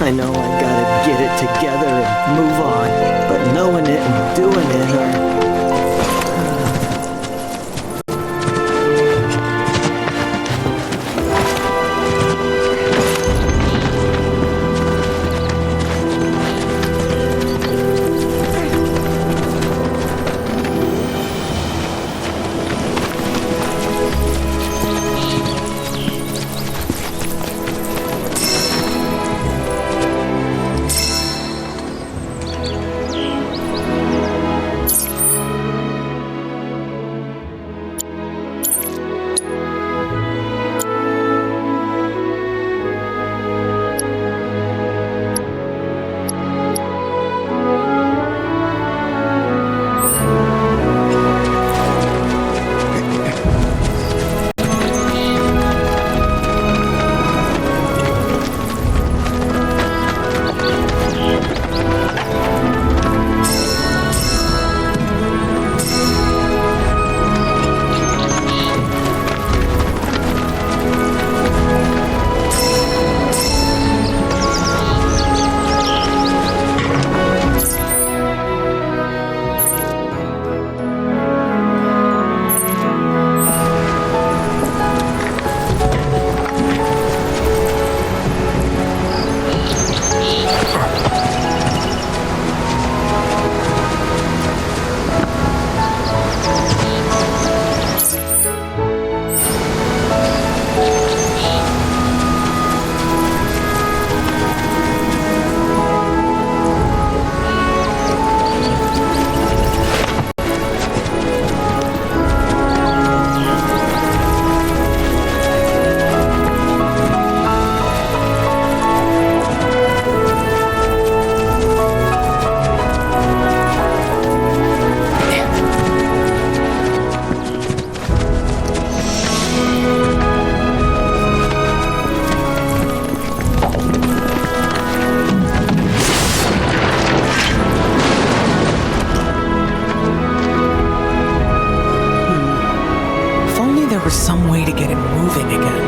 I know I gotta get it together and move on. But knowing it and doing it are... Some way to get him moving again.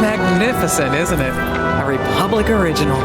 Magnificent, isn't it? A Republic original.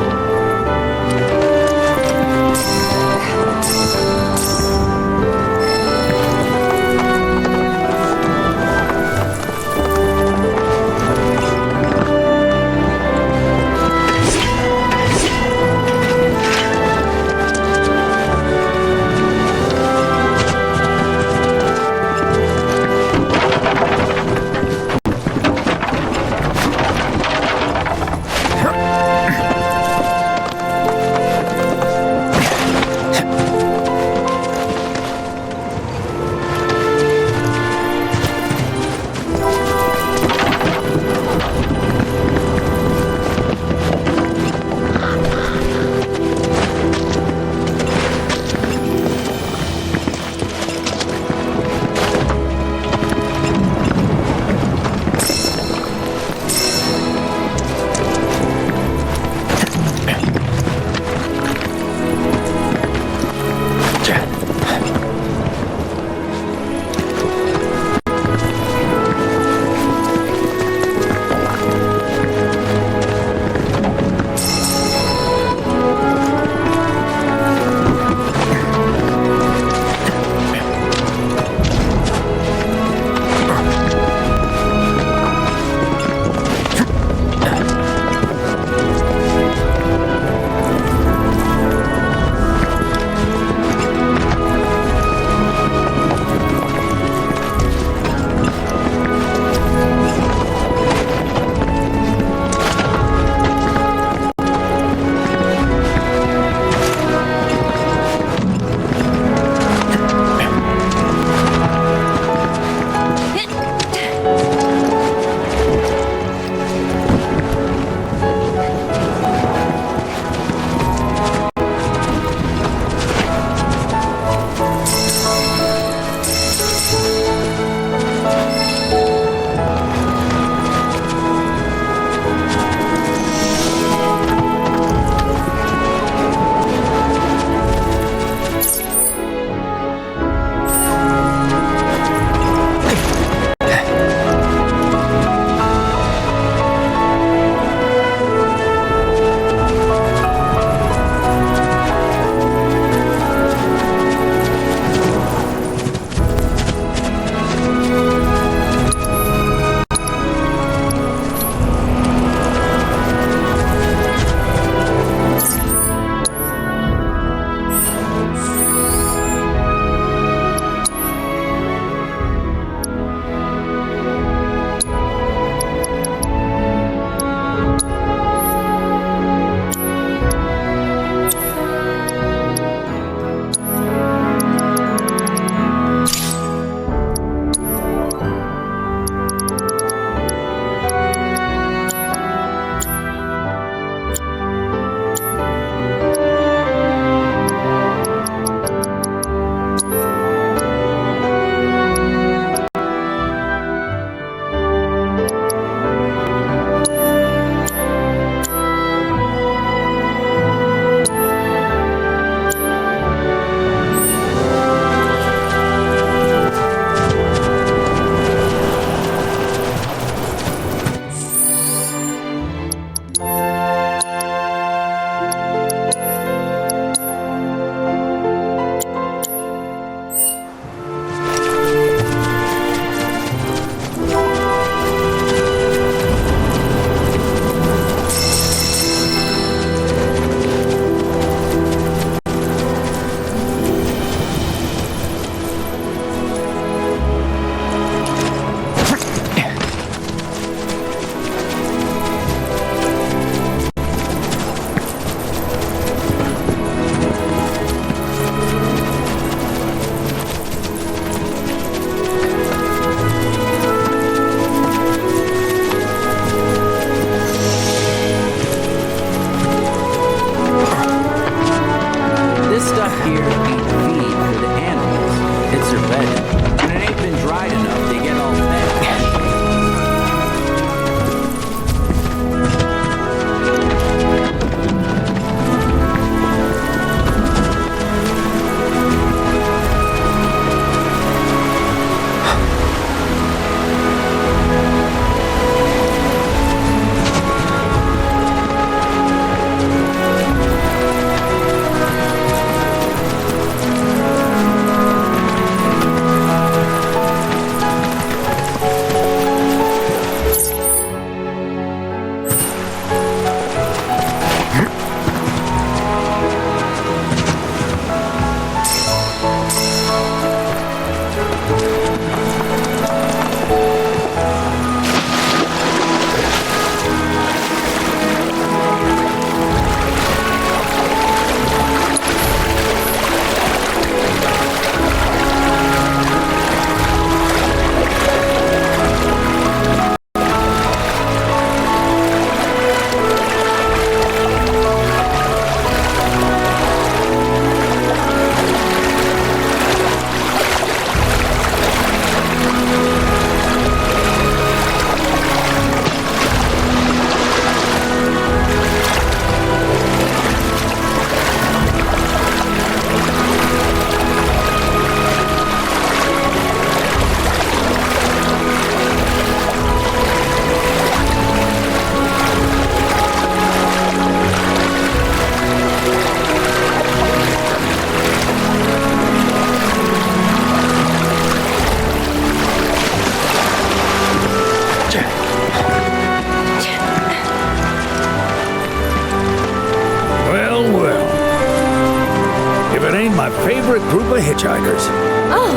favorite group of hitchhikers. Oh,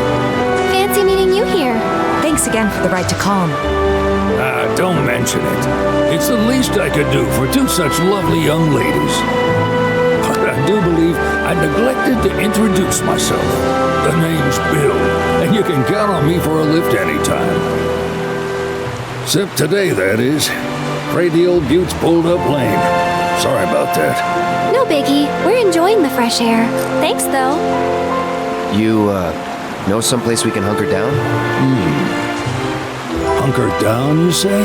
fancy meeting you here. Thanks again for the ride to Calm. Don't mention it. It's the least I could do for two such lovely young ladies. But I do believe I neglected to introduce myself. The name's Bill, and you can count on me for a lift anytime. Except today, that is. Afraid the old buttes pulled up lame. Sorry about that. No biggie. We're enjoying the fresh air. Thanks, though. You, know someplace we can hunker down? Hunker down, you say?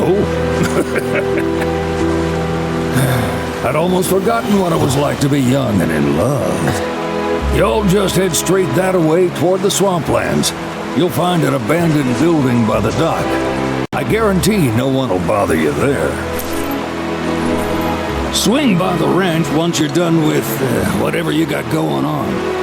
Oh? I'd almost forgotten what it was like to be young and in love. Y'all just head straight that away toward the swamplands. You'll find an abandoned building by the dock. I guarantee no one will bother you there. Swing by the ranch once you're done with whatever you got going on.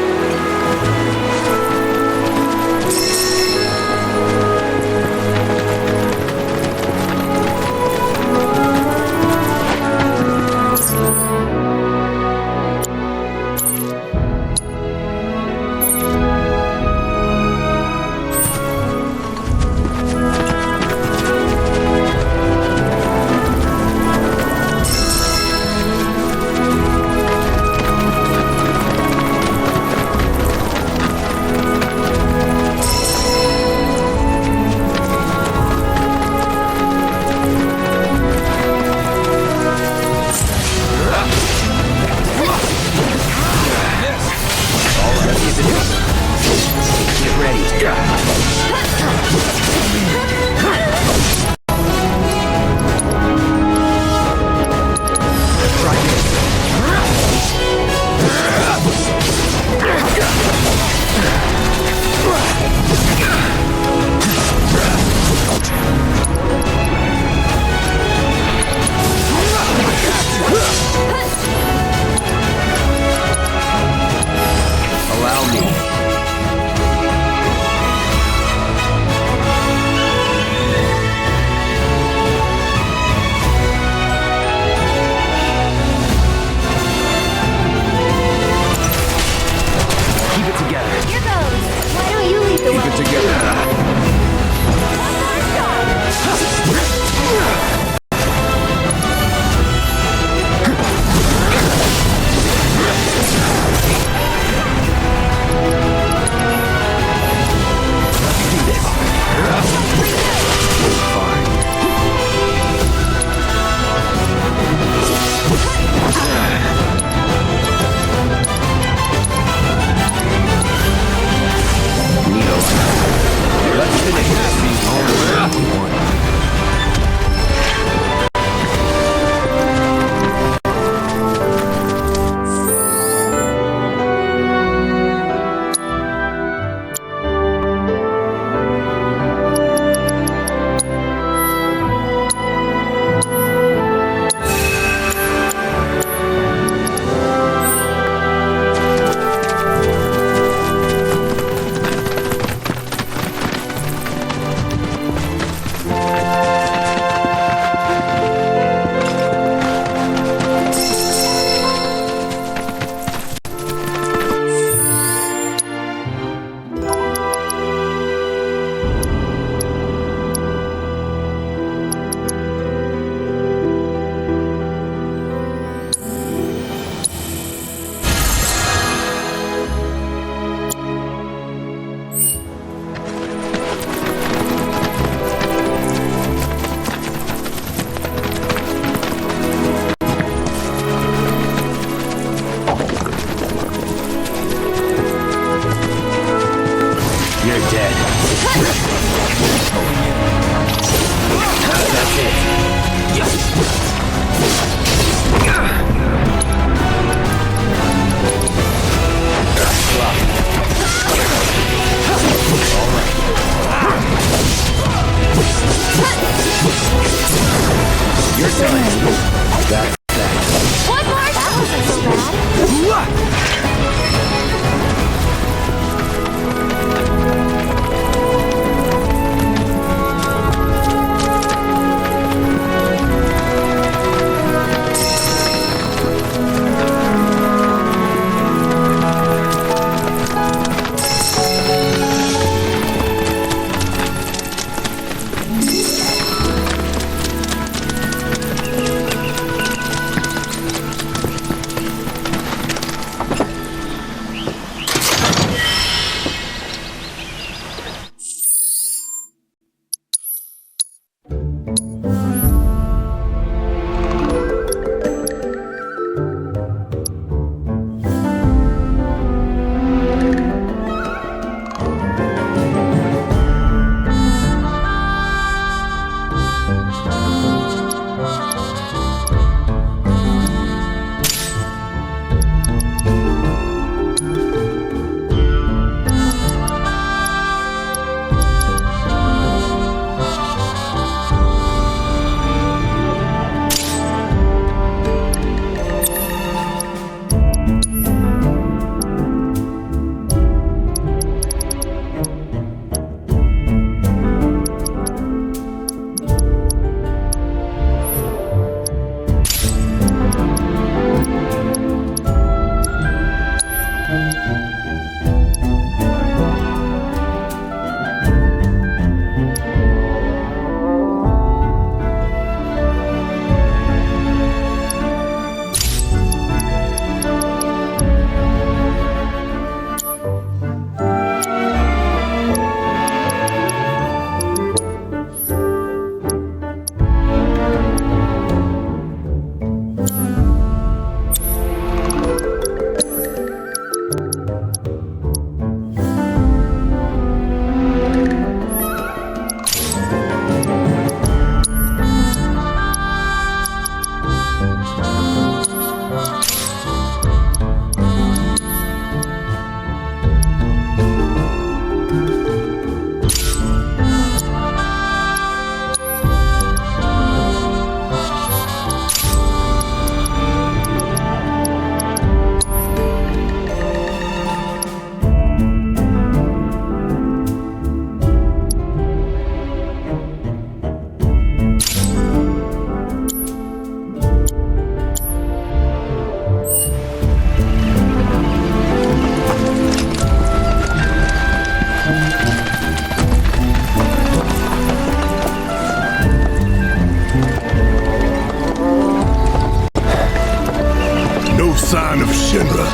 sign of Shinra?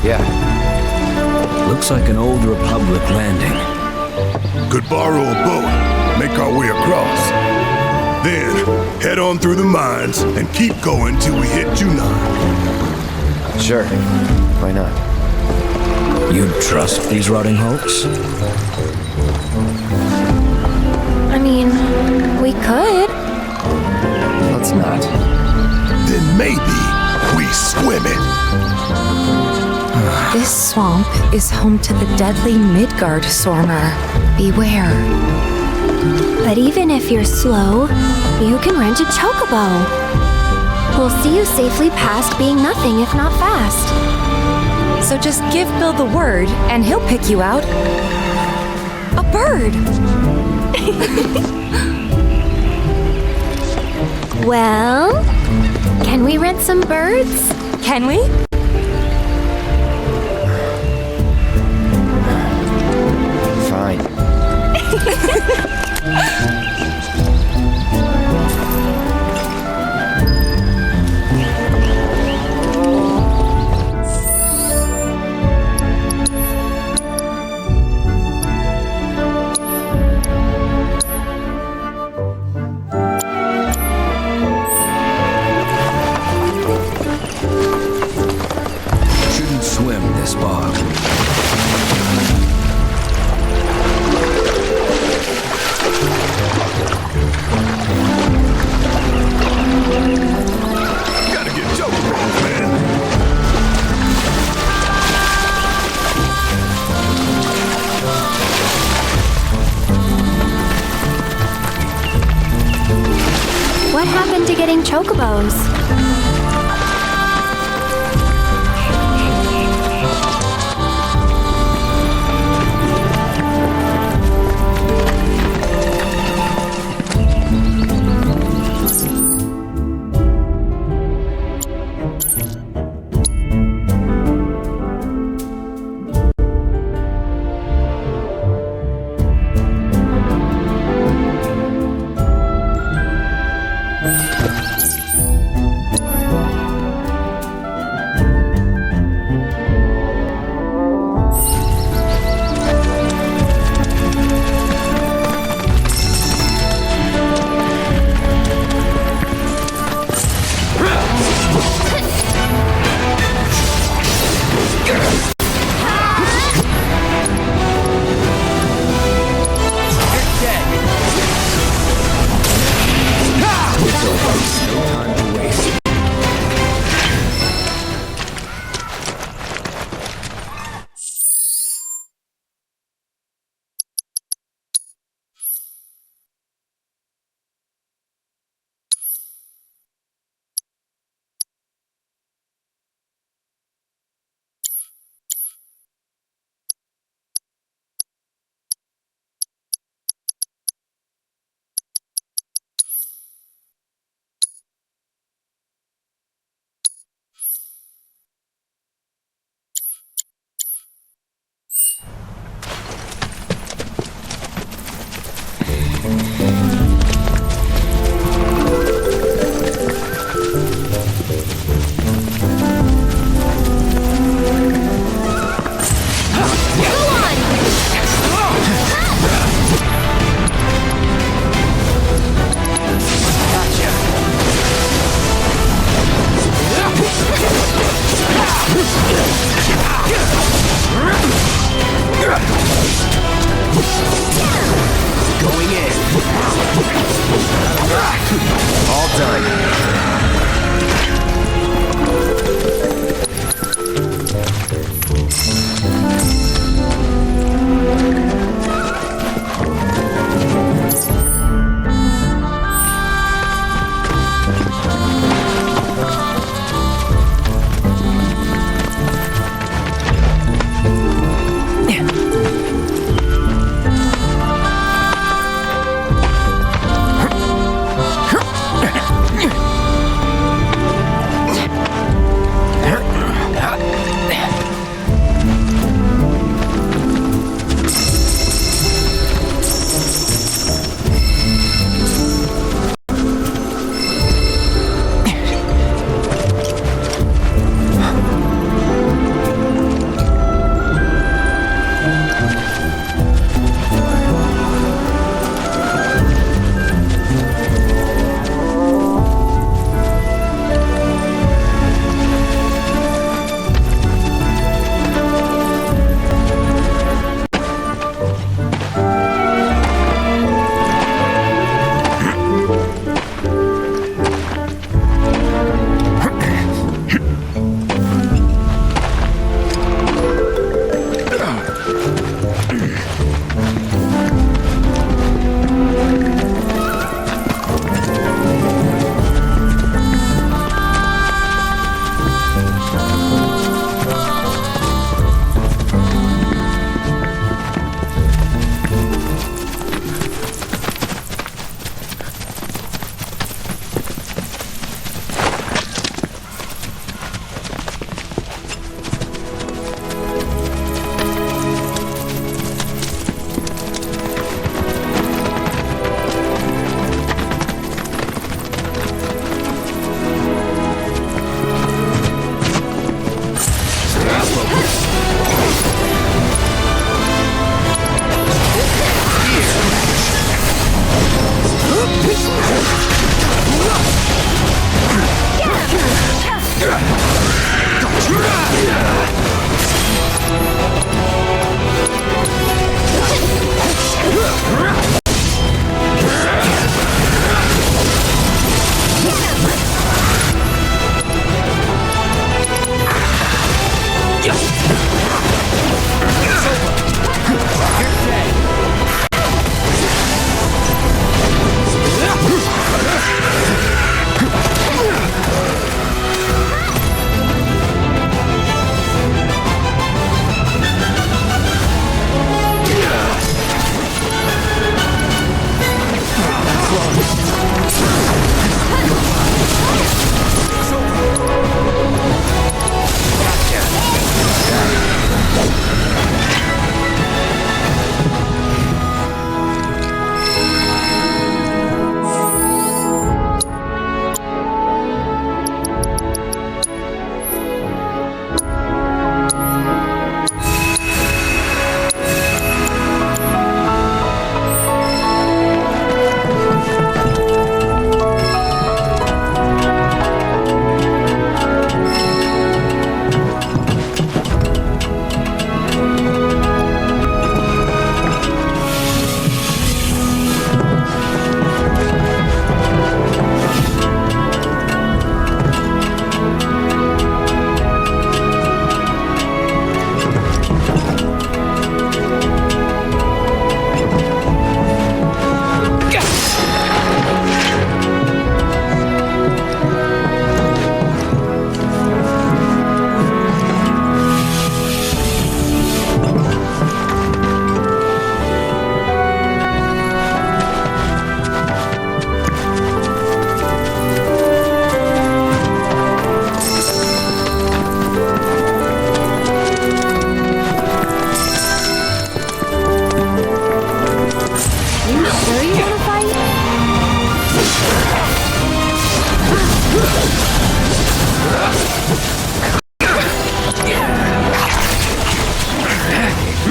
Yeah. Looks like an old Republic landing. Could borrow a boat, make our way across. Then, head on through the mines and keep going till we hit Junon. Sure. Why not? You trust these rotting hulks? I mean, we could. Let's not. Then maybe we swim it. This swamp is home to the deadly Midgard Sormer. Beware. But even if you're slow, you can rent a chocobo. We'll see you safely past being nothing if not fast. So just give Bill the word, and he'll pick you out. A bird! Well, can we rent some birds? Can we? Fine. Shouldn't swim this bog. Gotta get chocobos, man. What happened to getting chocobos?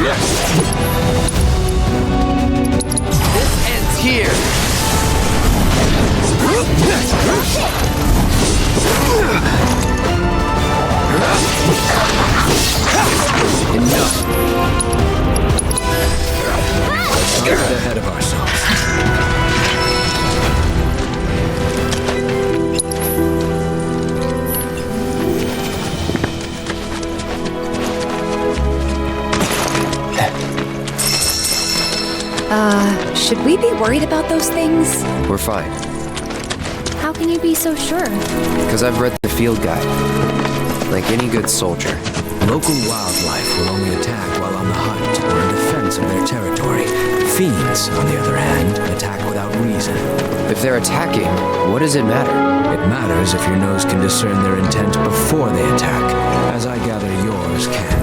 Yes. This ends here. Enough. Let's not get ahead of ourselves. Should we be worried about those things? We're fine, How can you be so sure? because I've read the field guide. Like any good soldier. Local wildlife will only attack while on the hunt or in defense of their territory. Fiends, on the other hand, attack without reason. If they're attacking, what does it matter? It matters if your nose can discern their intent before they attack, as I gather yours can't.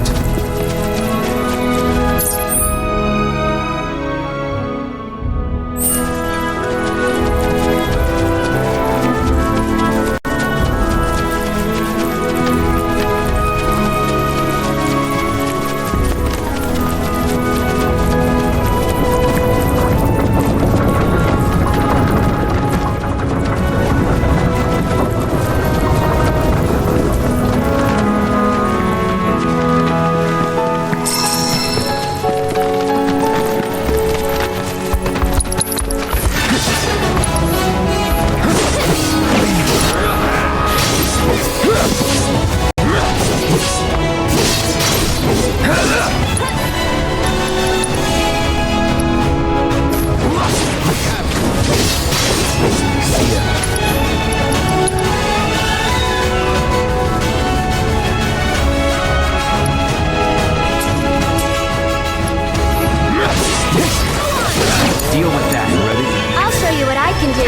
Deal with that. Ready? I'll show you what I can do.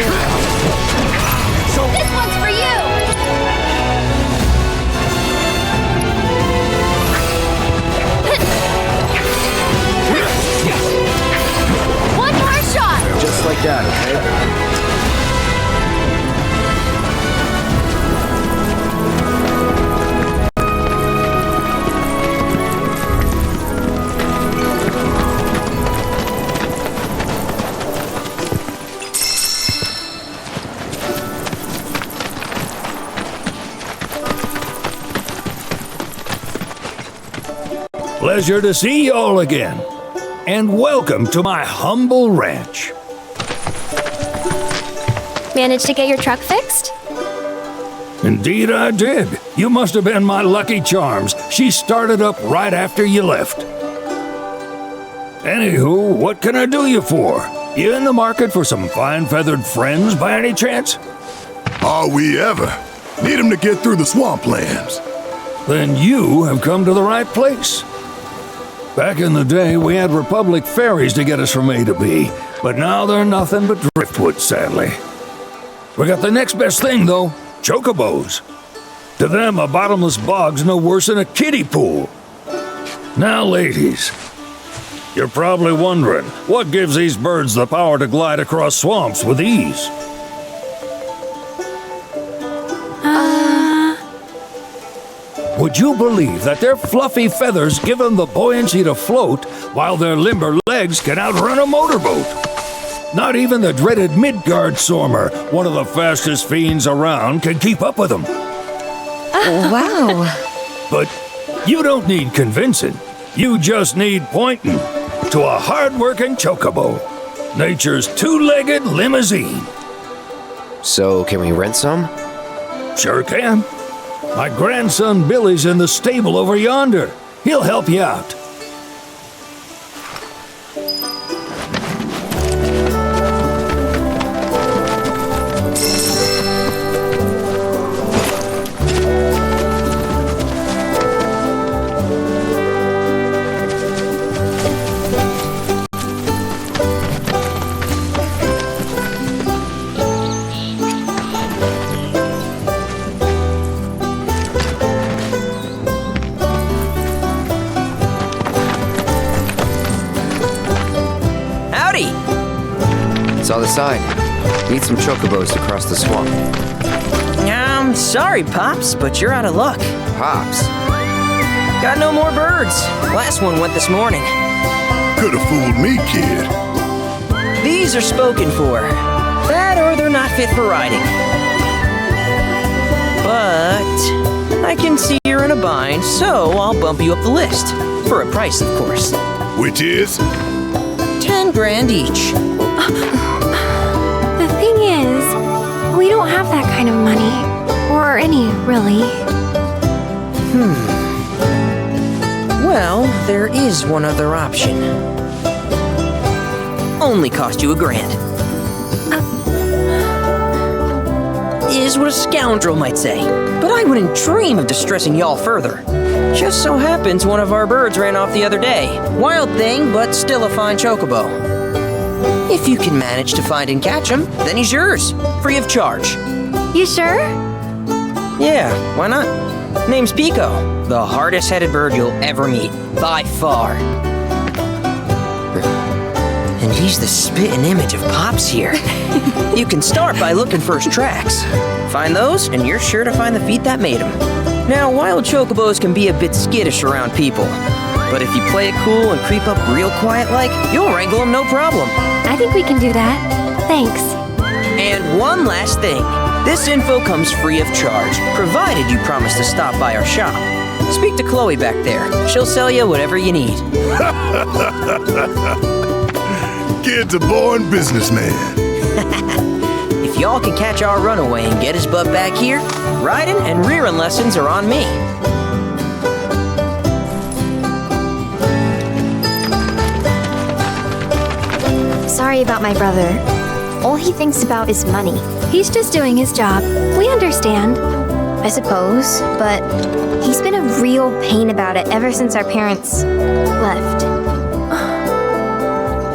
This one's for you! One more shot! Just like that, okay? Pleasure to see you all again. And welcome to my humble ranch. Managed to get your truck fixed? Indeed I did. You must have been my lucky charms. She started up right after you left. Anywho, what can I do you for? You in the market for some fine-feathered friends by any chance? Are we ever? Need them to get through the swamplands. Then you have come to the right place. Back in the day, we had Republic ferries to get us from A to B, but now they're nothing but driftwood, sadly. We got the next best thing, though, chocobos. To them, a bottomless bog's no worse than a kiddie pool. Now, ladies, you're probably wondering, what gives these birds the power to glide across swamps with ease? Would you believe that their fluffy feathers give them the buoyancy to float, while their limber legs can outrun a motorboat? Not even the dreaded Midgard Stormer, one of the fastest fiends around, can keep up with them. Wow. But you don't need convincing. You just need pointing to a hard-working chocobo. Nature's two-legged limousine. So, can we rent some? Sure can. My grandson Billy's in the stable over yonder. He'll help you out. Saw the sign. Need some chocobos to cross the swamp. I'm sorry, Pops, but you're out of luck. Pops? Got no more birds. Last one went this morning. Could've fooled me, kid. These are spoken for. That or they're not fit for riding. But I can see you're in a bind, so I'll bump you up the list. For a price, of course. Which is? 10 grand each. The thing is, we don't have that kind of money. Or any, really. Well, there is one other option. Only cost you $1,000. Is what a scoundrel might say. But I wouldn't dream of distressing y'all further. Just so happens one of our birds ran off the other day. Wild thing, but still a fine chocobo. If you can manage to find and catch him, then he's yours. Free of charge. You sure? Yeah, why not? Name's Pico, the hardest-headed bird you'll ever meet, by far. And he's the spitting image of Pops here. You can start by looking for his tracks. Find those, and you're sure to find the feet that made him. Now, wild chocobos can be a bit skittish around people. But if you play it cool and creep up real quiet-like, you'll wrangle them no problem. I think we can do that. Thanks. And one last thing. This info comes free of charge, provided you promise to stop by our shop. Speak to Chloe back there. She'll sell you whatever you need. Kid's a born businessman. If y'all can catch our runaway and get his butt back here, riding and rearing lessons are on me. Sorry about my brother. All he thinks about is money. He's just doing his job. We understand. I suppose, but he's been a real pain about it ever since our parents left.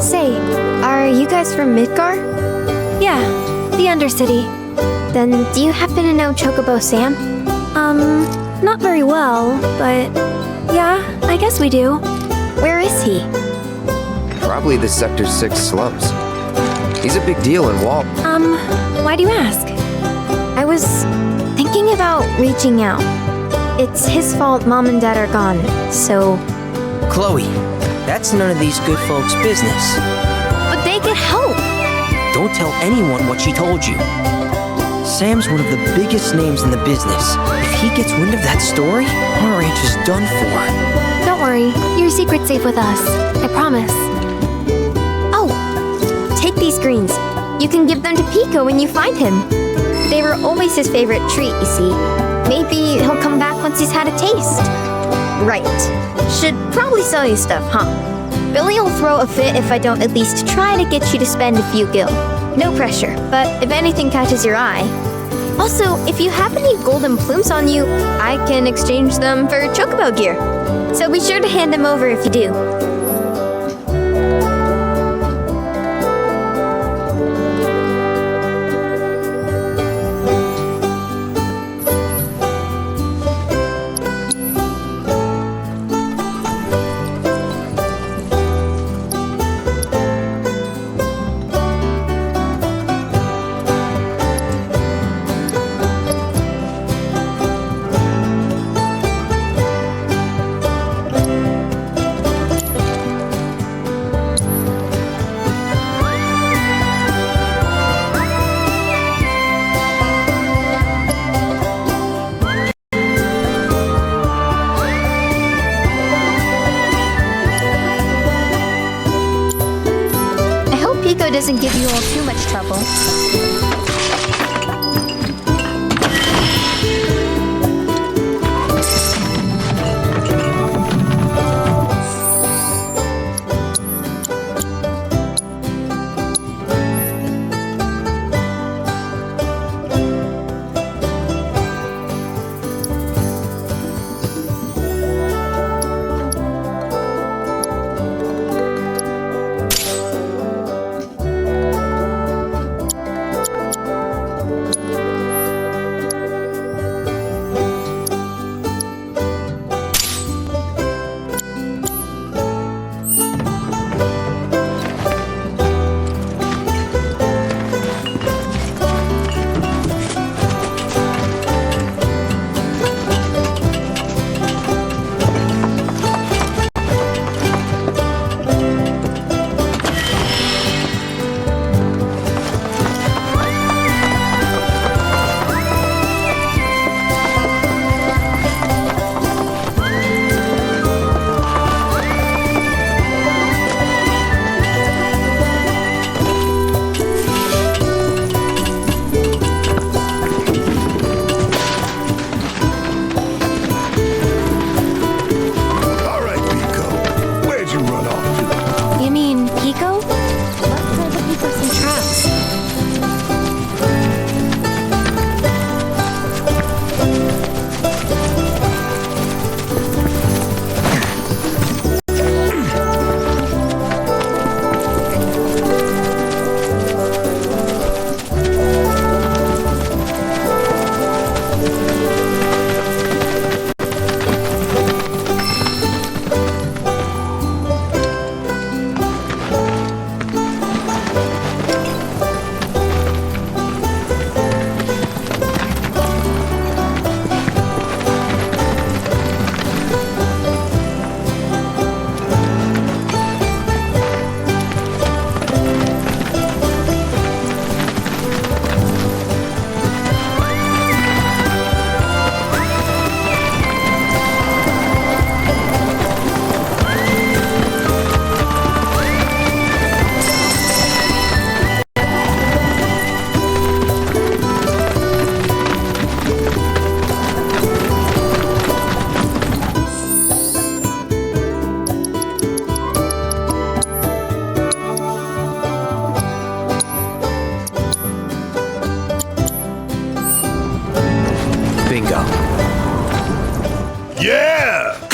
Say, are you guys from Midgar? Yeah, the Undercity. Then do you happen to know Chocobo Sam? Not very well, but yeah, I guess we do. Where is he? Probably the Sector 6 slums. He's a big deal in Wall. Why do you ask? I was thinking about reaching out. It's his fault Mom and Dad are gone, so... Chloe, that's none of these good folks' business. But they could help! Don't tell anyone what she told you. Sam's one of the biggest names in the business. If he gets wind of that story, our ranch is done for. Don't worry, your secret's safe with us. I promise. Oh, take these greens. You can give them to Pico when you find him. They were always his favorite treat, you see. Maybe he'll come back once he's had a taste. Right. Should probably sell you stuff, huh? Billy'll throw a fit if I don't at least try to get you to spend a few gil. No pressure, but if anything catches your eye. Also, if you have any golden plumes on you, I can exchange them for chocobo gear. So be sure to hand them over if you do. Doesn't give you all too much trouble.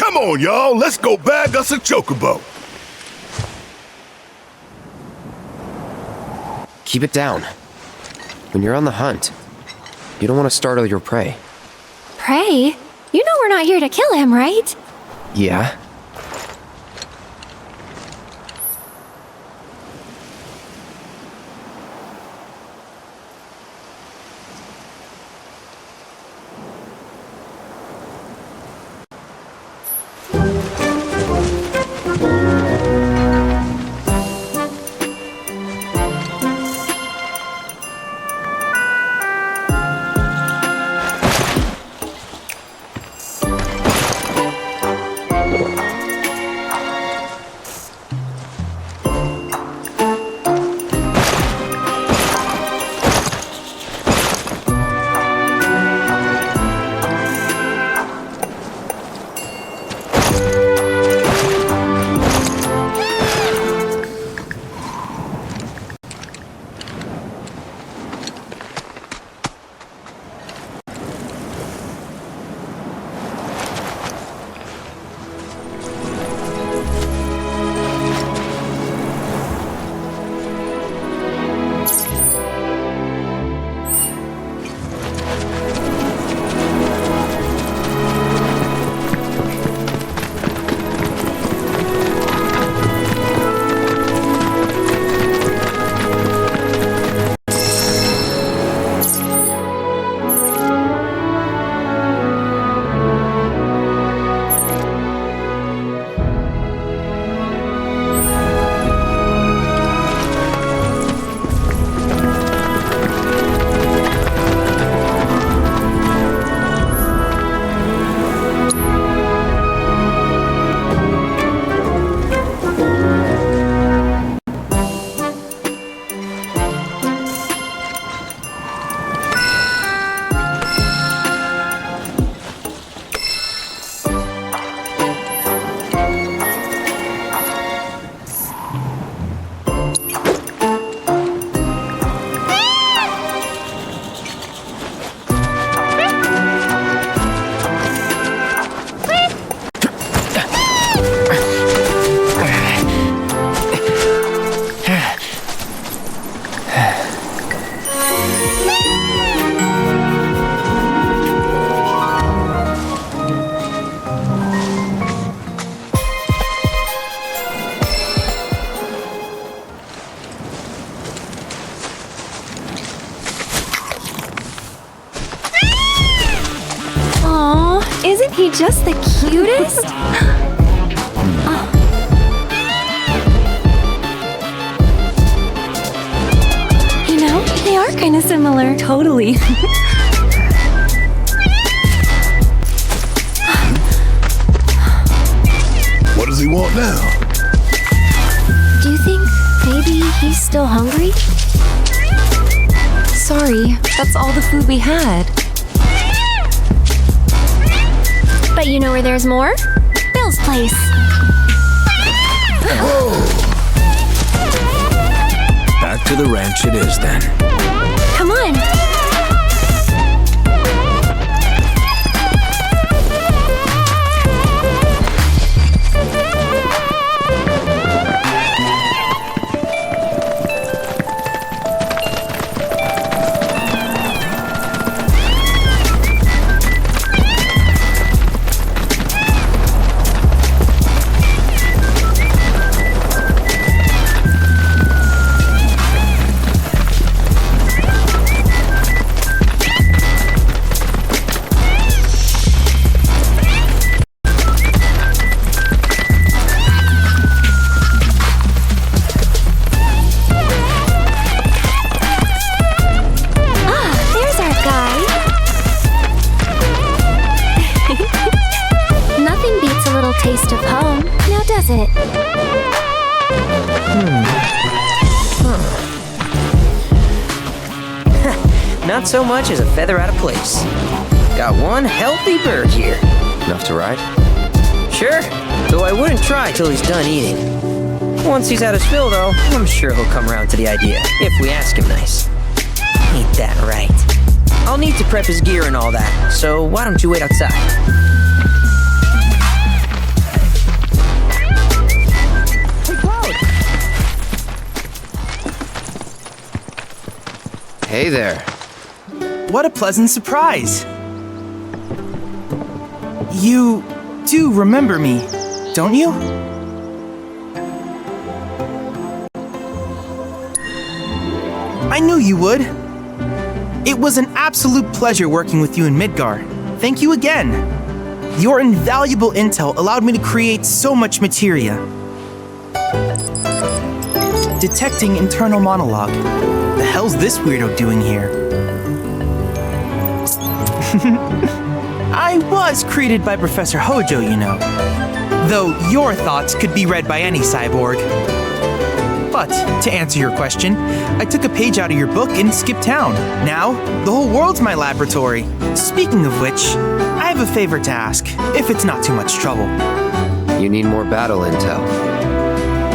Come on, y'all. Let's go bag us a chocobo. Keep it down. When you're on the hunt, you don't want to startle your prey. Prey? You know we're not here to kill him, right? Yeah? Isn't he just the cutest? You know, they are kind of similar. Totally. What does he want now? Do you think maybe he's still hungry? Sorry, that's all the food we had. But you know where there's more? Bill's place. Back to the ranch it is then. Come on. Taste of home, now does it? Not so much as a feather out of place. Got one healthy bird here. Enough to ride? Sure, though I wouldn't try till he's done eating. Once he's had his fill, though, I'm sure he'll come around to the idea, if we ask him nice. Ain't that right? I'll need to prep his gear and all that, so why don't you wait outside? there. What a pleasant surprise. You do remember me, don't you? I knew you would. It was an absolute pleasure working with you in Midgar. Thank you again. Your invaluable intel allowed me to create so much materia. Detecting internal monologue. The hell's this weirdo doing here? I was created by Professor Hojo, you know. Though your thoughts could be read by any cyborg. But, to answer your question, I took a page out of your book and skipped town. Now, the whole world's my laboratory. Speaking of which, I have a favor to ask, if it's not too much trouble. You need more battle intel.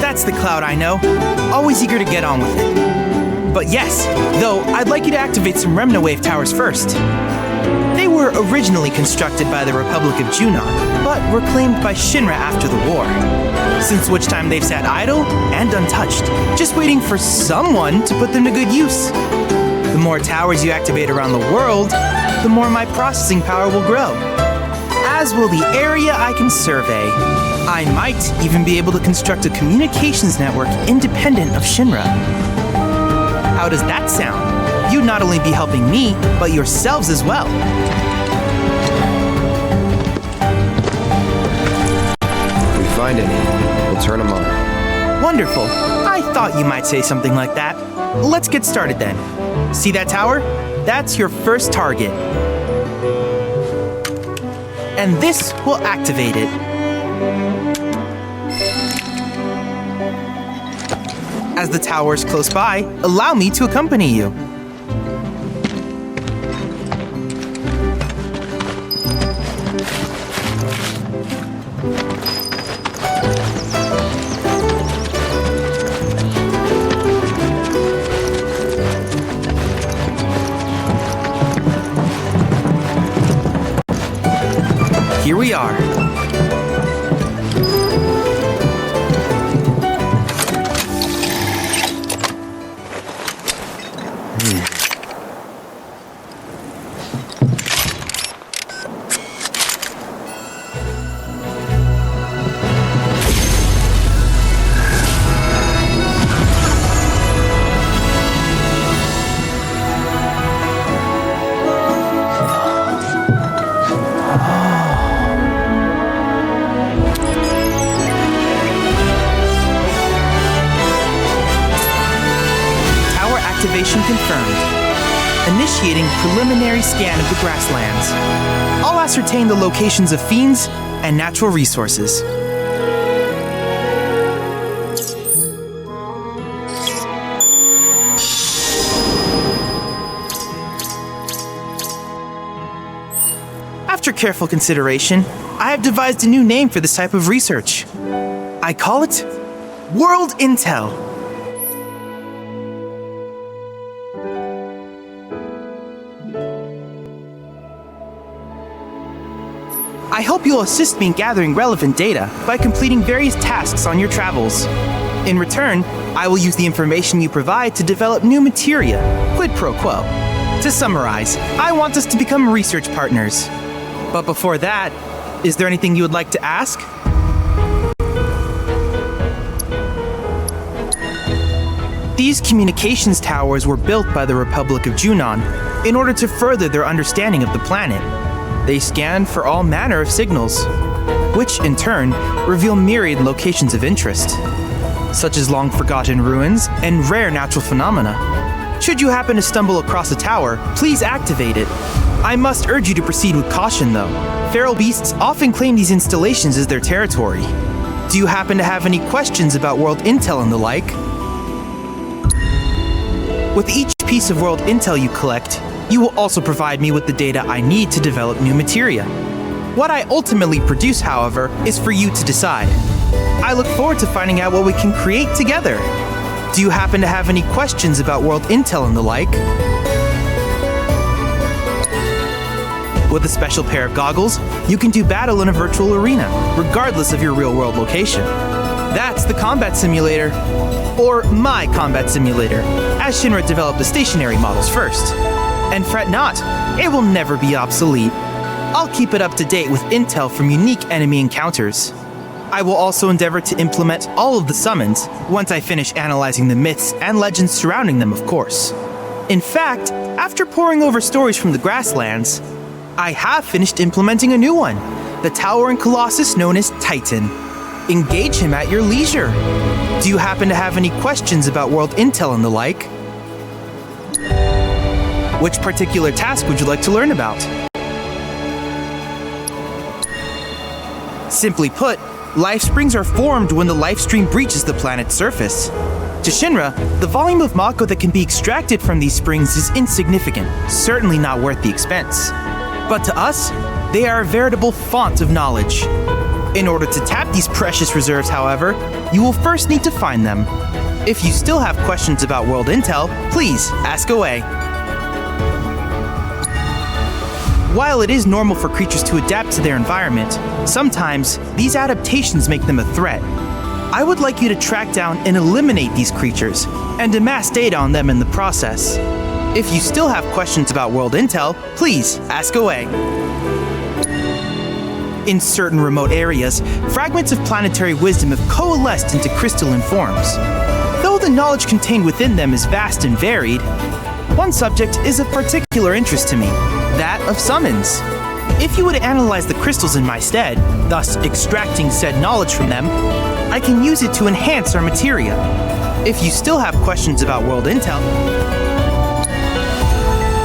That's the Cloud I know. Always eager to get on with it. But yes, though, I'd like you to activate some Remna Wave towers first. They were originally constructed by the Republic of Junon, but were claimed by Shinra after the war. Since which time they've sat idle and untouched, just waiting for someone to put them to good use. The more towers you activate around the world, the more my processing power will grow. As will the area I can survey. I might even be able to construct a communications network independent of Shinra. How does that sound? You'd not only be helping me, but yourselves as well. If we find any, we'll turn them on. Wonderful. I thought you might say something like that. Let's get started then. See that tower? That's your first target. And this will activate it. As the tower is close by, allow me to accompany you. Here we are. Activation confirmed. Initiating preliminary scan of the grasslands. I'll ascertain the locations of fiends and natural resources. After careful consideration, I have devised a new name for this type of research. I call it World Intel. I hope you'll assist me in gathering relevant data by completing various tasks on your travels. In return, I will use the information you provide to develop new materia, quid pro quo. To summarize, I want us to become research partners. But before that, is there anything you would like to ask? These communications towers were built by the Republic of Junon in order to further their understanding of the planet. They scan for all manner of signals, which in turn reveal myriad locations of interest, such as long-forgotten ruins and rare natural phenomena. Should you happen to stumble across a tower, please activate it. I must urge you to proceed with caution, though. Feral beasts often claim these installations as their territory. Do you happen to have any questions about world intel and the like? With each piece of world intel you collect, you will also provide me with the data I need to develop new materia. What I ultimately produce, however, is for you to decide. I look forward to finding out what we can create together. Do you happen to have any questions about world intel and the like? With a special pair of goggles, you can do battle in a virtual arena, regardless of your real-world location. That's the combat simulator. Or my combat simulator, as Shinra developed the stationary models first. And fret not, it will never be obsolete. I'll keep it up to date with intel from unique enemy encounters. I will also endeavor to implement all of the summons once I finish analyzing the myths and legends surrounding them, of course. In fact, after poring over stories from the grasslands, I have finished implementing a new one, the towering colossus known as Titan. Engage him at your leisure. Do you happen to have any questions about world intel and the like? Which particular task would you like to learn about? Simply put, life springs are formed when the life stream breaches the planet's surface. To Shinra, the volume of Mako that can be extracted from these springs is insignificant, certainly not worth the expense. But to us, they are a veritable font of knowledge. In order to tap these precious reserves, however, you will first need to find them. If you still have questions about world intel, please ask away. While it is normal for creatures to adapt to their environment, sometimes these adaptations make them a threat. I would like you to track down and eliminate these creatures, and amass data on them in the process. If you still have questions about world intel, please ask away. In certain remote areas, fragments of planetary wisdom have coalesced into crystalline forms. Though the knowledge contained within them is vast and varied, one subject is of particular interest to me, that of summons. If you would analyze the crystals in my stead, thus extracting said knowledge from them, I can use it to enhance our materia. If you still have questions about world intel...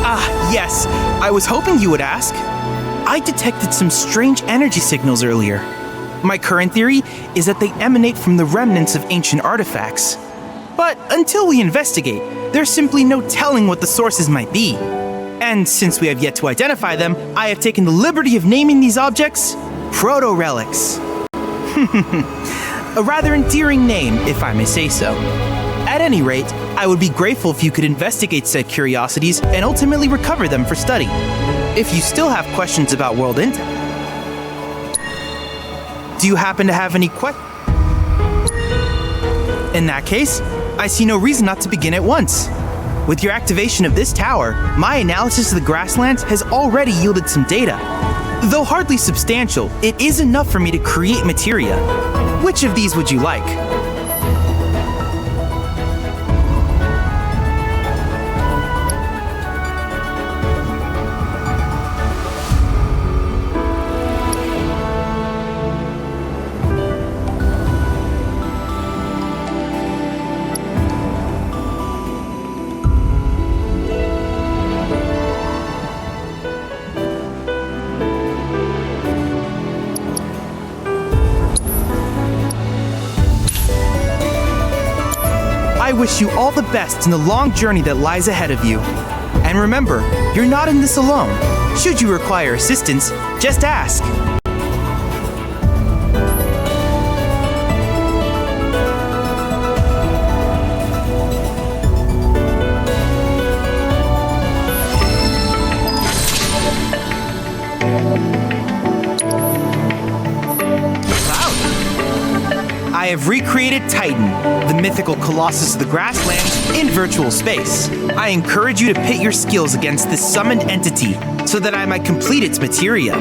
Ah, yes, I was hoping you would ask. I detected some strange energy signals earlier. My current theory is that they emanate from the remnants of ancient artifacts. But until we investigate, there's simply no telling what the sources might be. And since we have yet to identify them, I have taken the liberty of naming these objects proto-relics. A rather endearing name, if I may say so. At any rate, I would be grateful if you could investigate said curiosities and ultimately recover them for study. If you still have questions about world intel... Do you happen to have any questions? In that case, I see no reason not to begin at once. With your activation of this tower, my analysis of the grasslands has already yielded some data. Though hardly substantial, it is enough for me to create materia. Which of these would you like? I wish you all the best in the long journey that lies ahead of you. And remember, you're not in this alone. Should you require assistance, just ask. I have recreated Titan, the mythical colossus of the grasslands, in virtual space. I encourage you to pit your skills against this summoned entity so that I might complete its materia.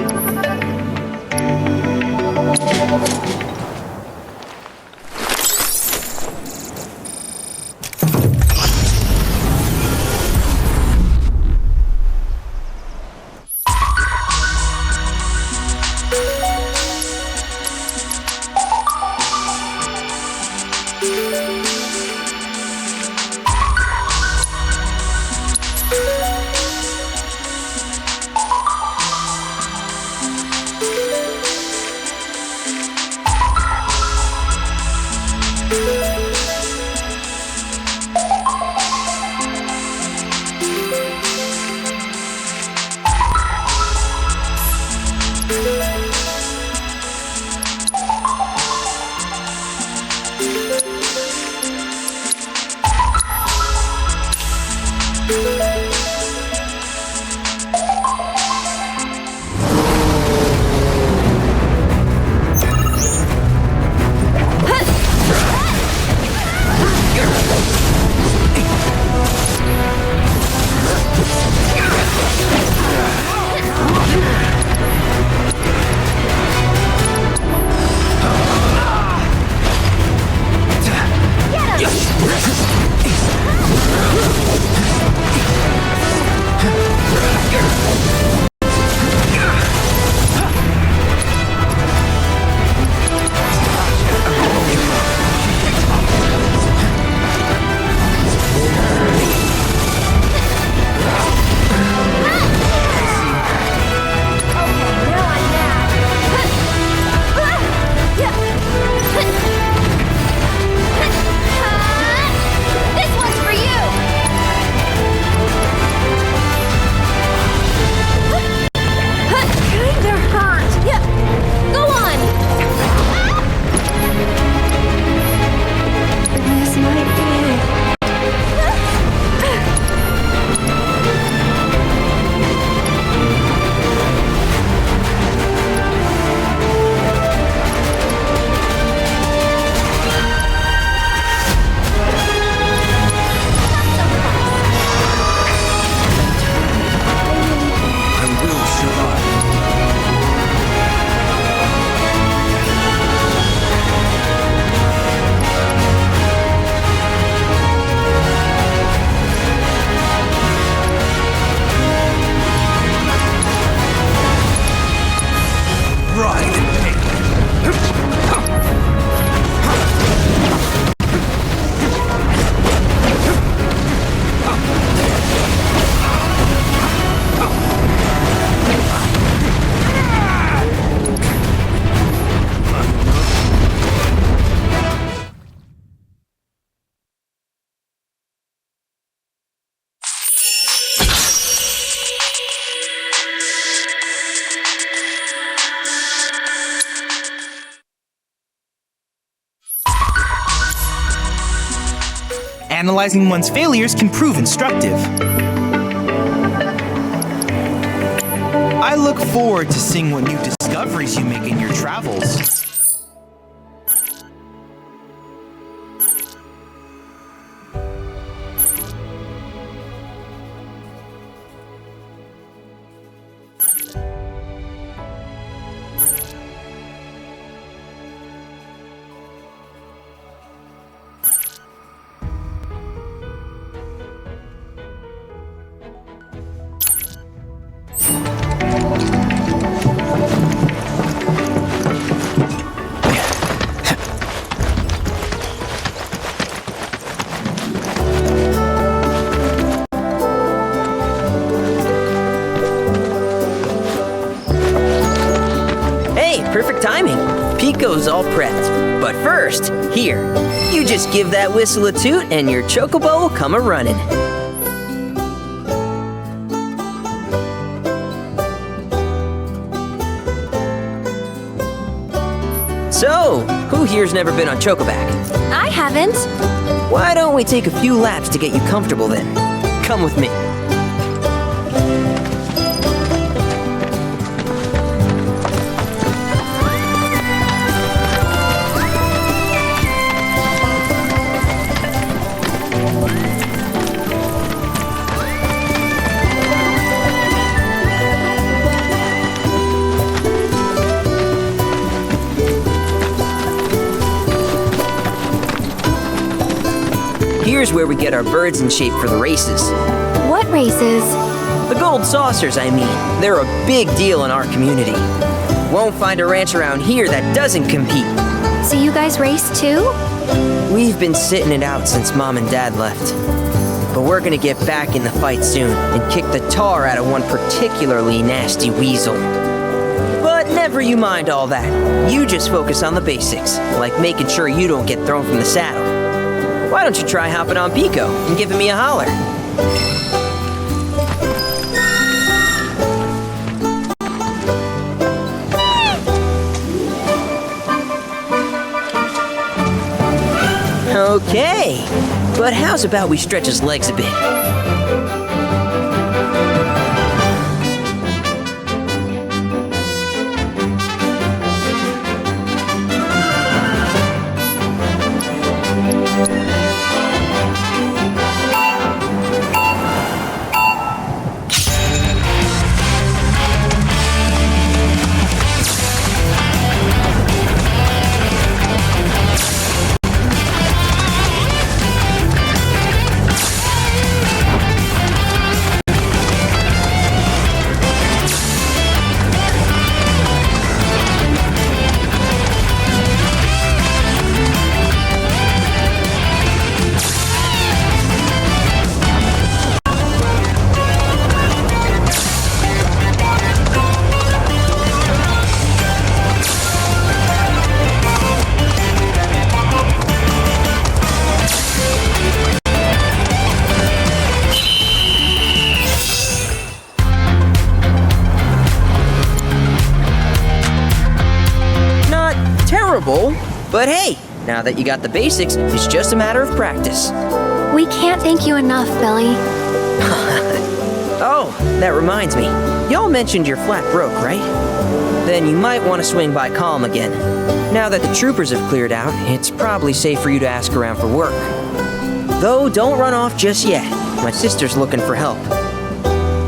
Analyzing one's failures can prove instructive. I look forward to seeing what new discoveries you make in your travels. Perfect timing. Pico's all prepped. But first, here, you just give that whistle a toot and your chocobo will come a-running. So, who here's never been on Chocoback? I haven't. Why don't we take a few laps to get you comfortable then? Come with me. Here's where we get our birds in shape for the races. What races? The gold saucers, I mean. They're a big deal in our community. Won't find a ranch around here that doesn't compete. So you guys race too? We've been sitting it out since Mom and Dad left. But we're gonna get back in the fight soon and kick the tar out of one particularly nasty weasel. But never you mind all that. You just focus on the basics, like making sure you don't get thrown from the saddle. Why don't you try hopping on Pico and giving me a holler? Okay, but how's about we stretch his legs a bit? But hey, now that you got the basics, it's just a matter of practice. We can't thank you enough, Billy. Oh, that reminds me. Y'all mentioned your flat broke, right? Then you might want to swing by Calm again. Now that the troopers have cleared out, it's probably safe for you to ask around for work. Though don't run off just yet. My sister's looking for help.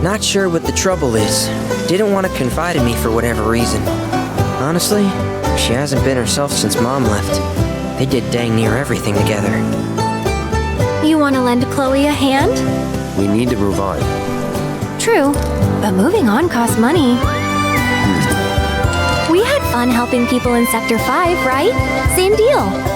Not sure what the trouble is. Didn't want to confide in me for whatever reason. Honestly, she hasn't been herself since Mom left. They did dang near everything together. You want to lend Chloe a hand? We need to move on. True, but moving on costs money. We had fun helping people in Sector 5, right? Same deal.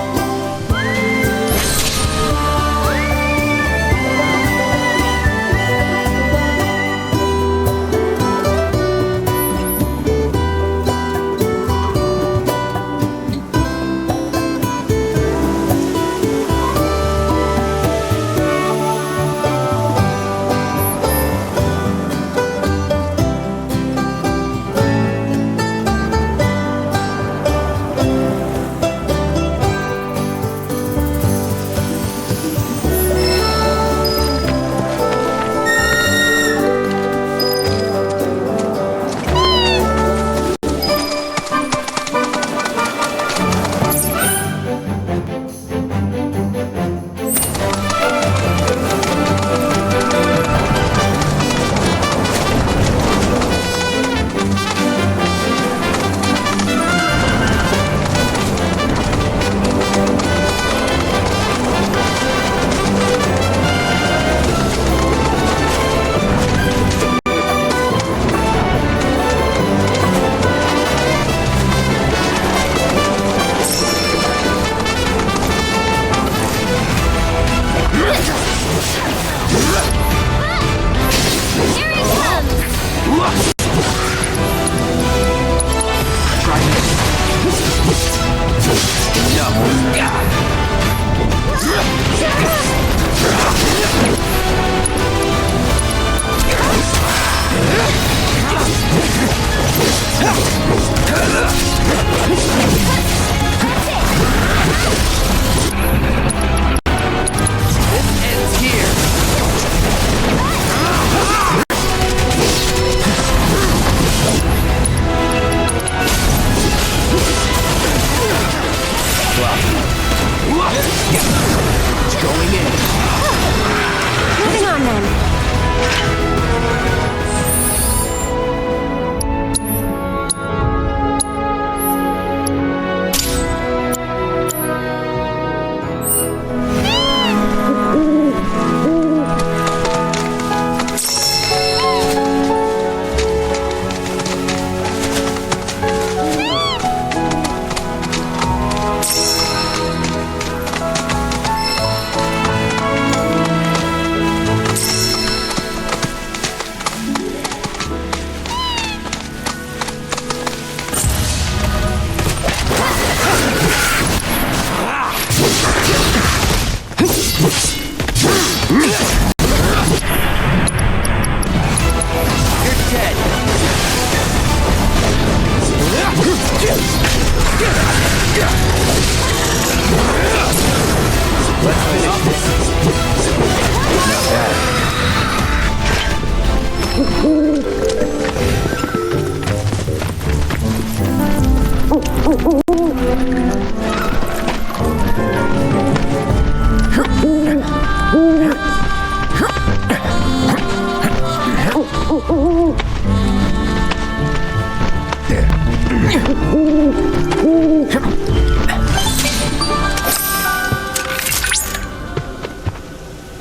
ends here. Going in. Moving on then.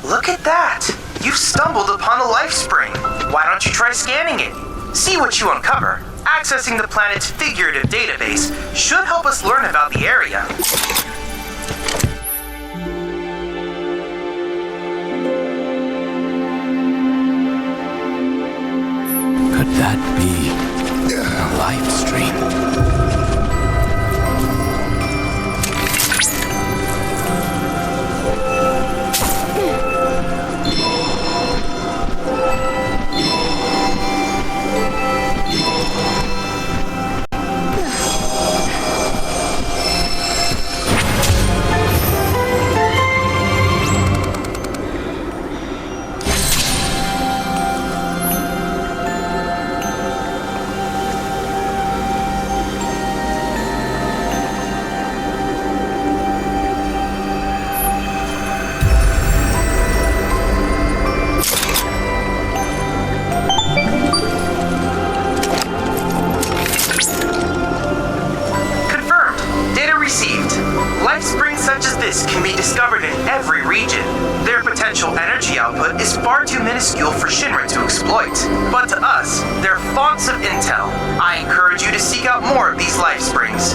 Look at that! You've stumbled upon a life spring. Why don't you try scanning it? See what you uncover. Accessing the planet's figurative database should help us learn about the area. Could that be a life stream? Is far too minuscule for Shinra to exploit. But to us, they're fonts of intel. I encourage you to seek out more of these life springs.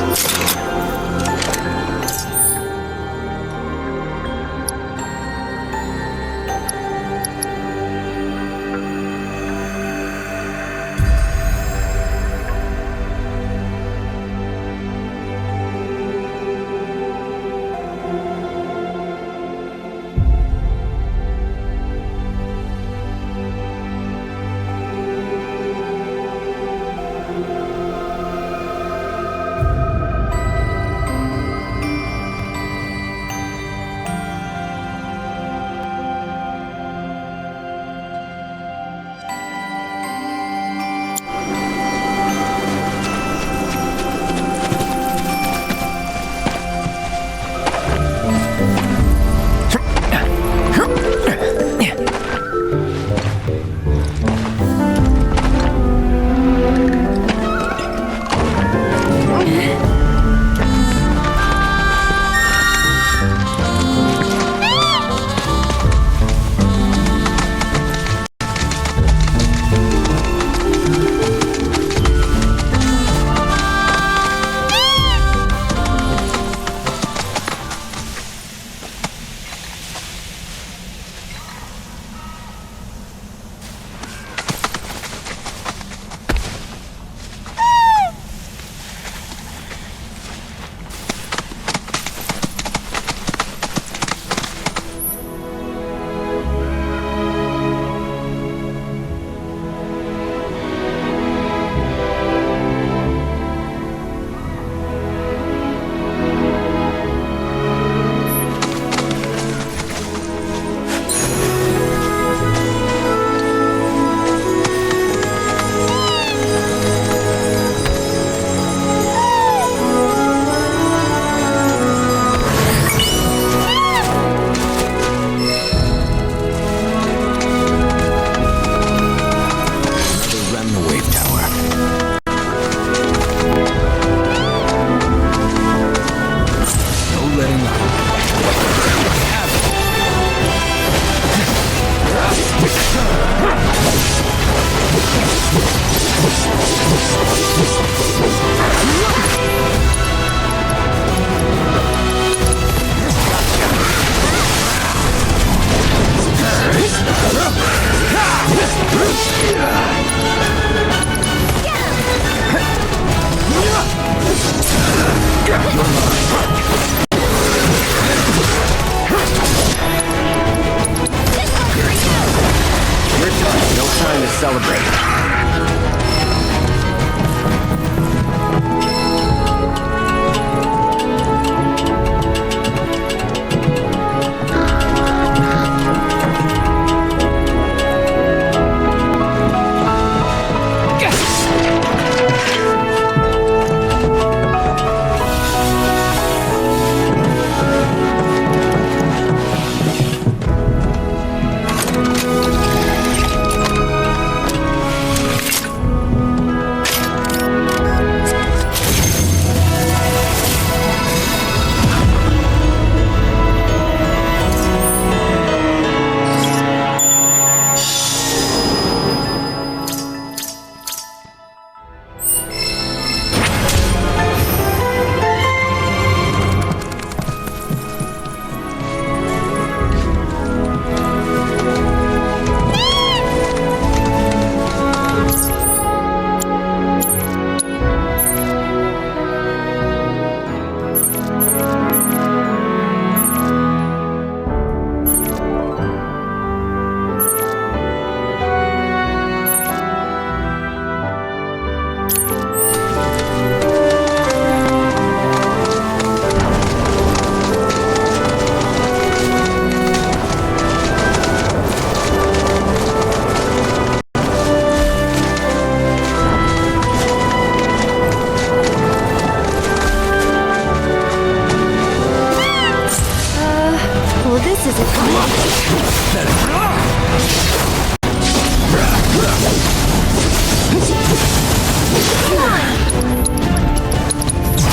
This isn't fun.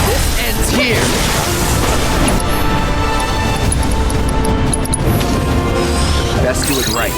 This ends here. Best do it right.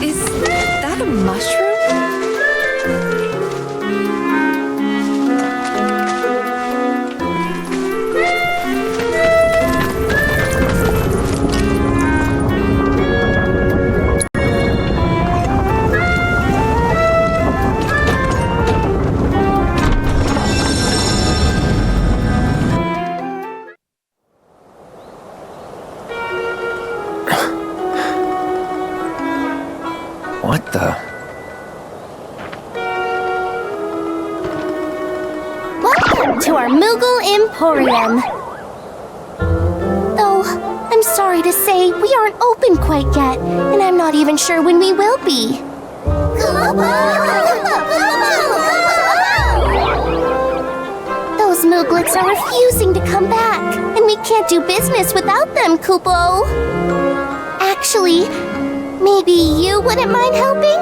Is that a mushroom? What the? Welcome to our Moogle Emporium. Though, I'm sorry to say, we aren't open quite yet, and I'm not even sure when we will be. Those Mooglets are refusing to come back, and we can't do business without them, Kupo. Actually, maybe you wouldn't mind helping?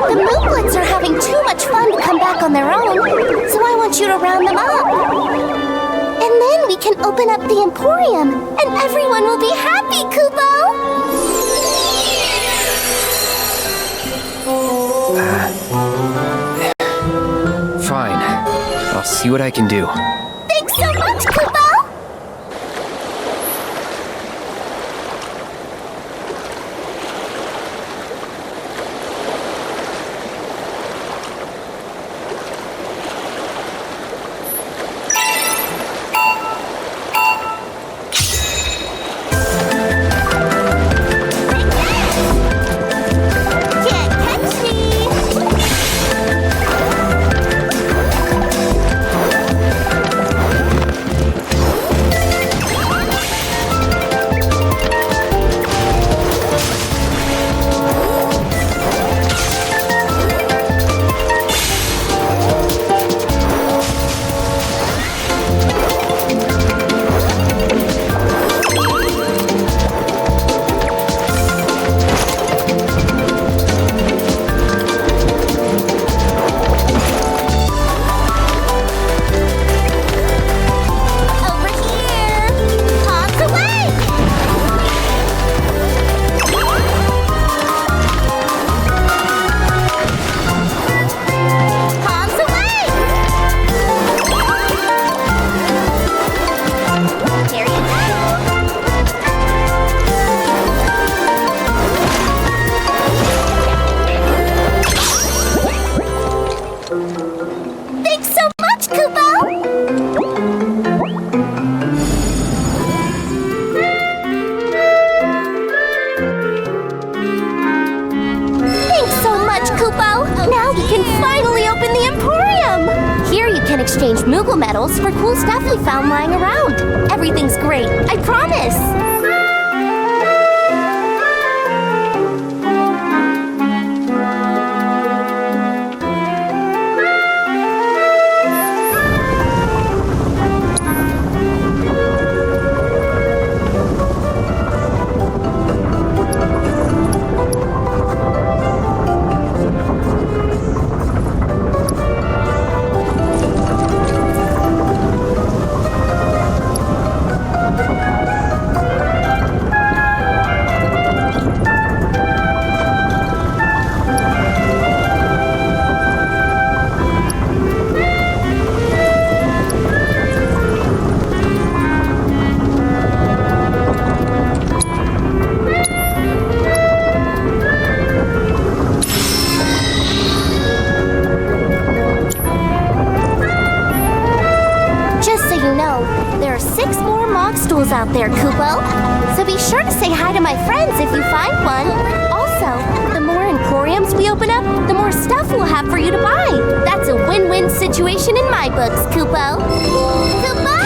The Mooglets are having too much fun to come back on their own, so I want you to round them up. And then we can open up the Emporium, and everyone will be happy, Kupo! Fine. I'll see what I can do. Thanks so much, Kupo! Exchange Moogle medals for cool stuff we found lying around. Everything's great, I promise! Kupo. So be sure to say hi to my friends if you find one. Also, the more emporiums we open up, the more stuff we'll have for you to buy. That's a win-win situation in my books, Kupo. Kupo!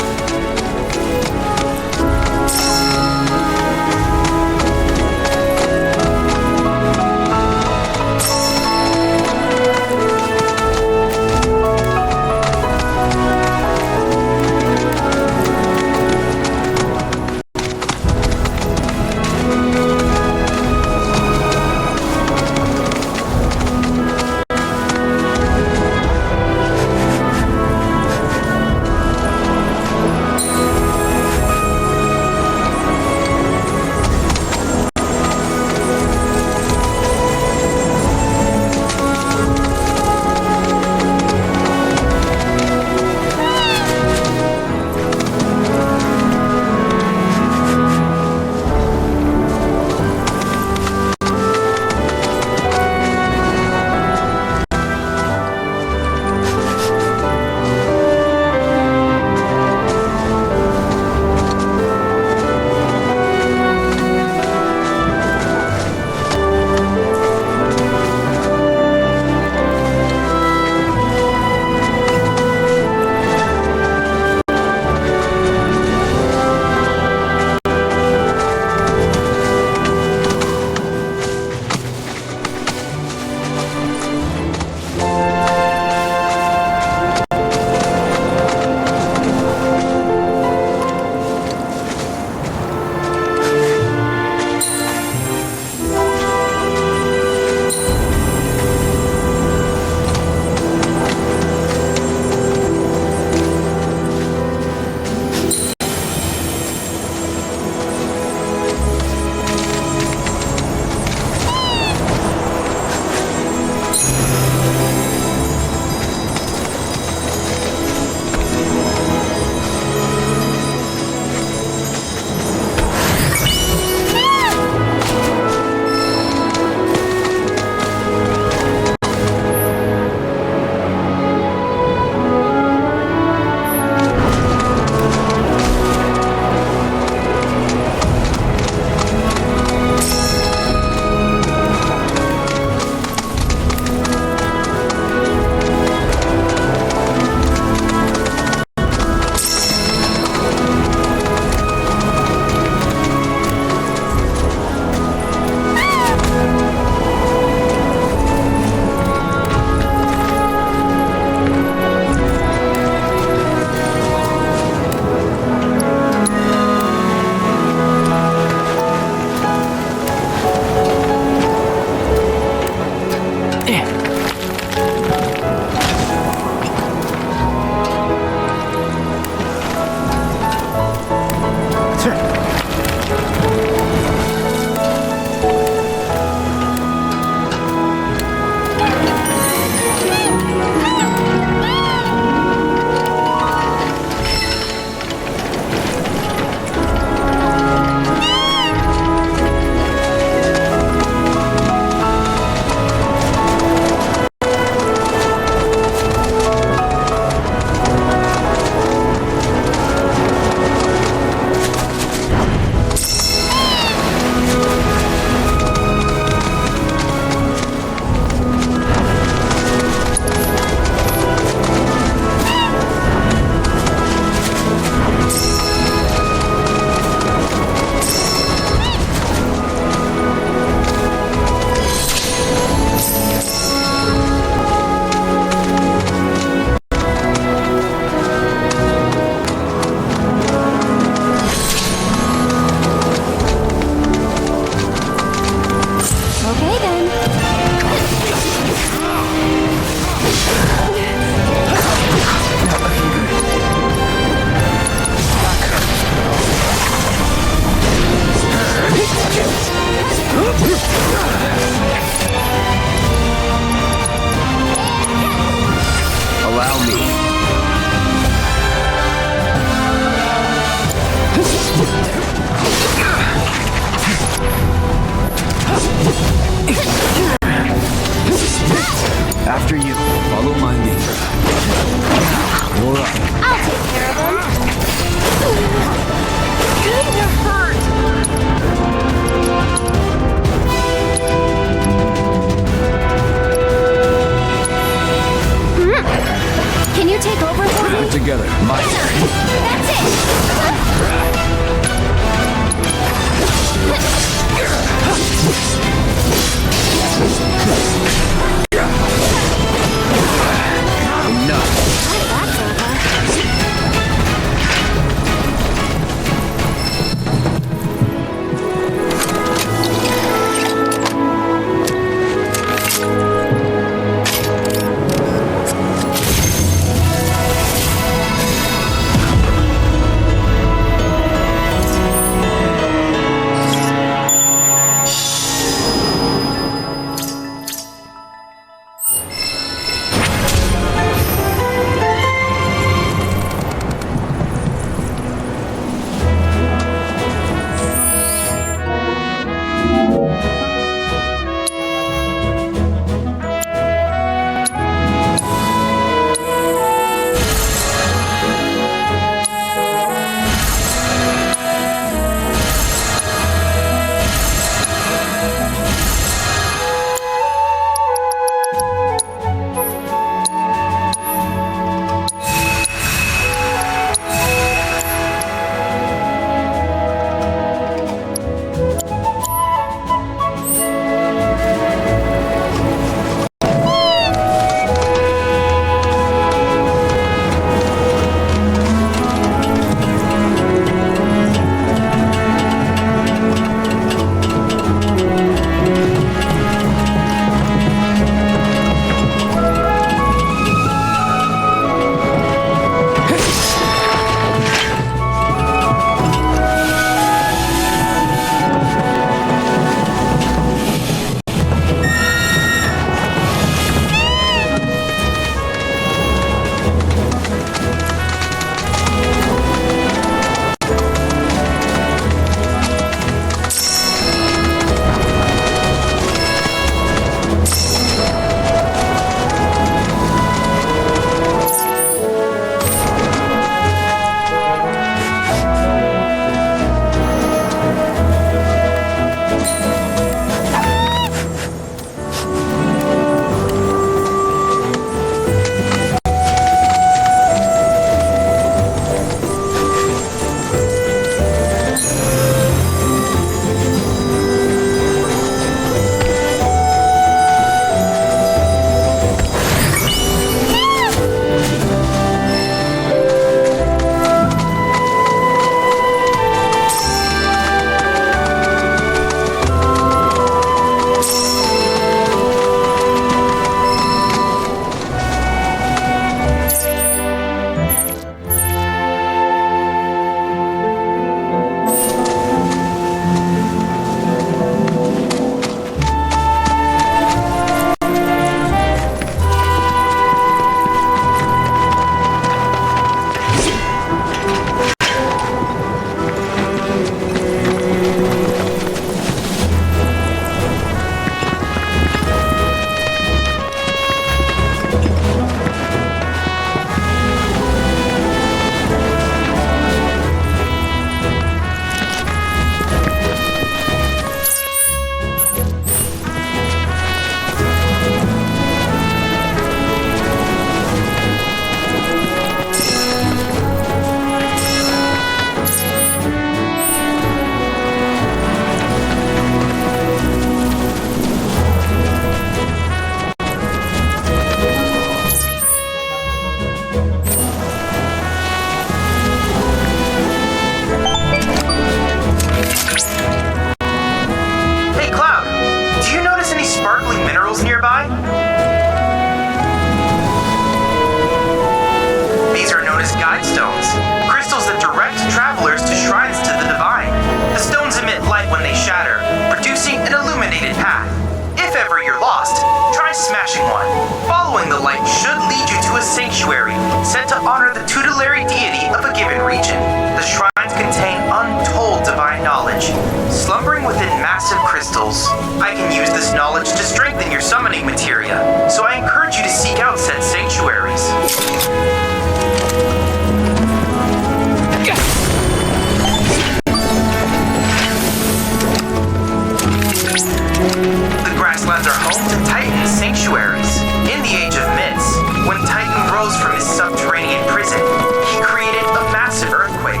From his subterranean prison, he created a massive earthquake.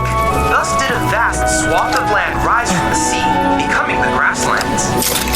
upland rise from the sea, becoming the grasslands.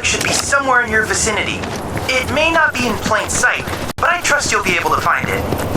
relic should be somewhere in your vicinity. It may not be in plain sight, but I trust you'll be able to find it.